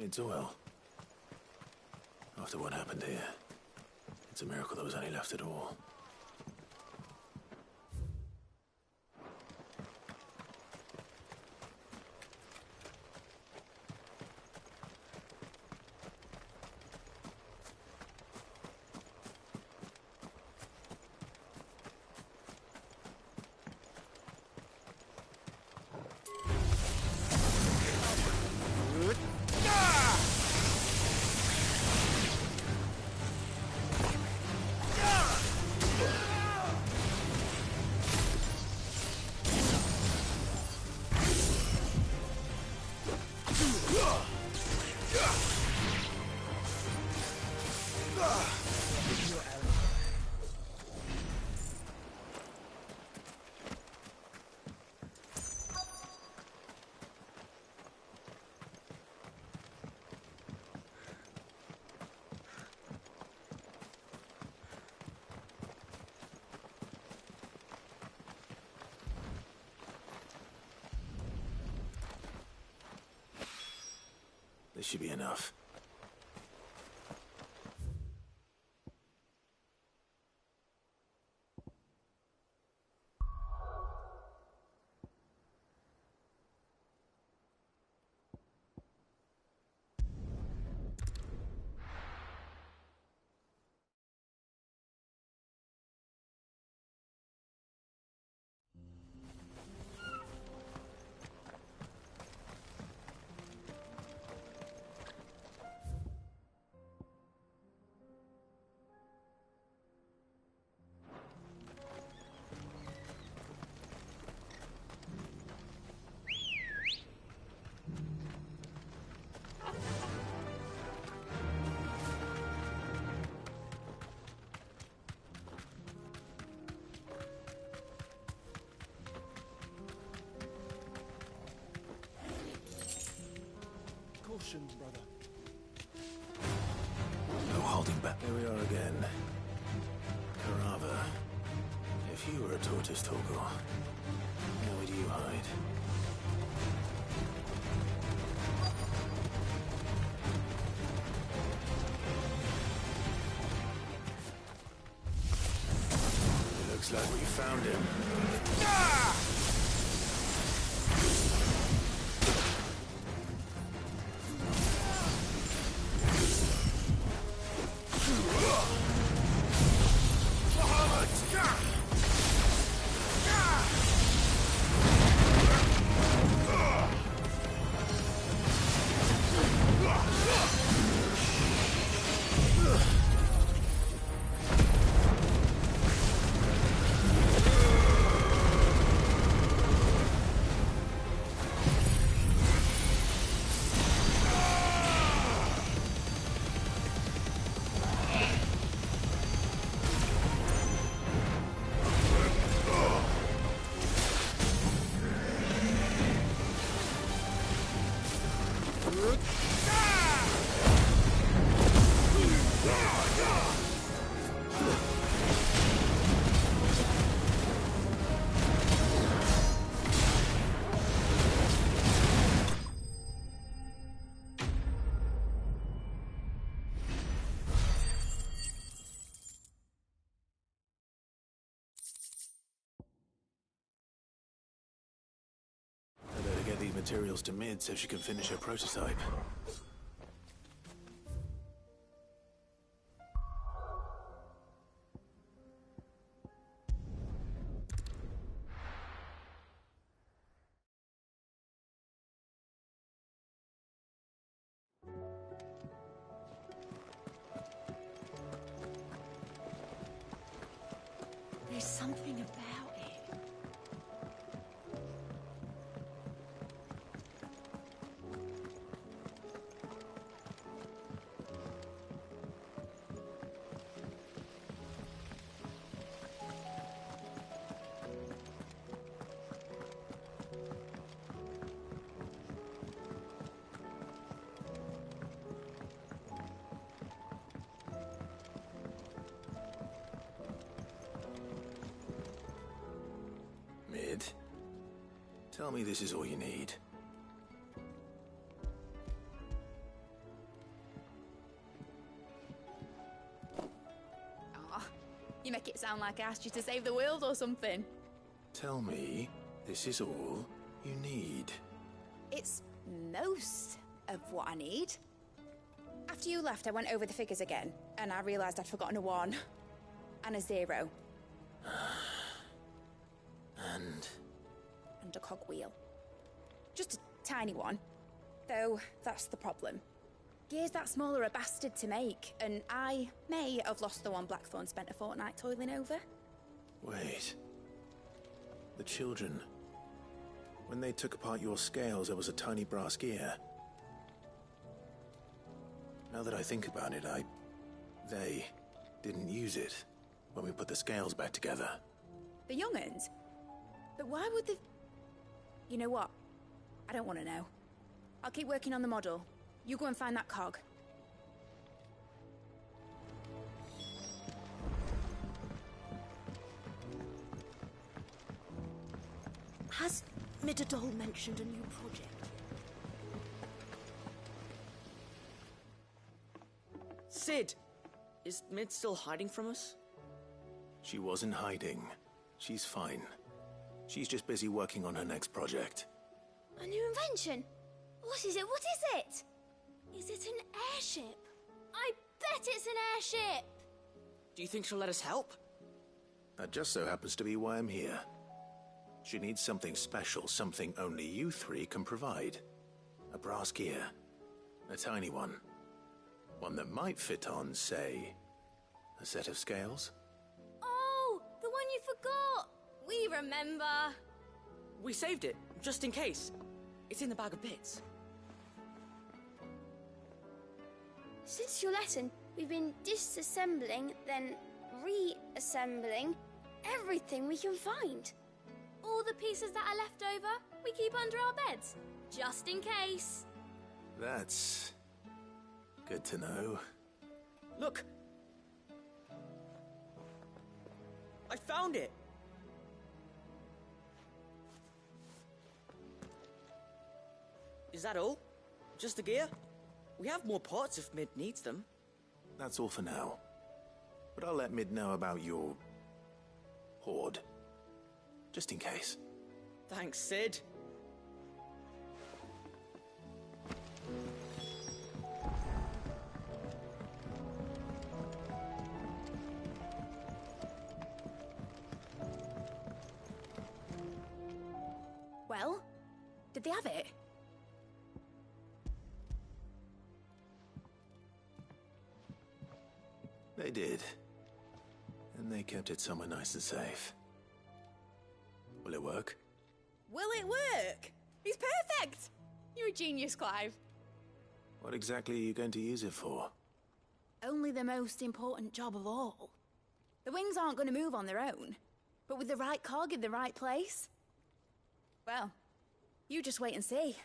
Mid's oil. After what happened here, it's a miracle there was any left at all. This should be enough. Brother. No holding back. Here we are again. Carava. If you were a tortoise, Torgor, where would you hide? It looks like we found him. Ah! Materials to Mid so she can finish her prototype. There's something about it. Tell me this is all you need. You make it sound like I asked you to save the world or something. Tell me, this is all you need. It's most of what I need. After you left, I went over the figures again, and I realised I'd forgotten a 1 and a 0. And a cogwheel. Just a tiny one. Though, that's the problem. Gears that small are a bastard to make, and I may have lost the one Blackthorn spent a fortnight toiling over. wait. The children. When they took apart your scales, there was a tiny brass gear. Now that I think about it, they didn't use it when we put the scales back together. The young'uns? But why would the... You know what? I don't want to know. I'll keep working on the model. You go and find that cog. Has Midadol mentioned a new project? Sid! Is Mid still hiding from us? She wasn't hiding. She's fine. She's just busy working on her next project. A new invention? What is it? What is it? Is it an airship? I bet it's an airship! Do you think she'll let us help? That just so happens to be why I'm here. She needs something special, something only you three can provide. A brass gear. A tiny one. One that might fit on, say, a set of scales? Oh, the one you forgot! We remember! We saved it, just in case. It's in the bag of bits. Since your lesson, we've been disassembling, then reassembling everything we can find. All the pieces that are left over, we keep under our beds, just in case. That's good to know. Look! I found it! Is that all? Just the gear? We have more parts if Mid needs them. That's all for now. But I'll let Mid know about your hoard. Just in case. Thanks, Sid. Well, did they have it? They did. And they kept it somewhere nice and safe. Will it work? Will it work? He's perfect! You're a genius, Clive. What exactly are you going to use it for? Only the most important job of all. The wings aren't going to move on their own. But with the right cog in the right place... Well, you just wait and see.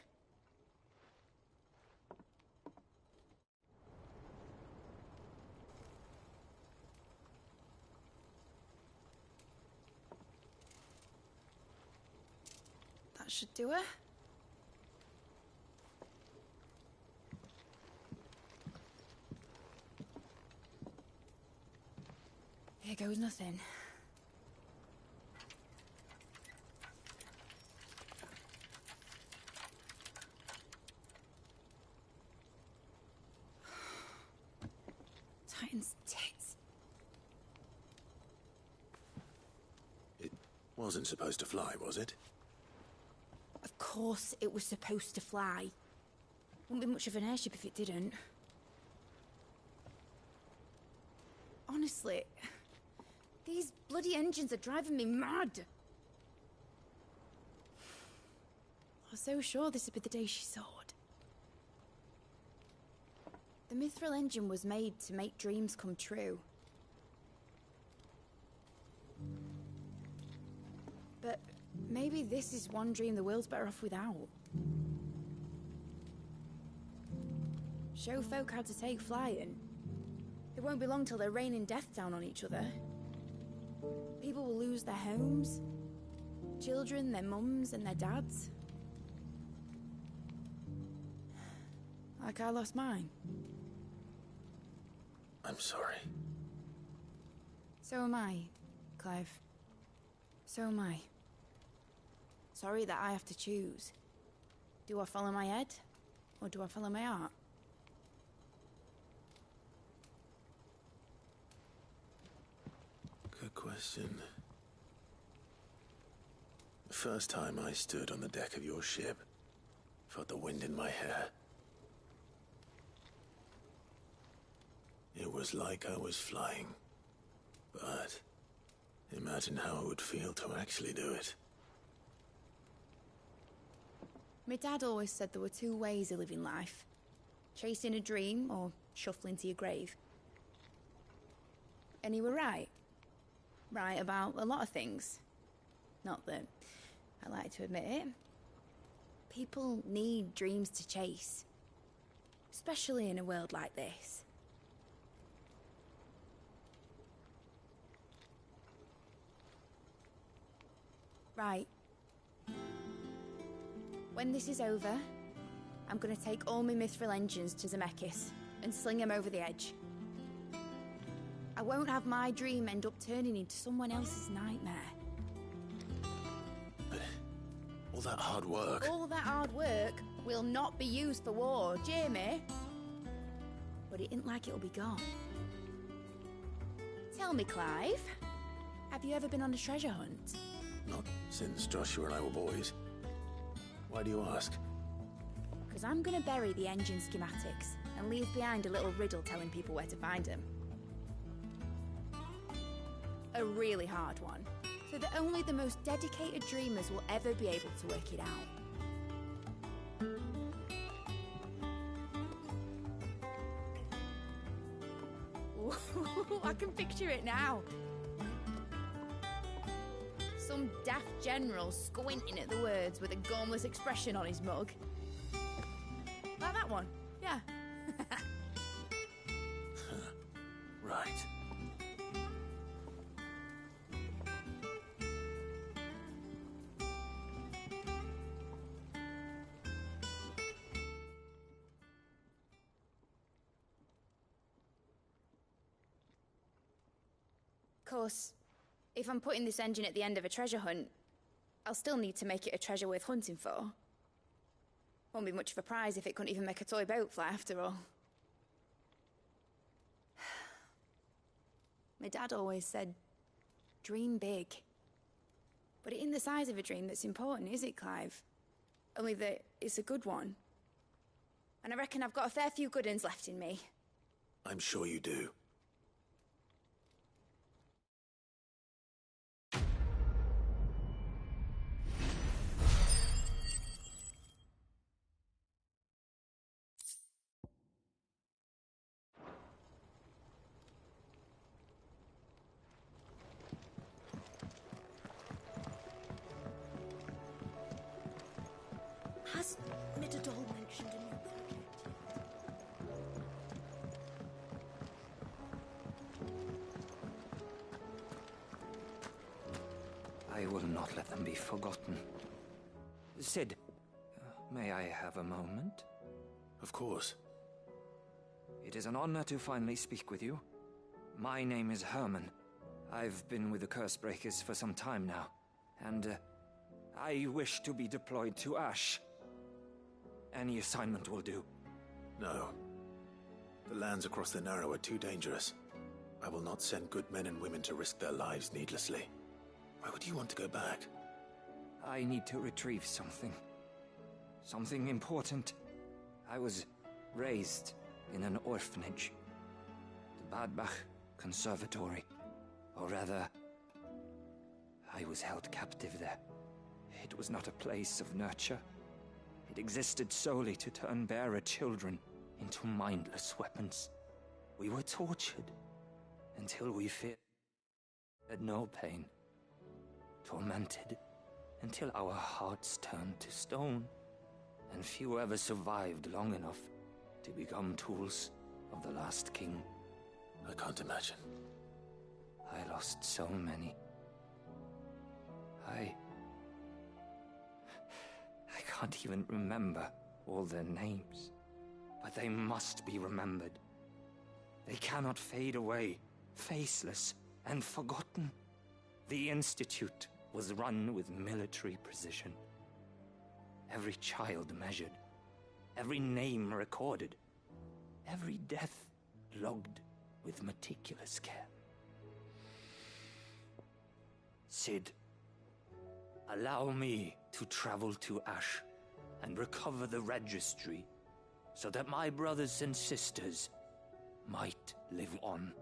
That should do it. Here goes nothing. Titan's tits. It wasn't supposed to fly, was it? Of course it was supposed to fly. Wouldn't be much of an airship if it didn't. Honestly, these bloody engines are driving me mad. I was so sure this would be the day she soared. The Mithril engine was made to make dreams come true. But maybe this is one dream the world's better off without. Show folk how to take flying. It won't be long till they're raining death down on each other. People will lose their homes. Children, their mums and their dads. Like I lost mine. I'm sorry. So am I, Clive. So am I. Sorry that I have to choose. Do I follow my head, or do I follow my heart? Good question. The first time I stood on the deck of your ship, felt the wind in my hair. It was like I was flying. But imagine how it would feel to actually do it. My dad always said there were two ways of living life. Chasing a dream or shuffling to your grave. And he were right. Right about a lot of things. Not that I like to admit it. People need dreams to chase. Especially in a world like this. Right. When this is over, I'm gonna take all my mithril engines to Zemeckis and sling them over the edge. I won't have my dream end up turning into someone else's nightmare. But all that hard work... All that hard work will not be used for war, Jamie. But it isn't like it'll be gone. Tell me, Clive, have you ever been on a treasure hunt? Not since Joshua and I were boys. Why do you ask? Because I'm gonna bury the engine schematics and leave behind a little riddle telling people where to find them. A really hard one, so that only the most dedicated dreamers will ever be able to work it out. Ooh, I can picture it now. Some daft general squinting at the words with a gormless expression on his mug. Like that one, yeah. Right. Of course, if I'm putting this engine at the end of a treasure hunt, I'll still need to make it a treasure worth hunting for. Won't be much of a prize if it couldn't even make a toy boat fly after all. My dad always said, dream big. But it isn't the size of a dream that's important, is it, Clive? Only that it's a good one. And I reckon I've got a fair few good uns left in me. I'm sure you do. Has Mitterdol mentioned a new project yet? I will not let them be forgotten. Sid, may I have a moment? Of course. It is an honor to finally speak with you. My name is Herman. I've been with the Cursebreakers for some time now, and I wish to be deployed to Ash. Any assignment will do. No. The lands across the Narrow are too dangerous. I will not send good men and women to risk their lives needlessly. Why would you want to go back? I need to retrieve something. Something important. I was raised in an orphanage. The Badbach Conservatory. Or rather, I was held captive there. It was not a place of nurture. It existed solely to turn bearer children into mindless weapons. We were tortured until we feared no pain. Tormented until our hearts turned to stone, and few ever survived long enough to become tools of the last king. I can't imagine. I lost so many. I can't even remember all their names, but they must be remembered. They cannot fade away, faceless, and forgotten. The Institute was run with military precision. Every child measured, every name recorded, every death logged with meticulous care. Cid, allow me to travel to Ash and recover the registry so that my brothers and sisters might live on.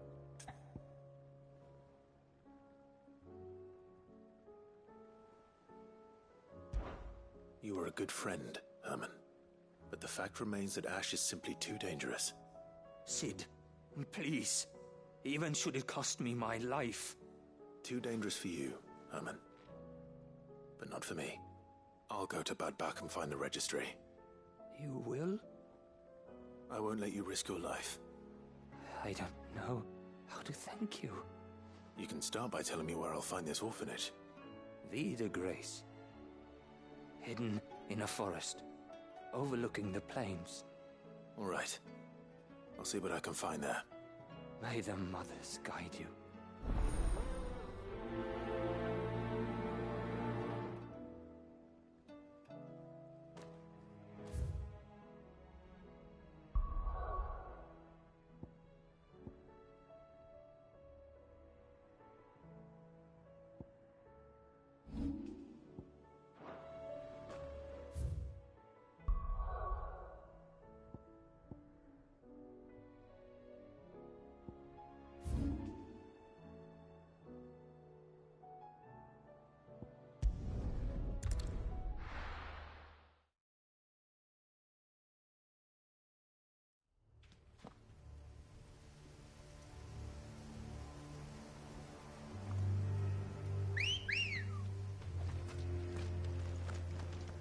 You were a good friend, Herman. But the fact remains that Ash is simply too dangerous. Cid, please. Even should it cost me my life. Too dangerous for you, Herman. But not for me. I'll go to Bad Bach and find the registry. You will? I won't let you risk your life. I don't know how to thank you. You can start by telling me where I'll find this orphanage. Vie de Grace. Hidden in a forest, overlooking the plains. All right. I'll see what I can find there. May the mothers guide you.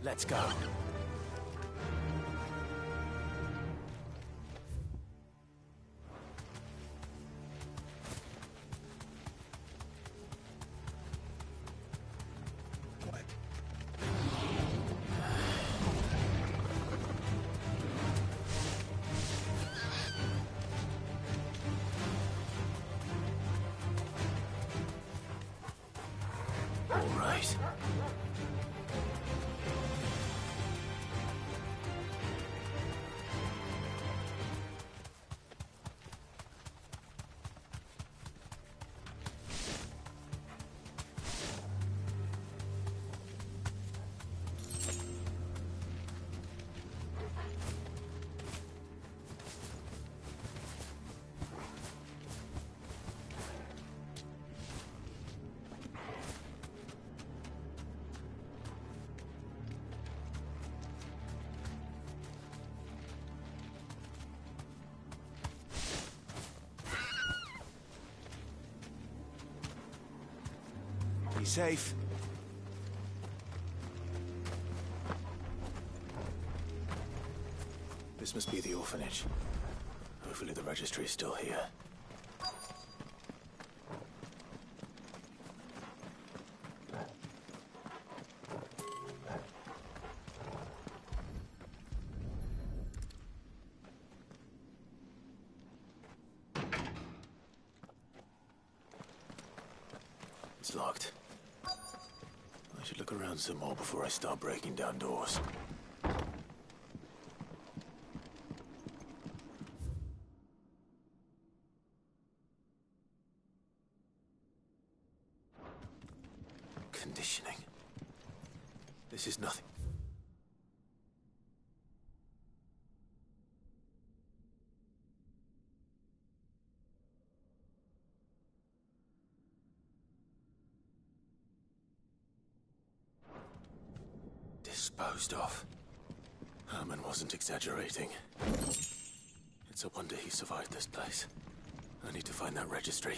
Let's go. All right. Be safe. This must be the orphanage. Hopefully the registry is still here. It's locked. I should look around some more before I start breaking down doors. Conditioning. This is nothing. Disposed of. Herman wasn't exaggerating. It's a wonder he survived this place. I need to find that registry.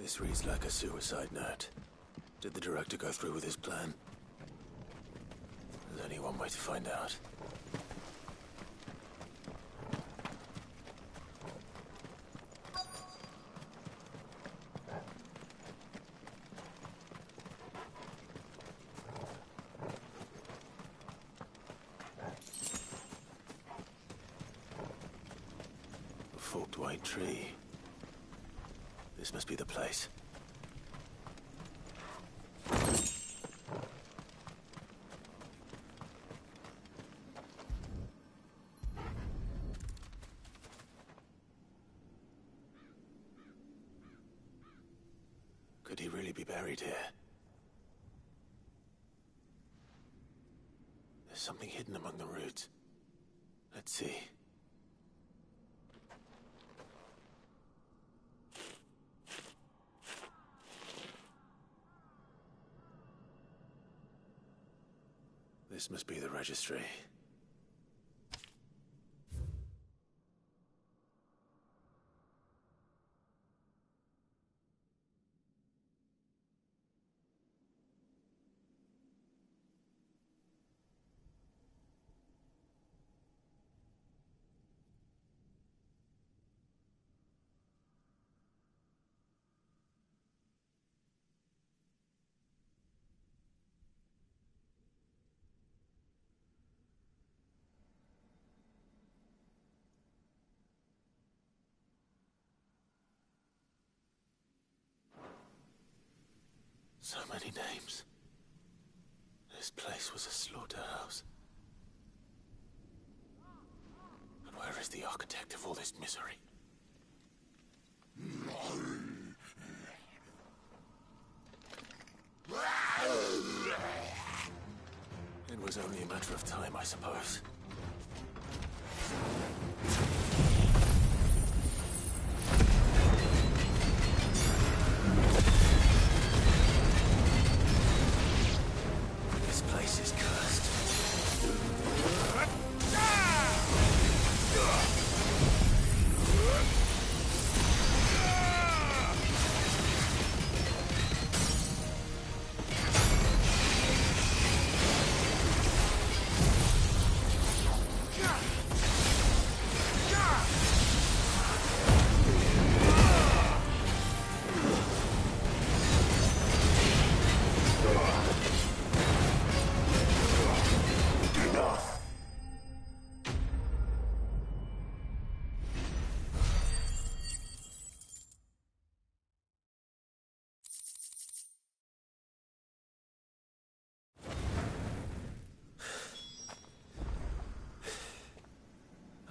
This reads like a suicide note. Did the director go through with his plan? There's only one way to find out. A forked white tree. This must be the place. Could he really be buried here? There's something hidden among the roots. Let's see. This must be the registry. So many names. This place was a slaughterhouse. And where is the architect of all this misery? It was only a matter of time, I suppose. This place is cursed.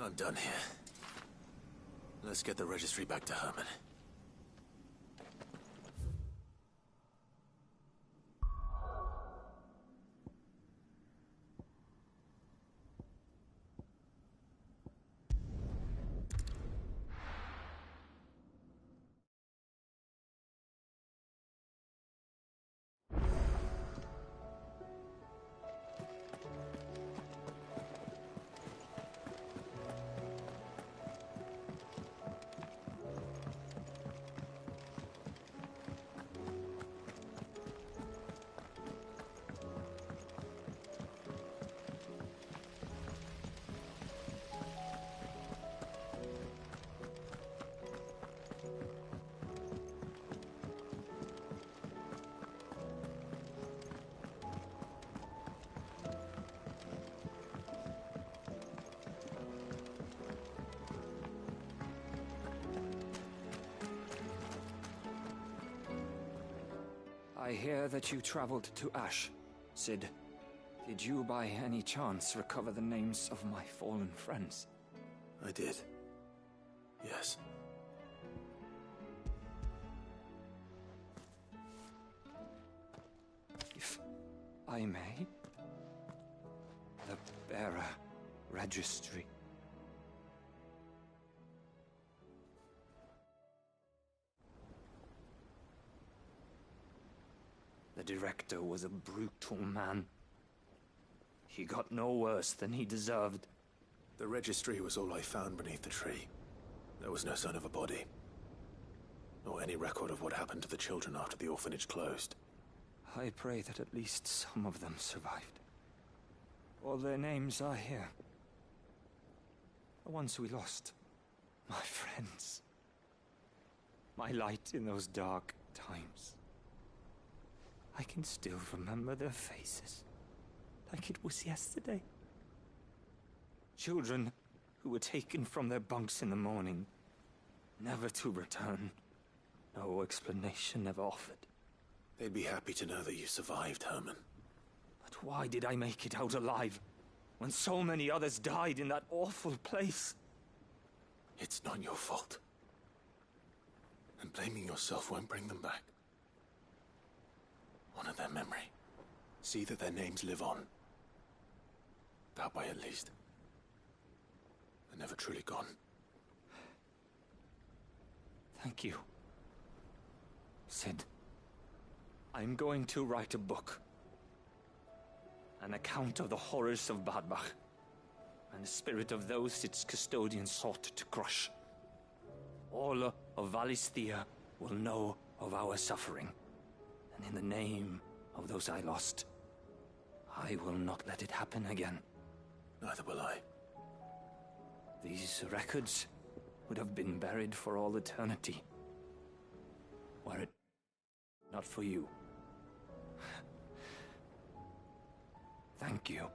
I'm done here. Let's get the registry back to Herman. I hear that you traveled to Ash, Cid. Did you by any chance recover the names of my fallen friends? I did. Yes. If I may? The bearer registry. The director was a brutal man. He got no worse than he deserved. The registry was all I found beneath the tree. There was no sign of a body. Or any record of what happened to the children after the orphanage closed. I pray that at least some of them survived. All their names are here. The ones we lost. My friends. My light in those dark times. I can still remember their faces. Like it was yesterday. Children who were taken from their bunks in the morning, never to return. No explanation ever offered. They'd be happy to know that you survived, Herman. But why did I make it out alive, when so many others died in that awful place? It's not your fault. And blaming yourself won't bring them back. Honor their memory. See that their names live on. That way, at least. They're never truly gone. Thank you. Sid, I'm going to write a book. An account of the horrors of Bad Bach, and the spirit of those its custodians sought to crush. All of Valisthea will know of our suffering, and in the name of those I lost, I will not let it happen again. Neither will I. These records would have been buried for all eternity, were it not for you. Thank you.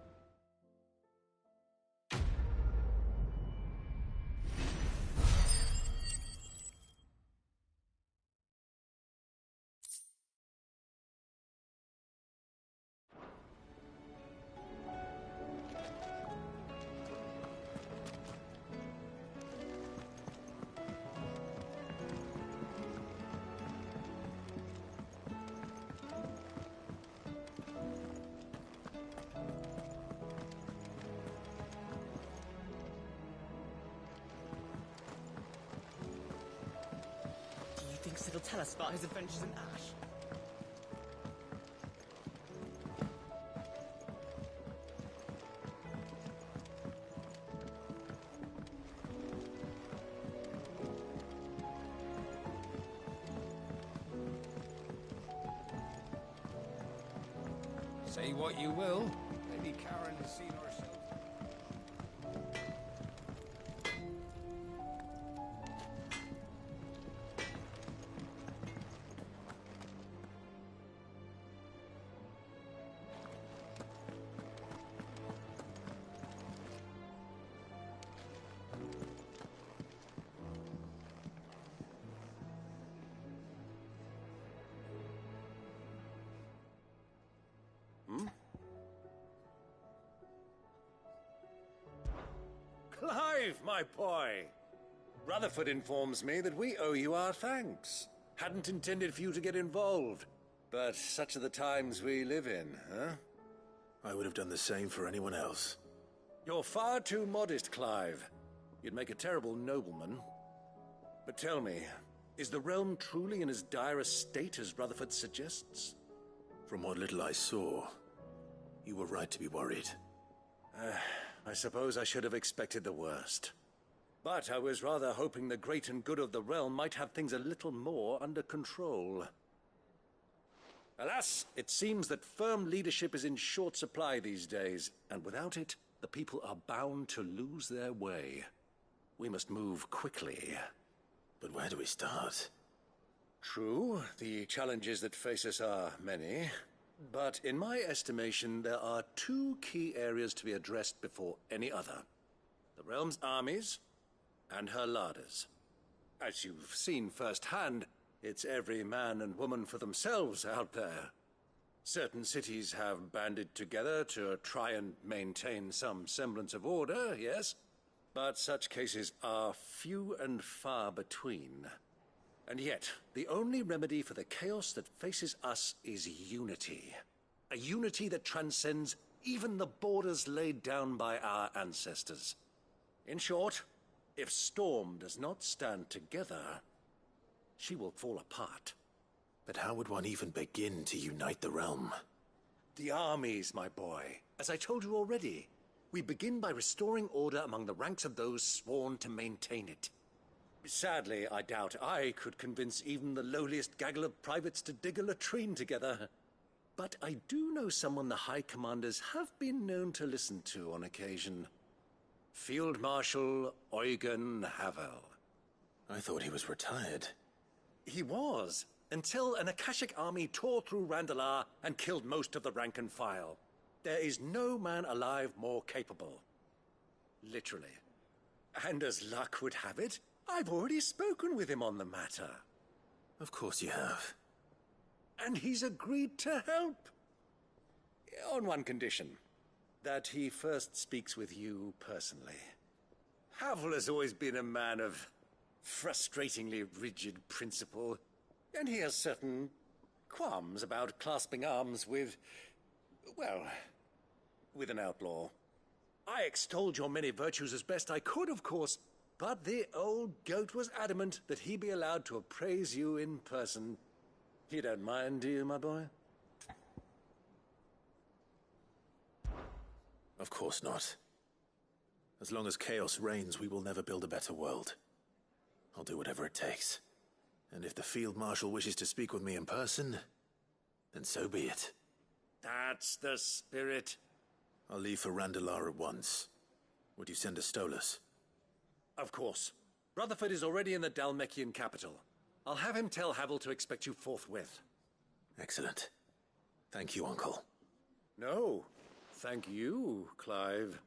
It'll tell us about his adventures in Ash. Say what you will. Maybe Karen has seen herself. Clive, my boy! Rutherford informs me that we owe you our thanks. Hadn't intended for you to get involved, but such are the times we live in, huh? I would have done the same for anyone else. You're far too modest, Clive. You'd make a terrible nobleman. But tell me, is the realm truly in as dire a state as Rutherford suggests? From what little I saw, you were right to be worried. I suppose I should have expected the worst. But I was rather hoping the great and good of the realm might have things a little more under control. Alas, it seems that firm leadership is in short supply these days, and without it, the people are bound to lose their way. We must move quickly. But where do we start? True, the challenges that face us are many. But in my estimation, there are two key areas to be addressed before any other. The realm's armies and her larders. As you've seen firsthand, it's every man and woman for themselves out there. Certain cities have banded together to try and maintain some semblance of order, yes? But such cases are few and far between. And yet, the only remedy for the chaos that faces us is unity. A unity that transcends even the borders laid down by our ancestors. In short, if Storm does not stand together, she will fall apart. But how would one even begin to unite the realm? The armies, my boy. As I told you already, we begin by restoring order among the ranks of those sworn to maintain it. Sadly, I doubt I could convince even the lowliest gaggle of privates to dig a latrine together. But I do know someone the High Commanders have been known to listen to on occasion. Field Marshal Eugen Havel. I thought he was retired. He was, until an Akashic army tore through Randalar and killed most of the rank and file. There is no man alive more capable. Literally. And as luck would have it, I've already spoken with him on the matter. Of course you have. And he's agreed to help. On one condition. That he first speaks with you personally. Havel has always been a man of frustratingly rigid principle, and he has certain qualms about clasping arms with, well, with an outlaw. I extolled your many virtues as best I could, of course, but the old goat was adamant that he be allowed to appraise you in person. You don't mind, do you, my boy? Of course not. As long as chaos reigns, we will never build a better world. I'll do whatever it takes. And if the Field Marshal wishes to speak with me in person, then so be it. That's the spirit. I'll leave for Randalar at once. Would you send a Stolas? Of course. Rutherford is already in the Dhalmekian capital. I'll have him tell Havel to expect you forthwith. Excellent. Thank you, Uncle. No, thank you, Clive.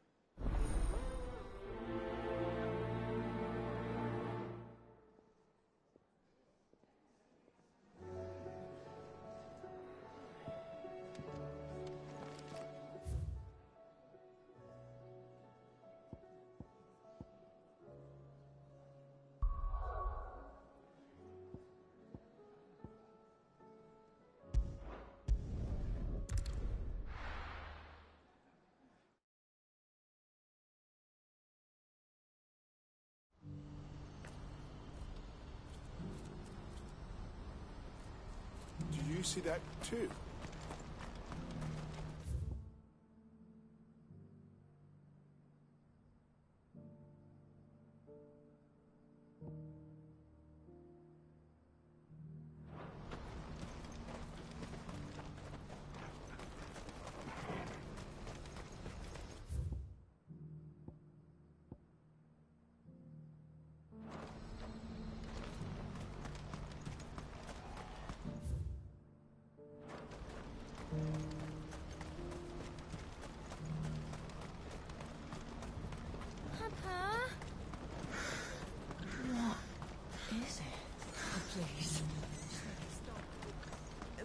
Do you see that too?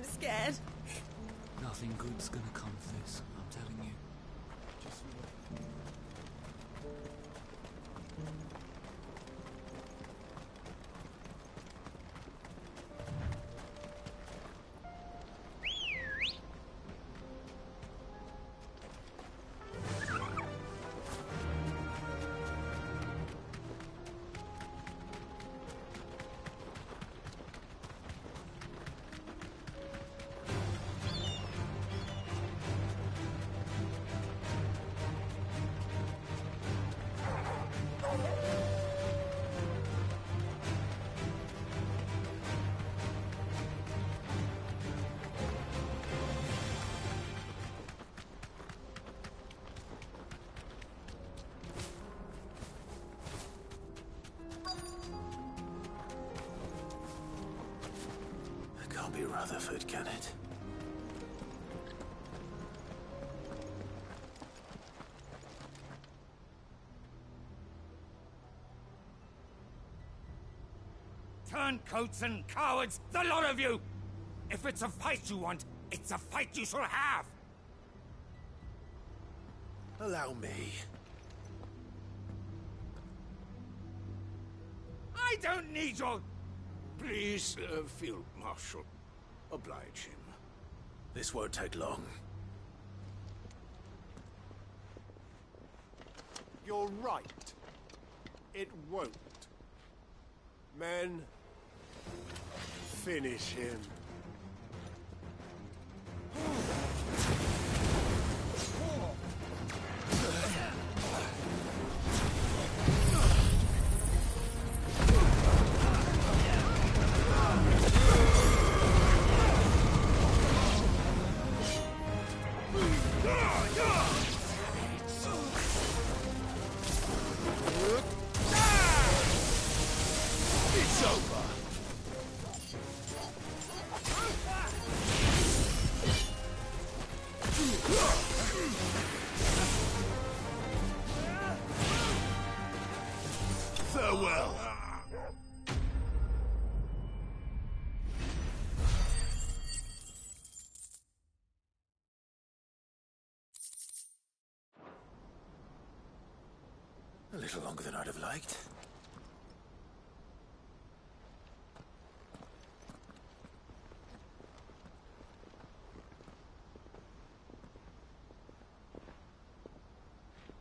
Scared. Nothing good's gonna come of this, I'm telling you. Can't be Rutherford, can it? Turncoats and cowards, the lot of you! If it's a fight you want, it's a fight you shall have! Allow me. I don't need your... Please, Field Marshal, oblige him. This won't take long. You're right. It won't. Men, finish him. well. A little longer than I'd have liked.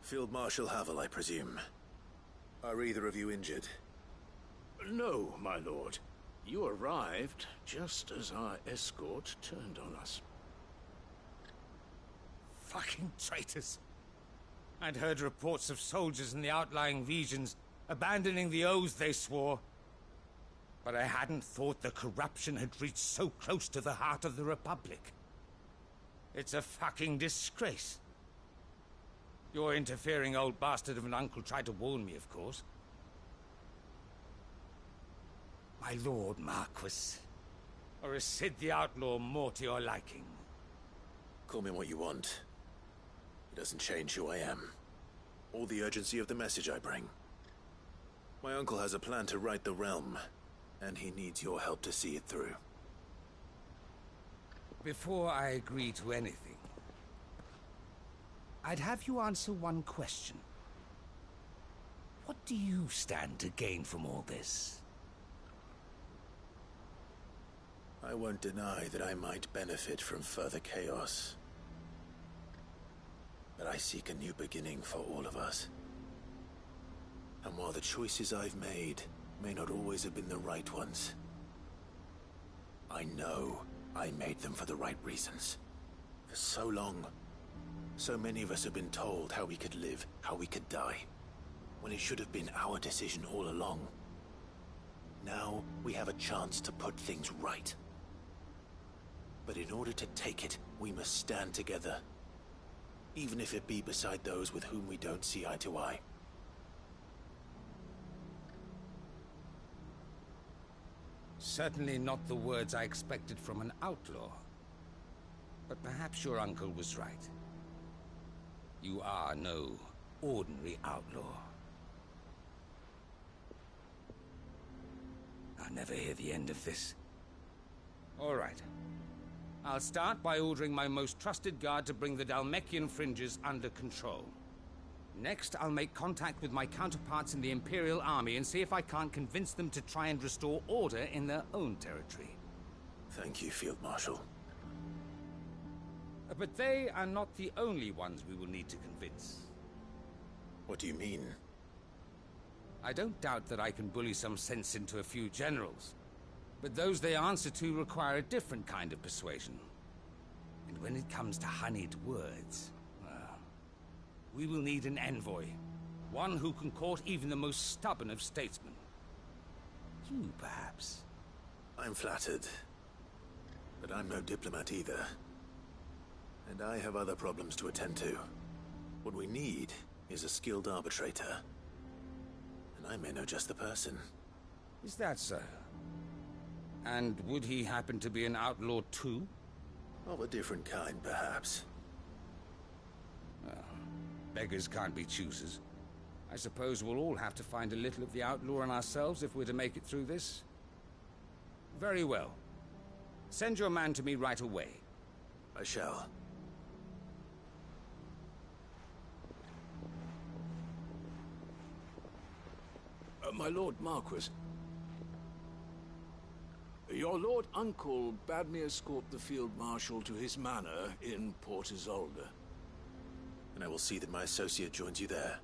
Field Marshal Havel, I presume. Are either of you injured? No, my lord. You arrived just as our escort turned on us. Fucking traitors. I'd heard reports of soldiers in the outlying regions abandoning the oaths they swore. But I hadn't thought the corruption had reached so close to the heart of the Republic. It's a fucking disgrace. Your interfering old bastard of an uncle tried to warn me, of course. My lord Marquis. Or is Sid the Outlaw more to your liking? Call me what you want. It doesn't change who I am, or the urgency of the message I bring. My uncle has a plan to right the realm, and he needs your help to see it through. Before I agree to anything, I'd have you answer one question. What do you stand to gain from all this? I won't deny that I might benefit from further chaos. But I seek a new beginning for all of us. And while the choices I've made may not always have been the right ones, I know I made them for the right reasons. For so long, so many of us have been told how we could live, how we could die, when it should have been our decision all along. Now we have a chance to put things right. But in order to take it, we must stand together. Even if it be beside those with whom we don't see eye to eye. Certainly not the words I expected from an outlaw. But perhaps your uncle was right. You are no ordinary outlaw. I'll never hear the end of this. All right. I'll start by ordering my most trusted guard to bring the Dhalmekian fringes under control. Next, I'll make contact with my counterparts in the Imperial Army and see if I can't convince them to try and restore order in their own territory. Thank you, Field Marshal. But they are not the only ones we will need to convince. What do you mean? I don't doubt that I can bully some sense into a few generals. But those they answer to require a different kind of persuasion. And when it comes to honeyed words, well, we will need an envoy. One who can court even the most stubborn of statesmen. You, perhaps. I'm flattered. But I'm no diplomat either. And I have other problems to attend to. What we need is a skilled arbitrator. And I may know just the person. Is that so? And would he happen to be an outlaw too? Of a different kind, perhaps. Well, beggars can't be choosers. I suppose we'll all have to find a little of the outlaw in ourselves if we're to make it through this. Very well. Send your man to me right away. I shall. My Lord Marquis. Your Lord Uncle bade me escort the Field Marshal to his manor in Port Isolde. And I will see that my associate joins you there.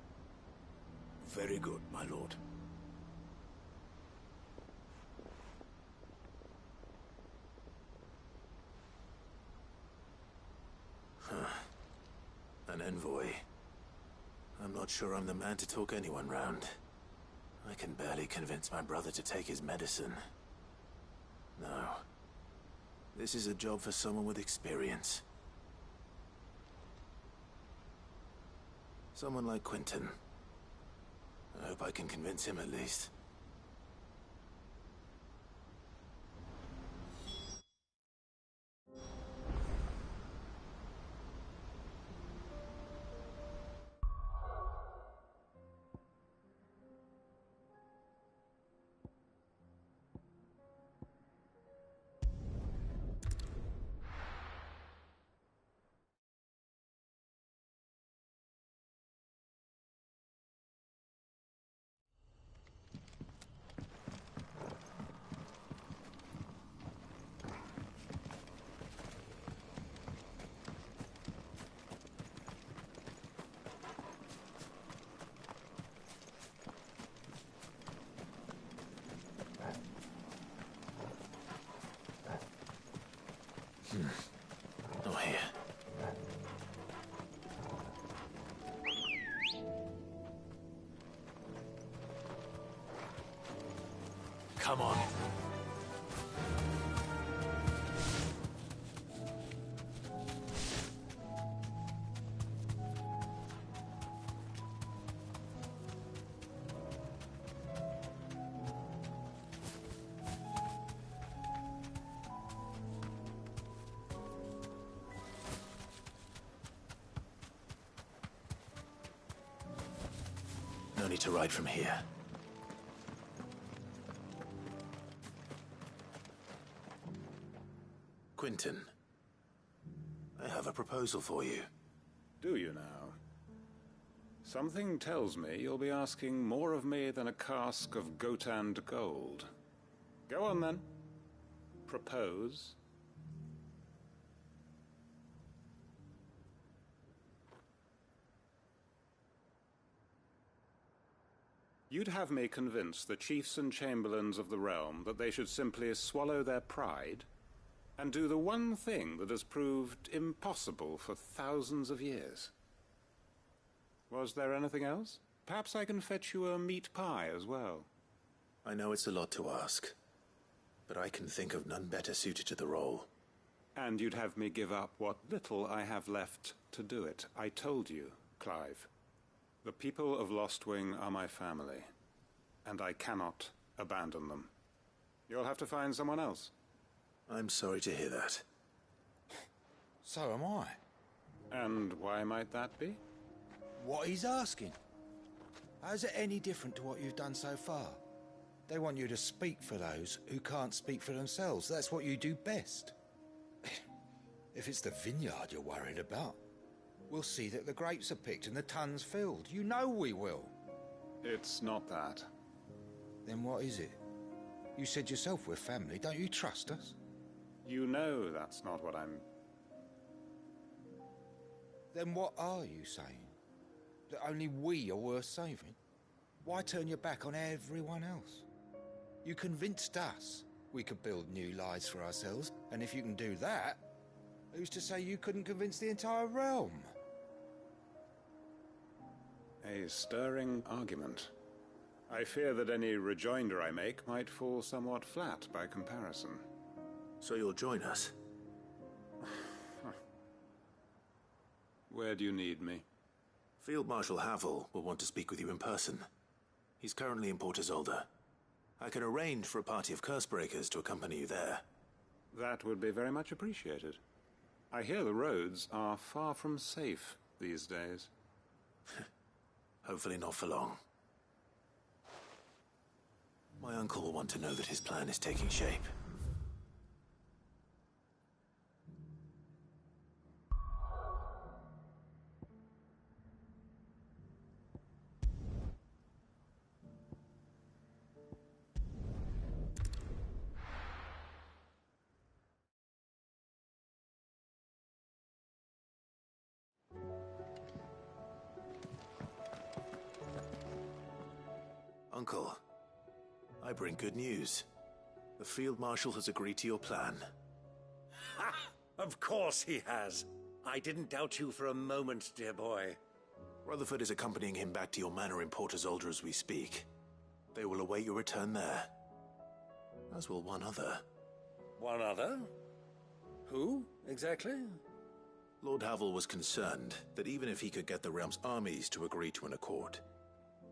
Very good, my lord. An envoy. I'm not sure I'm the man to talk anyone round. I can barely convince my brother to take his medicine. No. This is a job for someone with experience. Someone like Quentin. I hope I can convince him at least. Oh, here. Come on. No need to ride from here. Quentin, I have a proposal for you. Do you now? Something tells me you'll be asking more of me than a cask of Gotand gold. Go on then. Propose. You'd have me convince the chiefs and chamberlains of the realm that they should simply swallow their pride and do the one thing that has proved impossible for thousands of years. Was there anything else? Perhaps I can fetch you a meat pie as well. I know it's a lot to ask, but I can think of none better suited to the role. And you'd have me give up what little I have left to do it. I told you, Clive. The people of Lostwing are my family, and I cannot abandon them. You'll have to find someone else. I'm sorry to hear that. So am I. And why might that be? What he's asking. How's it any different to what you've done so far? They want you to speak for those who can't speak for themselves. That's what you do best. If it's the vineyard you're worried about, we'll see that the grapes are picked and the tons filled. You know we will. It's not that. Then what is it? You said yourself we're family. Don't you trust us? You know that's not what I'm... Then what are you saying? That only we are worth saving? Why turn your back on everyone else? You convinced us we could build new lives for ourselves, and if you can do that, who's to say you couldn't convince the entire realm? A stirring argument. I fear that any rejoinder I make might fall somewhat flat by comparison. So you'll join us? Where do you need me? Field Marshal Havel will want to speak with you in person. He's currently in Port Isolde. I can arrange for a party of Cursebreakers to accompany you there. That would be very much appreciated. I hear the roads are far from safe these days. Hopefully not for long. My uncle will want to know that his plan is taking shape. Uncle, I bring good news. The Field Marshal has agreed to your plan. Ha! Of course he has. I didn't doubt you for a moment, dear boy. Rutherford is accompanying him back to your manor in Port Isolde as we speak. They will await your return there. As will one other. One other? Who, exactly? Lord Havel was concerned that even if he could get the realm's armies to agree to an accord,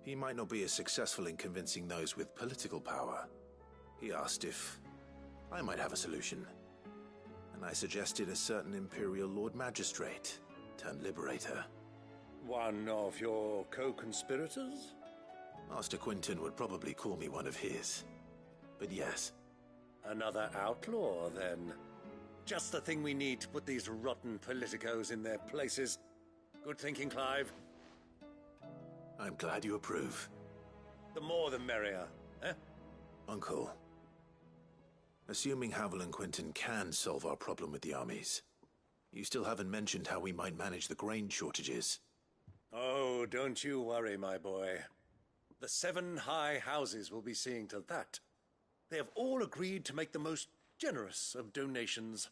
he might not be as successful in convincing those with political power. He asked if I might have a solution, and I suggested a certain Imperial Lord Magistrate turned Liberator. One of your co-conspirators? Master Quentin would probably call me one of his, but yes. Another outlaw, then. Just the thing we need to put these rotten politicos in their places. Good thinking, Clive. I'm glad you approve. The more the merrier, eh? Uncle, assuming Havel and Quentin can solve our problem with the armies, you still haven't mentioned how we might manage the grain shortages. Oh, don't you worry, my boy. The 7 high houses will be seeing to that. They have all agreed to make the most generous of donations.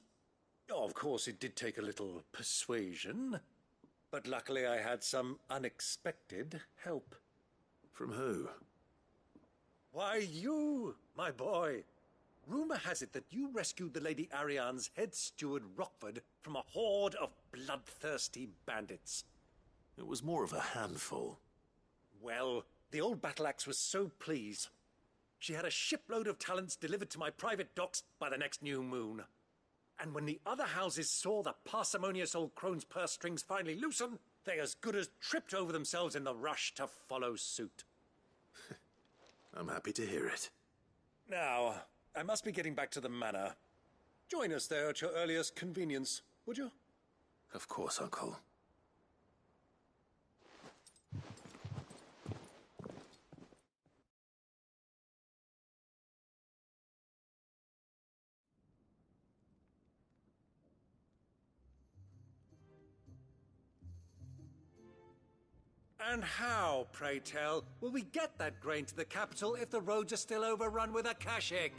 Oh, of course, it did take a little persuasion, but luckily I had some unexpected help. From who? Why, you, my boy. Rumor has it that you rescued the Lady Ariane's head steward Rockford from a horde of bloodthirsty bandits. It was more of a handful. Well, the old battle axe was so pleased. She had a shipload of talents delivered to my private docks by the next new moon. And when the other houses saw the parsimonious old crone's purse strings finally loosen, they as good as tripped over themselves in the rush to follow suit. I'm happy to hear it. Now, I must be getting back to the manor. Join us there at your earliest convenience, would you? Of course, Uncle. And how, pray tell, will we get that grain to the capital if the roads are still overrun with Akashic?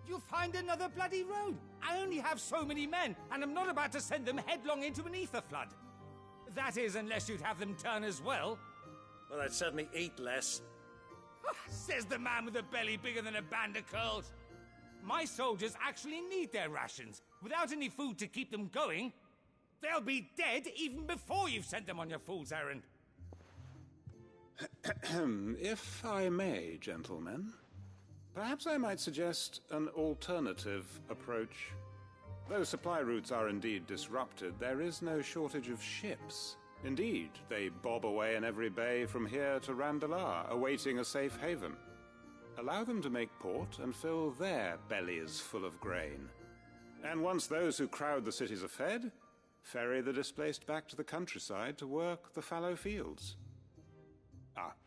You'll find another bloody road. I only have so many men, and I'm not about to send them headlong into an ether flood. That is, unless you'd have them turn as well. Well, I'd certainly eat less. Says the man with a belly bigger than a band of curls. My soldiers actually need their rations. Without any food to keep them going, they'll be dead even before you've sent them on your fool's errand. If I may, gentlemen, perhaps I might suggest an alternative approach. Though supply routes are indeed disrupted, there is no shortage of ships. Indeed, they bob away in every bay from here to Randalar, awaiting a safe haven. Allow them to make port and fill their bellies full of grain. And once those who crowd the cities are fed, ferry the displaced back to the countryside to work the fallow fields.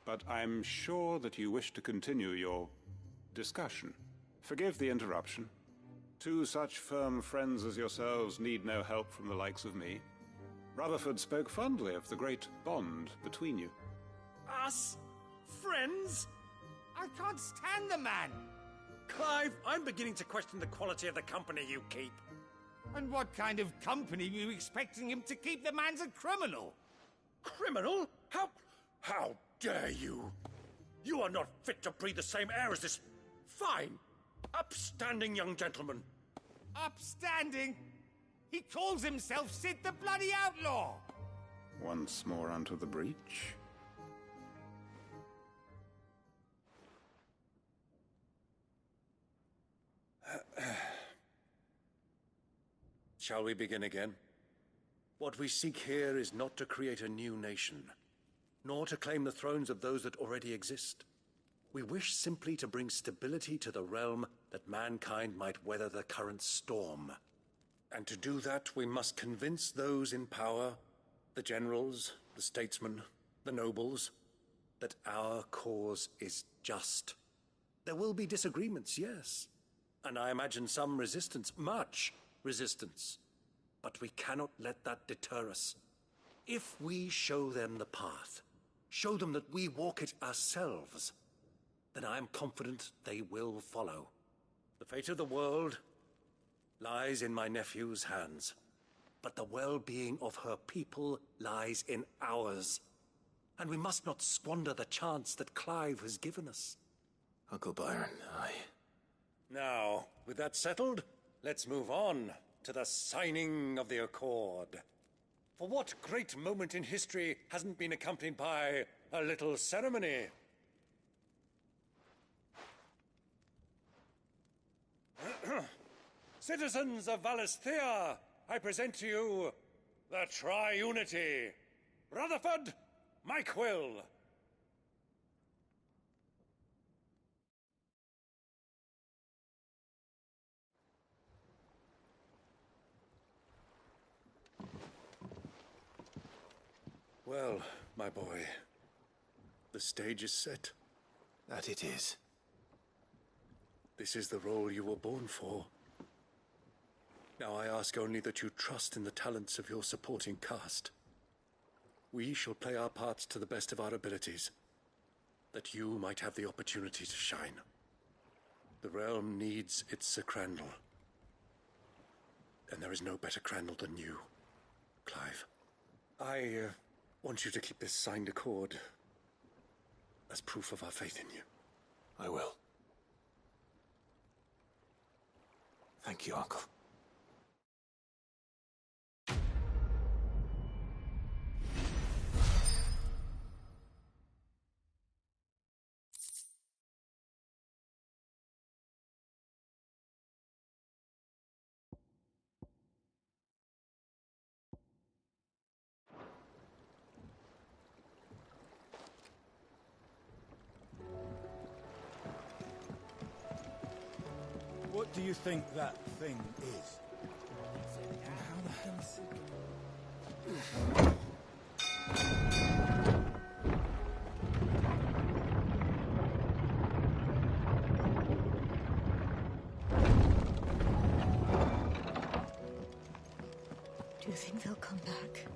But I'm sure that you wish to continue your discussion. Forgive the interruption. Two such firm friends as yourselves need no help from the likes of me. Rutherford spoke fondly of the great bond between you. Us? Friends? I can't stand the man! Clive, I'm beginning to question the quality of the company you keep. And what kind of company were you expecting him to keep? The man's a criminal! Criminal? How dare you? You are not fit to breathe the same air as this fine, upstanding young gentleman. Upstanding? He calls himself Sid the Bloody Outlaw! Once more unto the breach. Shall we begin again? What we seek here is not to create a new nation, nor to claim the thrones of those that already exist. We wish simply to bring stability to the realm that mankind might weather the current storm. And to do that, we must convince those in power, the generals, the statesmen, the nobles, that our cause is just. There will be disagreements, yes, and I imagine some resistance, much resistance. But we cannot let that deter us. If we show them the path, show them that we walk it ourselves, then I am confident they will follow. The fate of the world lies in my nephew's hands, but the well-being of her people lies in ours. And we must not squander the chance that Clive has given us. Uncle Byron, Now, with that settled, let's move on to the signing of the Accord. For what great moment in history hasn't been accompanied by a little ceremony? Citizens of Valisthea, I present to you the Triunity. Rutherford, Mike Will. Well, my boy, the stage is set. That it is. This is the role you were born for. Now I ask only that you trust in the talents of your supporting cast. We shall play our parts to the best of our abilities, that you might have the opportunity to shine. The realm needs its Sir Crandall. And there is no better Crandall than you, Clive. I want you to keep this signed accord as proof of our faith in you. I will. Thank you, Uncle. What do you think that thing is? And how the hell is Do you think they'll come back?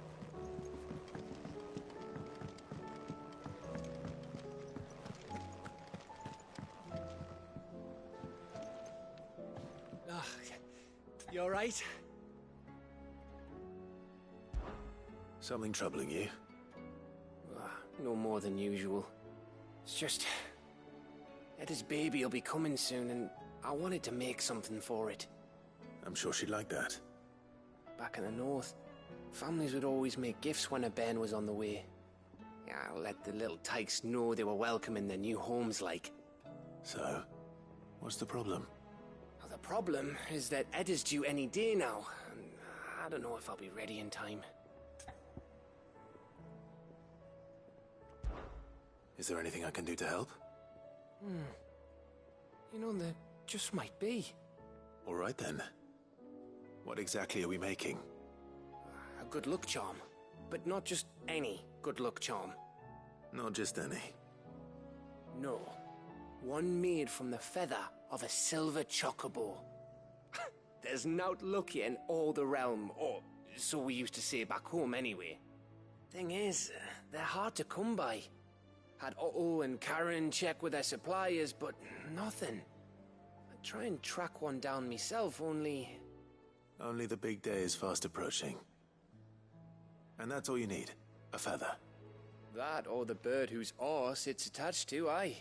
You all right? Something troubling you? No more than usual. It's just... Etta's baby will be coming soon, and I wanted to make something for it. I'm sure she'd like that. Back in the north, families would always make gifts when a bairn was on the way. I'll let the little tykes know they were welcome in their new homes, like. So, what's the problem? Well, the problem is that Etta's due any day now, and I don't know if I'll be ready in time. Is there anything I can do to help? You know, there just might be. All right then. What exactly are we making? A good luck charm. But not just any good luck charm. Not just any. No. One made from the feather of a silver chocobo. There's naught luckier in all the realm, or so we used to say back home anyway. Thing is, they're hard to come by. Had Otto and Karen check with their suppliers, but nothing. I'd try and track one down myself, only... Only the big day is fast approaching. And that's all you need, a feather. That or the bird whose arse it's attached to, aye.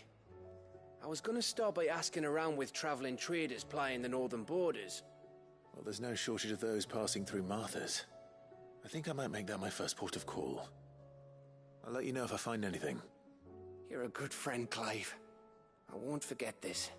I was gonna start by asking around with traveling traders plying the northern borders. Well, there's no shortage of those passing through Martha's. I think I might make that my first port of call. I'll let you know if I find anything. You're a good friend, Clive. I won't forget this.